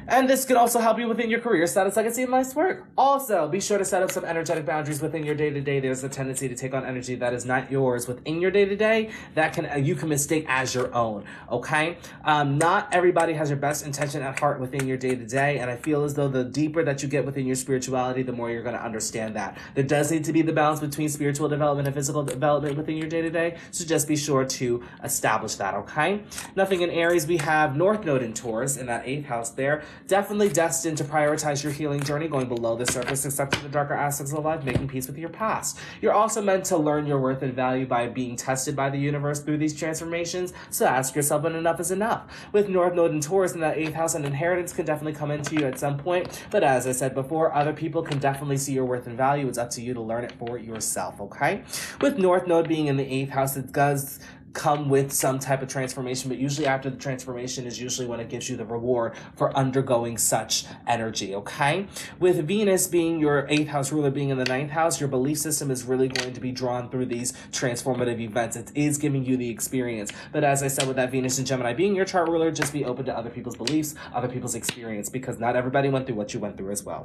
And this can also help you within your career status, legacy, and life's work. Also, be sure to set up some energetic boundaries within your day-to-day. There's a tendency to take on energy that is not yours within your day-to-day that you can mistake as your own, okay? Not everybody has your best intention at heart within your day-to-day, and I feel as though the deeper that you get within your spirituality, the more you're going to understand that. There does need to be the balance between spiritual development and physical development within your day-to-day, so just be sure to establish that, okay? Nothing in Aries, we have North Node in Taurus in that 8th house there. Definitely destined to prioritize your healing journey, going below the surface, accepting the darker aspects of life, making peace with your past. You're also meant to learn your worth and value by being tested by the universe through these transformations, so ask yourself when enough is enough. With North Node and Taurus in that 8th house, an inheritance can definitely come into you at some point, but as I said before, other people can definitely see your worth and value. It's up to you to learn it for yourself, okay? With North Node being in the 8th house, it does come with some type of transformation, but usually after the transformation is usually when it gives you the reward for undergoing such energy, okay? With Venus being your 8th house ruler, being in the 9th house, your belief system is really going to be drawn through these transformative events. It is giving you the experience, but as I said, with that Venus and Gemini being your chart ruler, just be open to other people's beliefs, other people's experience, because not everybody went through what you went through as well.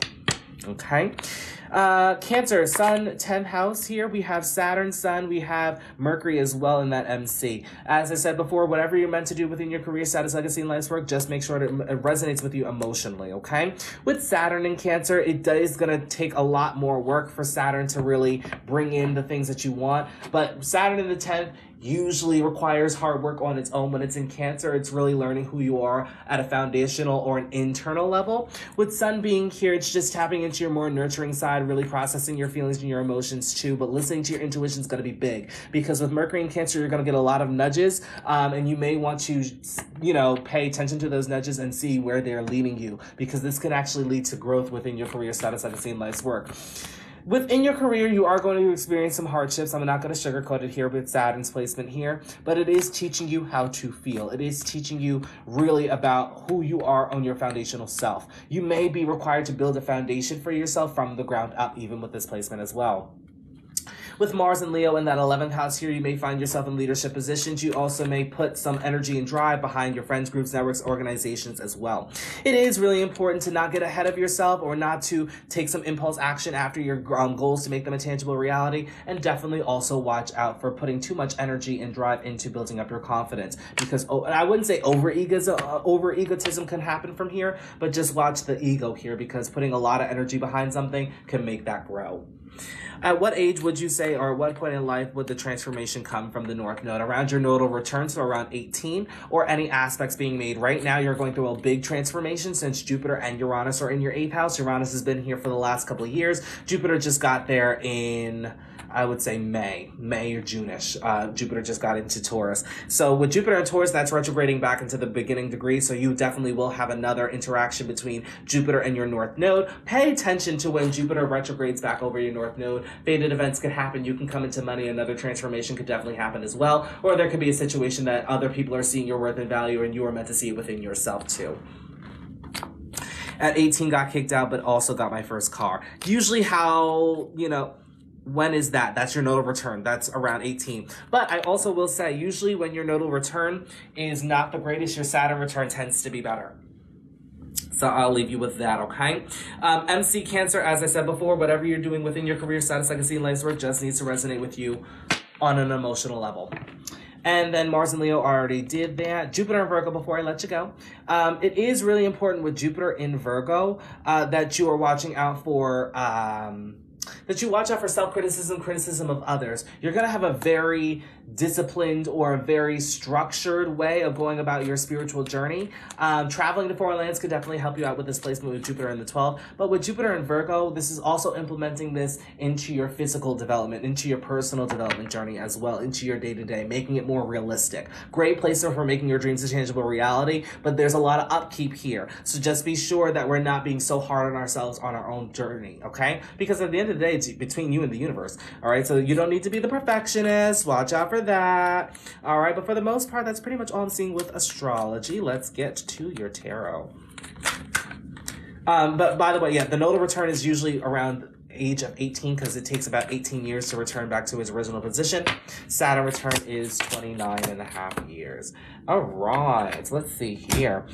Okay. Cancer, Sun, 10th house here. We have Saturn, Sun. We have Mercury as well in that MC. As I said before, whatever you're meant to do within your career, status, legacy, and life's work, just make sure it resonates with you emotionally, okay? With Saturn in Cancer, it is going to take a lot more work for Saturn to really bring in the things that you want. But Saturn in the 10th usually requires hard work on its own. When it's in Cancer, it's really learning who you are at a foundational or an internal level. With Sun being here, it's just tapping into your more nurturing side, really processing your feelings and your emotions too, but listening to your intuition is going to be big, because with Mercury in Cancer, you're going to get a lot of nudges, and you may want to, pay attention to those nudges and see where they're leading you, because this can actually lead to growth within your career, status, legacy, and life's work. Within your career, you are going to experience some hardships. I'm not going to sugarcoat it here with Saturn's placement here, but it is teaching you how to feel. It is teaching you really about who you are on your foundational self. You may be required to build a foundation for yourself from the ground up, even with this placement as well. With Mars and Leo in that 11th house here, you may find yourself in leadership positions. You also may put some energy and drive behind your friends, groups, networks, organizations as well. It is really important to not get ahead of yourself, or not to take some impulse action after your goals to make them a tangible reality. And definitely also watch out for putting too much energy and drive into building up your confidence, because I wouldn't say over egotism can happen from here, but just watch the ego here, because putting a lot of energy behind something can make that grow. At what age would you say, or at what point in life would the transformation come from the North Node? Around your nodal return, so around 18, or any aspects being made. Right now, you're going through a big transformation since Jupiter and Uranus are in your 8th house. Uranus has been here for the last couple of years. Jupiter just got there in, I would say May or June-ish. Jupiter just got into Taurus. So with Jupiter and Taurus, that's retrograding back into the beginning degree. So you definitely will have another interaction between Jupiter and your North Node. Pay attention to when Jupiter retrogrades back over your North Node. Fated events can happen. You can come into money. Another transformation could definitely happen as well. Or there could be a situation that other people are seeing your worth and value, and you are meant to see it within yourself too. At 18, got kicked out, but also got my first car. Usually how, when is that? That's your nodal return. That's around 18. But I also will say, usually when your nodal return is not the greatest, your Saturn return tends to be better. So I'll leave you with that, okay? MC Cancer, as I said before, whatever you're doing within your career, status, legacy, and life's work just needs to resonate with you on an emotional level. And then Mars and Leo already did that. Jupiter and Virgo, before I let you go. It is really important with Jupiter in Virgo that you are watching out for... that you watch out for self-criticism, criticism of others. You're going to have a very disciplined or a very structured way of going about your spiritual journey. Traveling to foreign lands could definitely help you out with this placement with Jupiter in the 12th. But with Jupiter and Virgo, this is also implementing this into your physical development, into your personal development journey as well, into your day-to-day, making it more realistic. Great placement for making your dreams a tangible reality, but there's a lot of upkeep here. So just be sure that we're not being so hard on ourselves on our own journey, okay? Because at the end of the day, it's between you and the universe, all right? So you don't need to be the perfectionist. Watch out for that, all right? But for the most part, that's pretty much all I'm seeing with astrology. Let's get to your tarot. But by the way, yeah, the nodal return is usually around age of 18, because it takes about 18 years to return back to his original position. Saturn return is 29.5 years. All right, let's see here.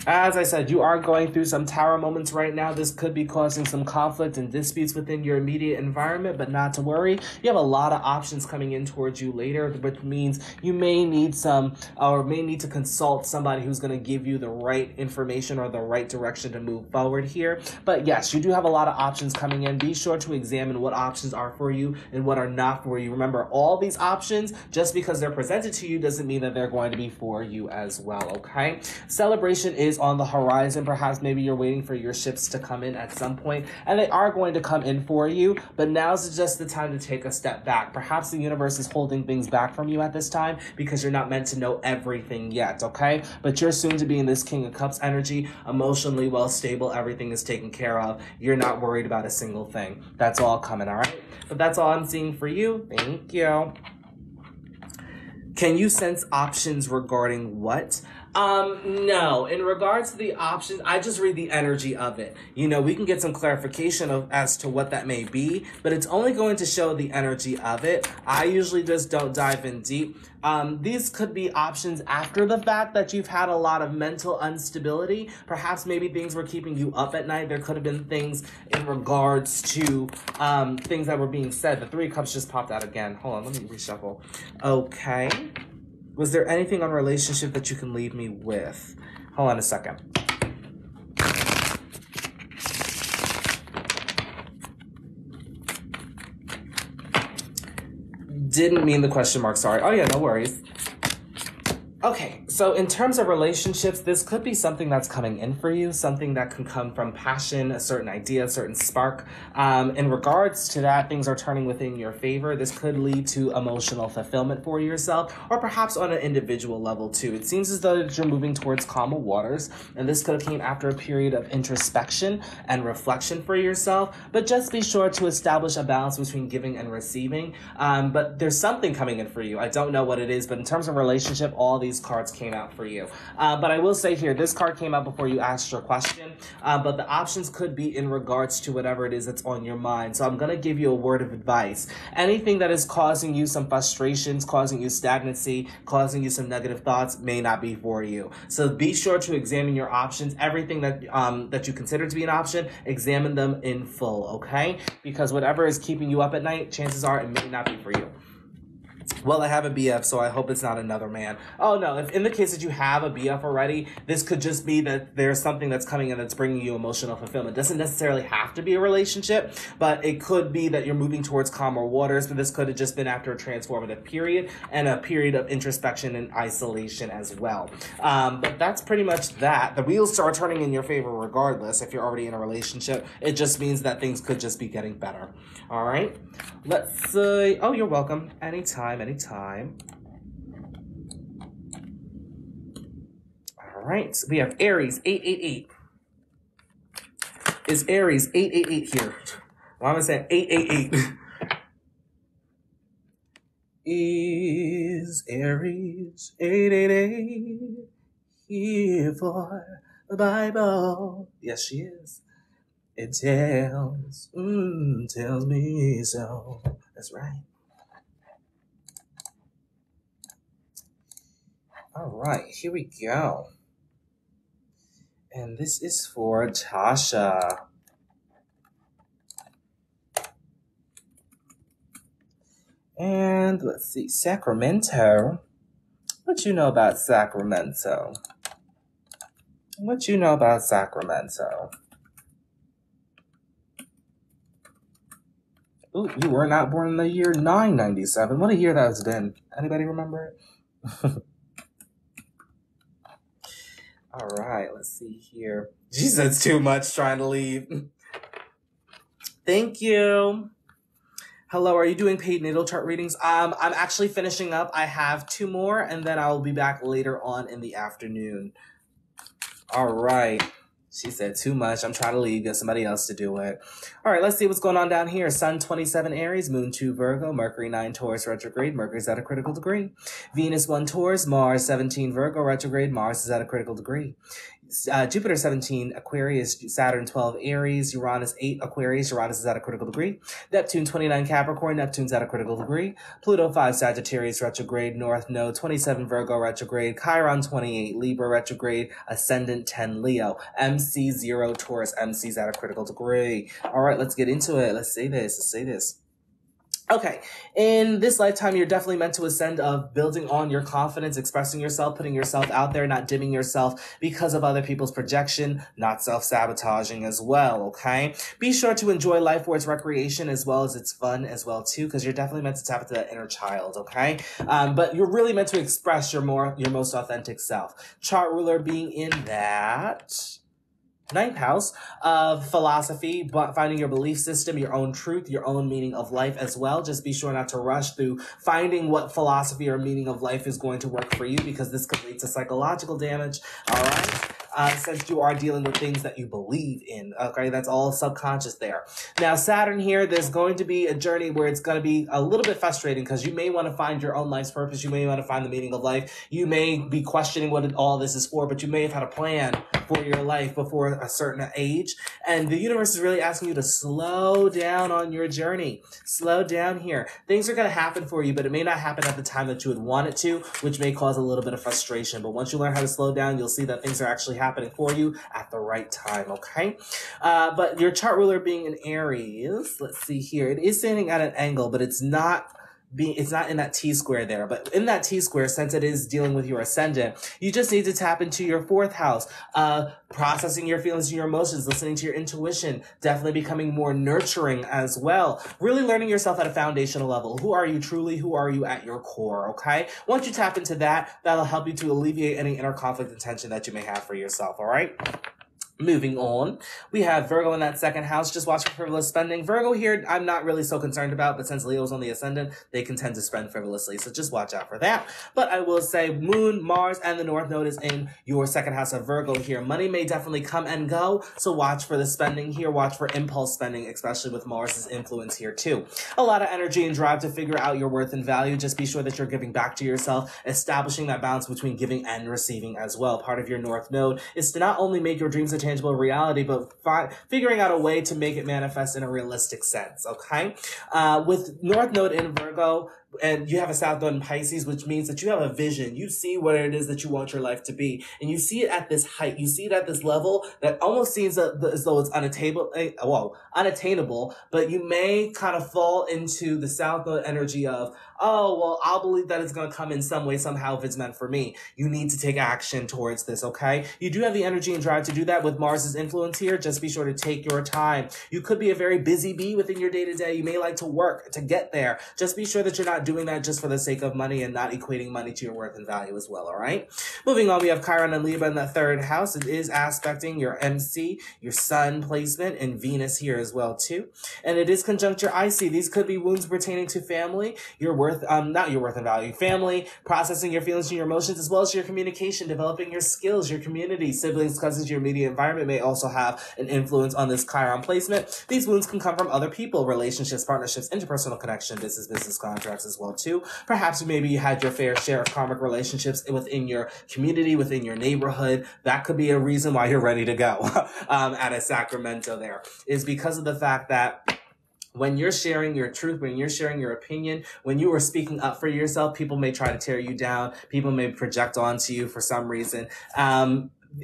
As I said, you are going through some tower moments right now. This could be causing some conflict and disputes within your immediate environment, but not to worry. You have a lot of options coming in towards you later, which means you may need to consult somebody who's going to give you the right information or the right direction to move forward here. But yes, you do have a lot of options coming in. Be sure to examine what options are for you and what are not for you. Remember, all these options, just because they're presented to you, doesn't mean that they're going to be for you as well, okay? Celebration is on the horizon. Perhaps maybe you're waiting for your ships to come in at some point, and they are going to come in for you, but now's just the time to take a step back. Perhaps the universe is holding things back from you at this time because you're not meant to know everything yet, okay? But you're soon to be in this King of Cups energy, emotionally well stable, everything is taken care of. You're not worried about a single thing. That's all coming, all right? But that's all I'm seeing for you. Thank you. Can you sense options regarding what? No. In regards to the options, I just read the energy of it. You know, we can get some clarification as to what that may be, but it's only going to show the energy of it. I usually just don't dive in deep. These could be options after the fact that you've had a lot of mental instability. Perhaps maybe things were keeping you up at night. There could have been things in regards to things that were being said. The Three of Cups just popped out again. Hold on, let me reshuffle. Okay. Was there anything on relationship that you can leave me with? Hold on a second. Didn't mean the question mark, sorry. Oh yeah, no worries. Okay, so in terms of relationships, this could be something that's coming in for you, something that can come from passion, a certain idea, a certain spark. In regards to that, things are turning within your favor. This could lead to emotional fulfillment for yourself, or perhaps on an individual level too. It seems as though you're moving towards calmer waters, and this could have came after a period of introspection and reflection for yourself. But just be sure to establish a balance between giving and receiving. But there's something coming in for you. I don't know what it is, but in terms of relationship, all these cards came out for you. But I will say here, this card came out before you asked your question, but the options could be in regards to whatever it is that's on your mind. So I'm going to give you a word of advice. Anything that is causing you some frustrations, causing you stagnancy, causing you some negative thoughts may not be for you. So be sure to examine your options. Everything that that you consider to be an option, examine them in full, okay? Because whatever is keeping you up at night, chances are it may not be for you. Well, I have a BF, so I hope it's not another man. Oh, no. If in the case that you have a BF already, this could just be that there's something that's coming in that's bringing you emotional fulfillment. It doesn't necessarily have to be a relationship, but it could be that you're moving towards calmer waters, but this could have just been after a transformative period and a period of introspection and isolation as well. But that's pretty much that. The wheels are turning in your favor regardless if you're already in a relationship. It just means that things could just be getting better. All right? Let's see. Oh, you're welcome. Anytime. All right, we have Aries 888. Is Aries 888 here? Well, I'm gonna say 888. Is Aries 888 here for the Bible? Yes, she is. It tells me so. That's right. All right, here we go. And this is for Tasha. And let's see, Sacramento. What you know about Sacramento? What you know about Sacramento? Ooh, you were not born in the year 997. What a year that has been. Anybody remember it? All right, let's see here. Geez, that's too much trying to leave. Thank you. Hello, are you doing paid natal chart readings? I'm actually finishing up. I have 2 more, and then I'll be back later on in the afternoon. All right. She said too much. I'm trying to leave. Get somebody else to do it. All right, let's see what's going on down here. Sun 27 Aries, Moon 2 Virgo, Mercury 9 Taurus retrograde. Mercury's at a critical degree. Venus 1 Taurus, Mars 17 Virgo retrograde. Mars is at a critical degree. Jupiter 17 Aquarius, Saturn 12 Aries, Uranus 8 Aquarius, Uranus is at a critical degree. Neptune 29 Capricorn, Neptune's at a critical degree. Pluto 5 Sagittarius retrograde, North Node 27 Virgo retrograde, Chiron 28 Libra retrograde, Ascendant 10 Leo, MC 0 Taurus, MC's at a critical degree. All right, let's get into it. Let's say this. Okay, in this lifetime, you're definitely meant to ascend of building on your confidence, expressing yourself, putting yourself out there, not dimming yourself because of other people's projection, not self-sabotaging as well, okay? Be sure to enjoy life for its recreation as well as its fun as well, too, because you're definitely meant to tap into that inner child, okay? But you're really meant to express your most authentic self. Chart ruler being in that 9th house of philosophy, but finding your belief system, your own truth, your own meaning of life as well. Just be sure not to rush through finding what philosophy or meaning of life is going to work for you, because this could lead to psychological damage. All right. since you are dealing with things that you believe in. Okay, that's all subconscious there. Now, Saturn here, there's going to be a journey where it's going to be a little bit frustrating because you may want to find your own life's purpose. You may want to find the meaning of life. You may be questioning what all this is for, but you may have had a plan for your life before a certain age. And the universe is really asking you to slow down on your journey. Slow down here. Things are going to happen for you, but it may not happen at the time that you would want it to, which may cause a little bit of frustration. But once you learn how to slow down, you'll see that things are actually happening for you at the right time, okay? But your chart ruler being in Aries, let's see here. It is standing at an angle, but it's not in that T-square there, but in that T-square, since it is dealing with your ascendant, you just need to tap into your 4th house, processing your feelings and your emotions, listening to your intuition, definitely becoming more nurturing as well, really learning yourself at a foundational level. Who are you truly? Who are you at your core? Okay. Once you tap into that, that'll help you to alleviate any inner conflict and tension that you may have for yourself. All right. Moving on, we have Virgo in that 2nd house, just watching frivolous spending. Virgo here, I'm not really so concerned about, but since Leo's on the ascendant, they can tend to spend frivolously, so just watch out for that. But I will say Moon, Mars, and the North Node is in your 2nd house of Virgo here. Money may definitely come and go, so watch for the spending here. Watch for impulse spending, especially with Mars's influence here too. A lot of energy and drive to figure out your worth and value. Just be sure that you're giving back to yourself, establishing that balance between giving and receiving as well. Part of your North Node is to not only make your dreams a tangible reality, but figuring out a way to make it manifest in a realistic sense, okay? With North Node in Virgo, and you have a South Node in Pisces, which means that you have a vision. You see what it is that you want your life to be. And you see it at this height. You see it at this level that almost seems as though it's unattainable, but you may kind of fall into the South Node energy of, oh, well, I'll believe that it's going to come in some way, somehow, if it's meant for me. You need to take action towards this, okay? You do have the energy and drive to do that with Mars's influence here. Just be sure to take your time. You could be a very busy bee within your day-to-day. You may like to work to get there. Just be sure that you're not doing that just for the sake of money and not equating money to your worth and value as well, all right? Moving on, we have Chiron and Libra in the 3rd house. It is aspecting your MC, your Sun placement, and Venus here as well, too. And it is conjunct your IC. These could be wounds pertaining to family, your worth, not your worth and value, family, processing your feelings and your emotions, as well as your communication, developing your skills, your community, siblings, cousins, your immediate environment may also have an influence on this Chiron placement. These wounds can come from other people, relationships, partnerships, interpersonal connection, business contracts as well too. Perhaps maybe you had your fair share of karmic relationships within your community, within your neighborhood. That could be a reason why you're ready to go at a Sacramento there, is because of the fact that when you're sharing your truth, when you're sharing your opinion, when you are speaking up for yourself, people may try to tear you down. People may project onto you for some reason.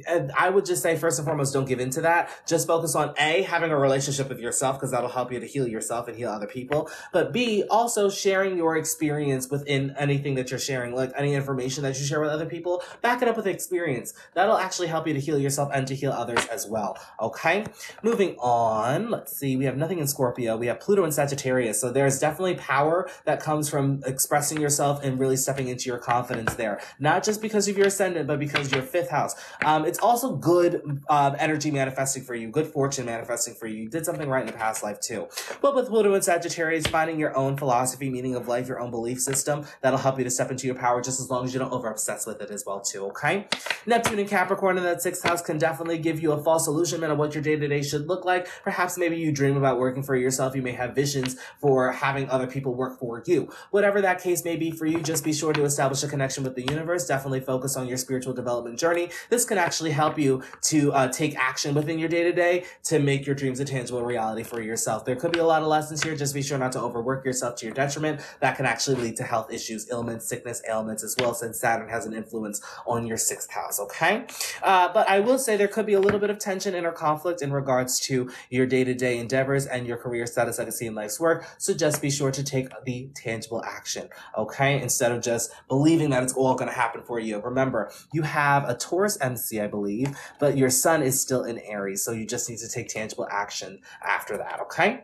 And I would just say, first and foremost, don't give into that. Just focus on A, having a relationship with yourself, because that'll help you to heal yourself and heal other people. But B, also sharing your experience within anything that you're sharing, like any information that you share with other people, back it up with experience. That'll actually help you to heal yourself and to heal others as well. Okay? Moving on, let's see. We have nothing in Scorpio. We have Pluto in Sagittarius. So there's definitely power that comes from expressing yourself and really stepping into your confidence there. Not just because of your ascendant, but because your 5th house. It's also good energy manifesting for you, good fortune manifesting for you. You did something right in the past life too. But with Pluto and Sagittarius, finding your own philosophy, meaning of life, your own belief system, that'll help you to step into your power just as long as you don't over-obsess with it as well too, okay? Neptune and Capricorn in that 6th house can definitely give you a false illusionment of what your day-to-day should look like. Perhaps maybe you dream about working for yourself. You may have visions for having other people work for you. Whatever that case may be for you, just be sure to establish a connection with the universe. Definitely focus on your spiritual development journey. This can actually help you to take action within your day-to-day to make your dreams a tangible reality for yourself. There could be a lot of lessons here. Just be sure not to overwork yourself to your detriment. That can actually lead to health issues, ailments, sickness, ailments as well, since Saturn has an influence on your 6th house, okay? But I will say there could be a little bit of tension or conflict in regards to your day-to-day endeavors and your career status, legacy, and life's work. So just be sure to take the tangible action, okay? Instead of just believing that it's all going to happen for you. Remember, you have a Taurus MC, I believe, but your sun is still in Aries, so you just need to take tangible action after that, okay?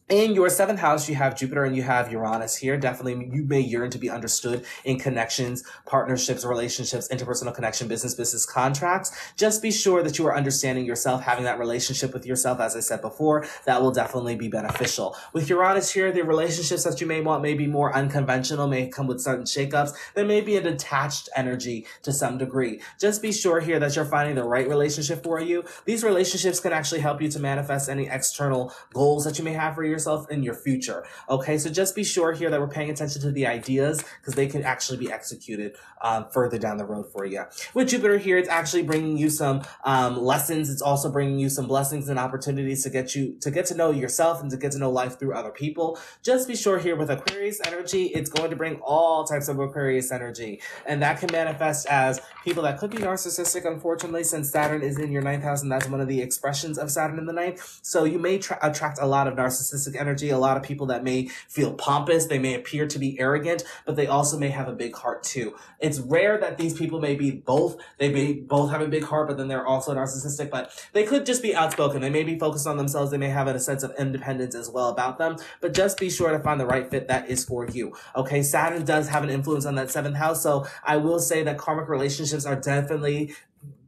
In your seventh house, you have Jupiter and you have Uranus here. Definitely, you may yearn to be understood in connections, partnerships, relationships, interpersonal connection, business contracts. Just be sure that you are understanding yourself, having that relationship with yourself, as I said before. That will definitely be beneficial. With Uranus here, the relationships that you may want may be more unconventional, may come with certain shakeups. There may be a detached energy to some degree. Just be sure here that you're finding the right relationship for you. These relationships can actually help you to manifest any external goals that you may have for yourself in your future. Okay, so just be sure here that we're paying attention to the ideas because they can actually be executed further down the road for you. With Jupiter here, it's actually bringing you some lessons. It's also bringing you some blessings and opportunities to get to know yourself and to get to know life through other people. Just be sure here with Aquarius energy, it's going to bring all types of Aquarius energy, and that can manifest as people that could be narcissistic, unfortunately, since Saturn is in your ninth house, and that's one of the expressions of Saturn in the ninth. So you may attract a lot of narcissistic energy, a lot of people that may feel pompous, they may appear to be arrogant, but they also may have a big heart too. It's rare that these people may be both. They may both have a big heart, but then they're also narcissistic, but they could just be outspoken. They may be focused on themselves. They may have a sense of independence as well about them, but just be sure to find the right fit that is for you. Okay, Saturn does have an influence on that seventh house, so I will say that karmic relationships are definitely,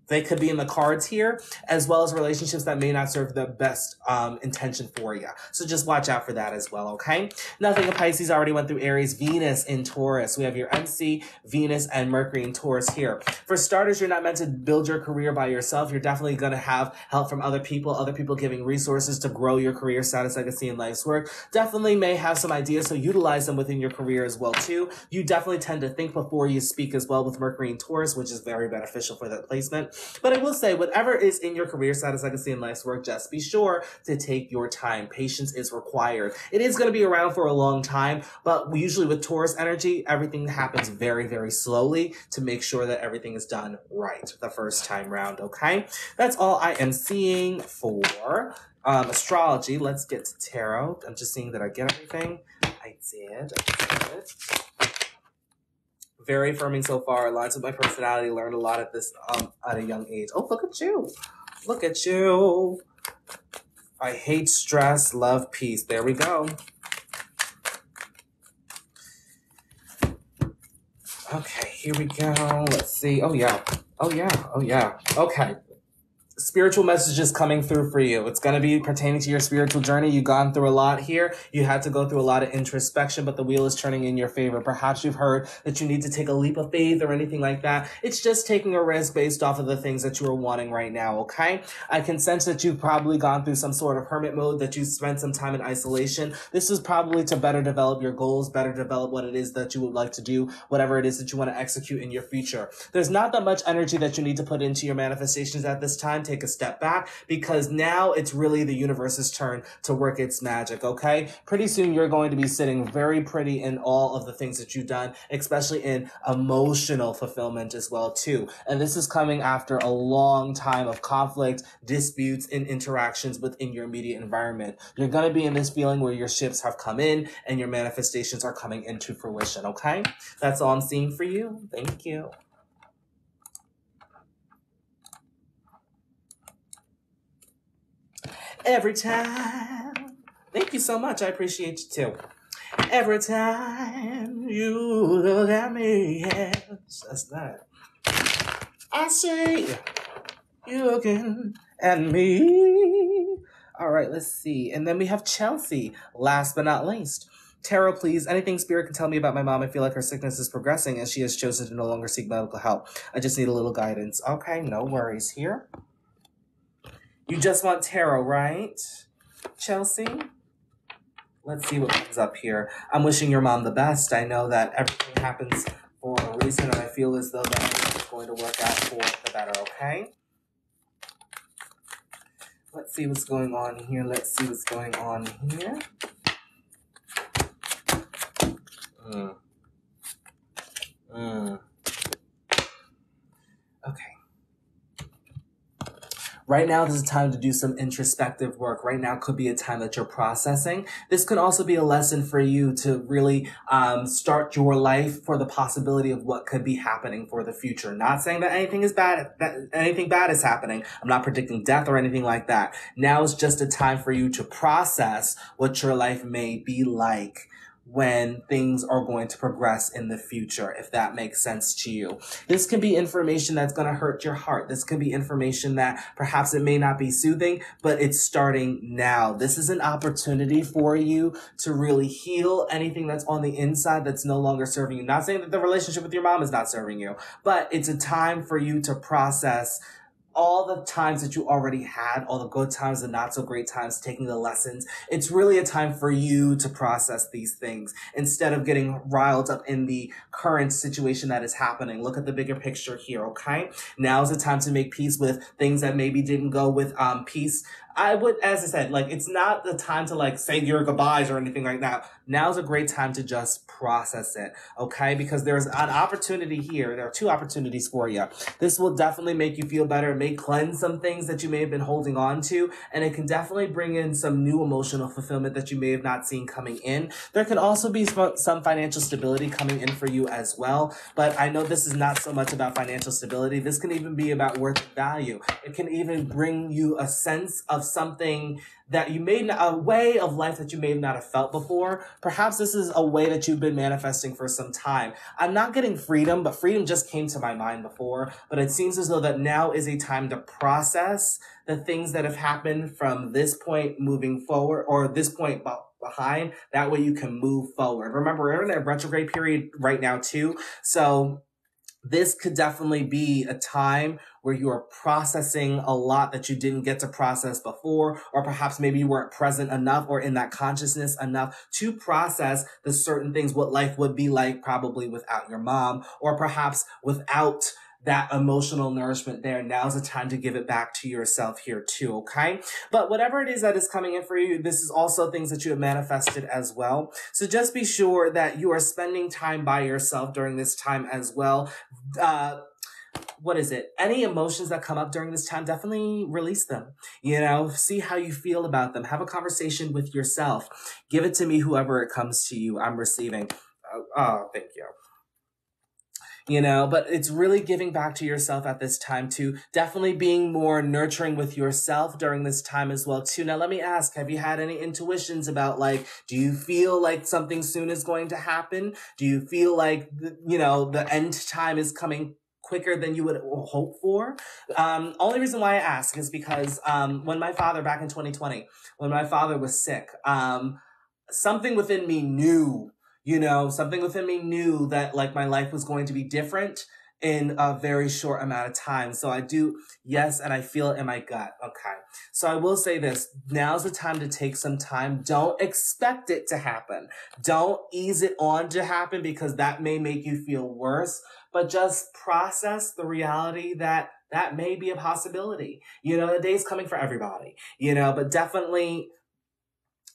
they could be in the cards here, as well as relationships that may not serve the best intention for you. So just watch out for that as well, okay? Nothing in Pisces already went through Aries, Venus in Taurus. We have your MC, Venus, and Mercury in Taurus here. For starters, you're not meant to build your career by yourself. You're definitely going to have help from other people giving resources to grow your career status, legacy, and life's work. Definitely may have some ideas, so utilize them within your career as well, too. You definitely tend to think before you speak as well with Mercury in Taurus, which is very beneficial for that placement. But I will say, whatever is in your career status, legacy, and life's work, just be sure to take your time. Patience is required. It is going to be around for a long time, but usually with Taurus energy, everything happens very, very slowly to make sure that everything is done right the first time round, okay? That's all I am seeing for astrology. Let's get to tarot. I'm just seeing that I get everything. I did. Very affirming so far. Aligns with my personality. Learned a lot at this at a young age. Oh, look at you. Look at you. I hate stress, love peace. There we go. Okay, here we go. Let's see. Oh, yeah. Oh, yeah. Oh, yeah. Okay. Spiritual messages coming through for you. It's going to be pertaining to your spiritual journey. You've gone through a lot here. You had to go through a lot of introspection, but the wheel is turning in your favor. Perhaps you've heard that you need to take a leap of faith or anything like that. It's just taking a risk based off of the things that you are wanting right now, okay? I can sense that you've probably gone through some sort of hermit mode, that you spent some time in isolation. This is probably to better develop your goals, better develop what it is that you would like to do, whatever it is that you want to execute in your future. There's not that much energy that you need to put into your manifestations at this time. Take a step back, because now it's really the universe's turn to work its magic, okay? Pretty soon you're going to be sitting very pretty in all of the things that you've done, especially in emotional fulfillment as well too. And this is coming after a long time of conflict, disputes, and interactions within your immediate environment. You're going to be in this feeling where your ships have come in and your manifestations are coming into fruition, okay? That's all I'm seeing for you. Thank you. Every time. Thank you so much. I appreciate you too. Every time you look at me, yes, that's that. I see you looking at me. All right, let's see. And then we have Chelsea, last but not least. Tarot, please. Anything Spirit can tell me about my mom. I feel like her sickness is progressing and she has chosen to no longer seek medical help. I just need a little guidance. Okay, no worries here. You just want tarot, right, Chelsea? Let's see what comes up here. I'm wishing your mom the best. I know that everything happens for a reason, and I feel as though that everything is going to work out for the better, okay? Let's see what's going on here. Let's see what's going on here. Okay. Right now, this is a time to do some introspective work. Right now could be a time that you're processing. This could also be a lesson for you to really start your life for the possibility of what could be happening for the future. Not saying that anything is bad, that anything bad is happening. I'm not predicting death or anything like that. Now is just a time for you to process what your life may be like when things are going to progress in the future, if that makes sense to you. This can be information that's going to hurt your heart. This can be information that perhaps it may not be soothing, but it's starting now. This is an opportunity for you to really heal anything that's on the inside that's no longer serving you. Not saying that the relationship with your mom is not serving you, but it's a time for you to process all the times that you already had, all the good times, the not so great times, taking the lessons. It's really a time for you to process these things instead of getting riled up in the current situation that is happening. Look at the bigger picture here, okay? Now is the time to make peace with things that maybe didn't go with peace. I would, as I said, like, it's not the time to like say your goodbyes or anything like that. Now's a great time to just process it, okay? Because there's an opportunity here. There are two opportunities for you. This will definitely make you feel better. It may cleanse some things that you may have been holding on to, and it can definitely bring in some new emotional fulfillment that you may have not seen coming in. There can also be some financial stability coming in for you as well, but I know this is not so much about financial stability. This can even be about worth value. It can even bring you a sense of something that you may not, a way of life that you may not have felt before. Perhaps this is a way that you've been manifesting for some time. I'm not getting freedom, but freedom just came to my mind before. But it seems as though that now is a time to process the things that have happened from this point moving forward, or this point behind. That way you can move forward. Remember, we're in a retrograde period right now too. So this could definitely be a time where you are processing a lot that you didn't get to process before, or perhaps maybe you weren't present enough or in that consciousness enough to process the certain things, what life would be like probably without your mom, or perhaps without that emotional nourishment there. Now's the time to give it back to yourself here too, okay? But whatever it is that is coming in for you, this is also things that you have manifested as well. So just be sure that you are spending time by yourself during this time as well. Any emotions that come up during this time, definitely release them. See how you feel about them. Have a conversation with yourself. Give it to me, whoever it comes to you. I'm receiving. Oh, thank you. But it's really giving back to yourself at this time too. Definitely being more nurturing with yourself during this time as well too. Now, let me ask, have you had any intuitions about do you feel like something soon is going to happen? Do you feel like, the end time is coming quicker than you would hope for? Only reason why I ask is because, when my father, back in 2020, when my father was sick, something within me knew that my life was going to be different in a very short amount of time. So I do, yes, and I feel it in my gut. Okay. So I will say this, now's the time to take some time. Don't expect it to happen. Don't ease it on to happen, because that may make you feel worse, but just process the reality that may be a possibility. The day's coming for everybody, but definitely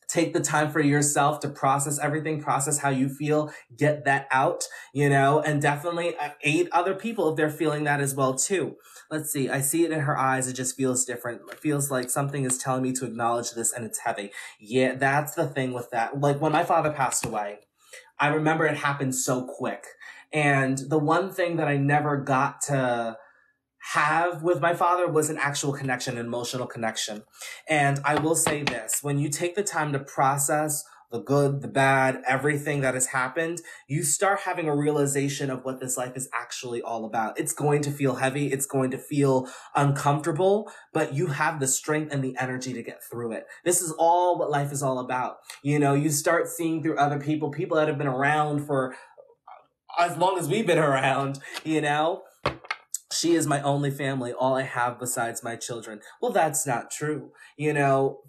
take the time for yourself to process everything, process how you feel, get that out, and definitely aid other people if they're feeling that as well too. Let's see. I see it in her eyes. It just feels different. It feels like something is telling me to acknowledge this, and it's heavy. Yeah, that's the thing with that. Like when my father passed away, I remember it happened so quick. And the one thing that I never got to have with my father was an actual connection, an emotional connection. And I will say this, when you take the time to process the good, the bad, everything that has happened, you start having a realization of what this life is actually all about. It's going to feel heavy. It's going to feel uncomfortable, but you have the strength and the energy to get through it. This is all what life is all about. You start seeing through other people that have been around for as long as we've been around, She is my only family, all I have besides my children. Well, that's not true.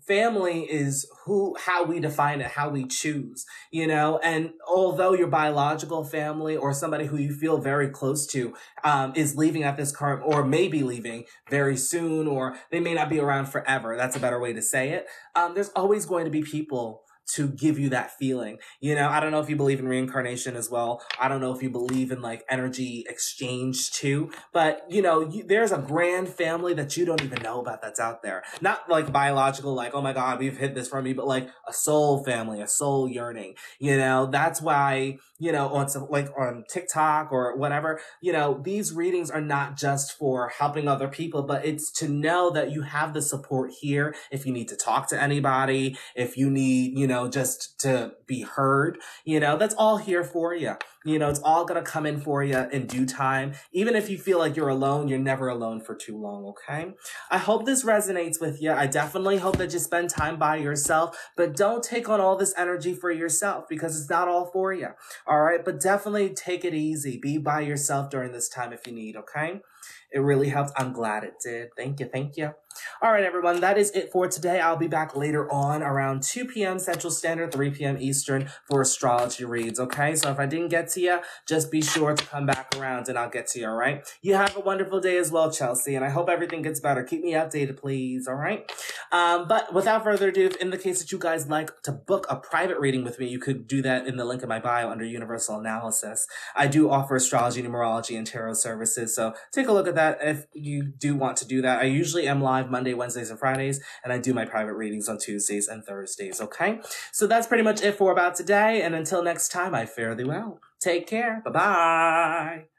Family is how we define it, how we choose, and although your biological family or somebody who you feel very close to, is leaving at this current, or may be leaving very soon, or they may not be around forever. That's a better way to say it. There's always going to be people to give you that feeling. You know, I don't know if you believe in reincarnation as well. I don't know if you believe in like energy exchange too, but you know, there's a grand family that you don't even know about that's out there. Not like biological, like, oh my God, we've hid this from you, but like a soul family, a soul yearning. You know, that's why, you know, on TikTok or whatever, you know, these readings are not just for helping other people, but it's to know that you have the support here if you need to talk to anybody, if you need, you know, just to be heard, you know, that's all here for you. You know, it's all going to come in for you in due time. Even if you feel like you're alone, you're never alone for too long, okay? I hope this resonates with you. I definitely hope that you spend time by yourself, but don't take on all this energy for yourself because it's not all for you. All right. But definitely take it easy. Be by yourself during this time if you need. Okay. It really helped. I'm glad it did. Thank you. Thank you. All right, everyone. That is it for today. I'll be back later on around 2 p.m. Central Standard, 3 p.m. Eastern for astrology reads. Okay. So if I didn't get to you, just be sure to come back around and I'll get to you. All right. You have a wonderful day as well, Chelsea. And I hope everything gets better. Keep me updated, please. All right. But without further ado, in the case that you guys like to book a private reading with me, you could do that in the link in my bio under Universal Analysis. I do offer astrology, numerology, and tarot services. So take a look at that if you do want to do that. I usually am live Monday, Wednesdays, and Fridays, and I do my private readings on Tuesdays and Thursdays. Okay. So that's pretty much it for about today. And until next time, I fare thee well. Take care. Bye-bye.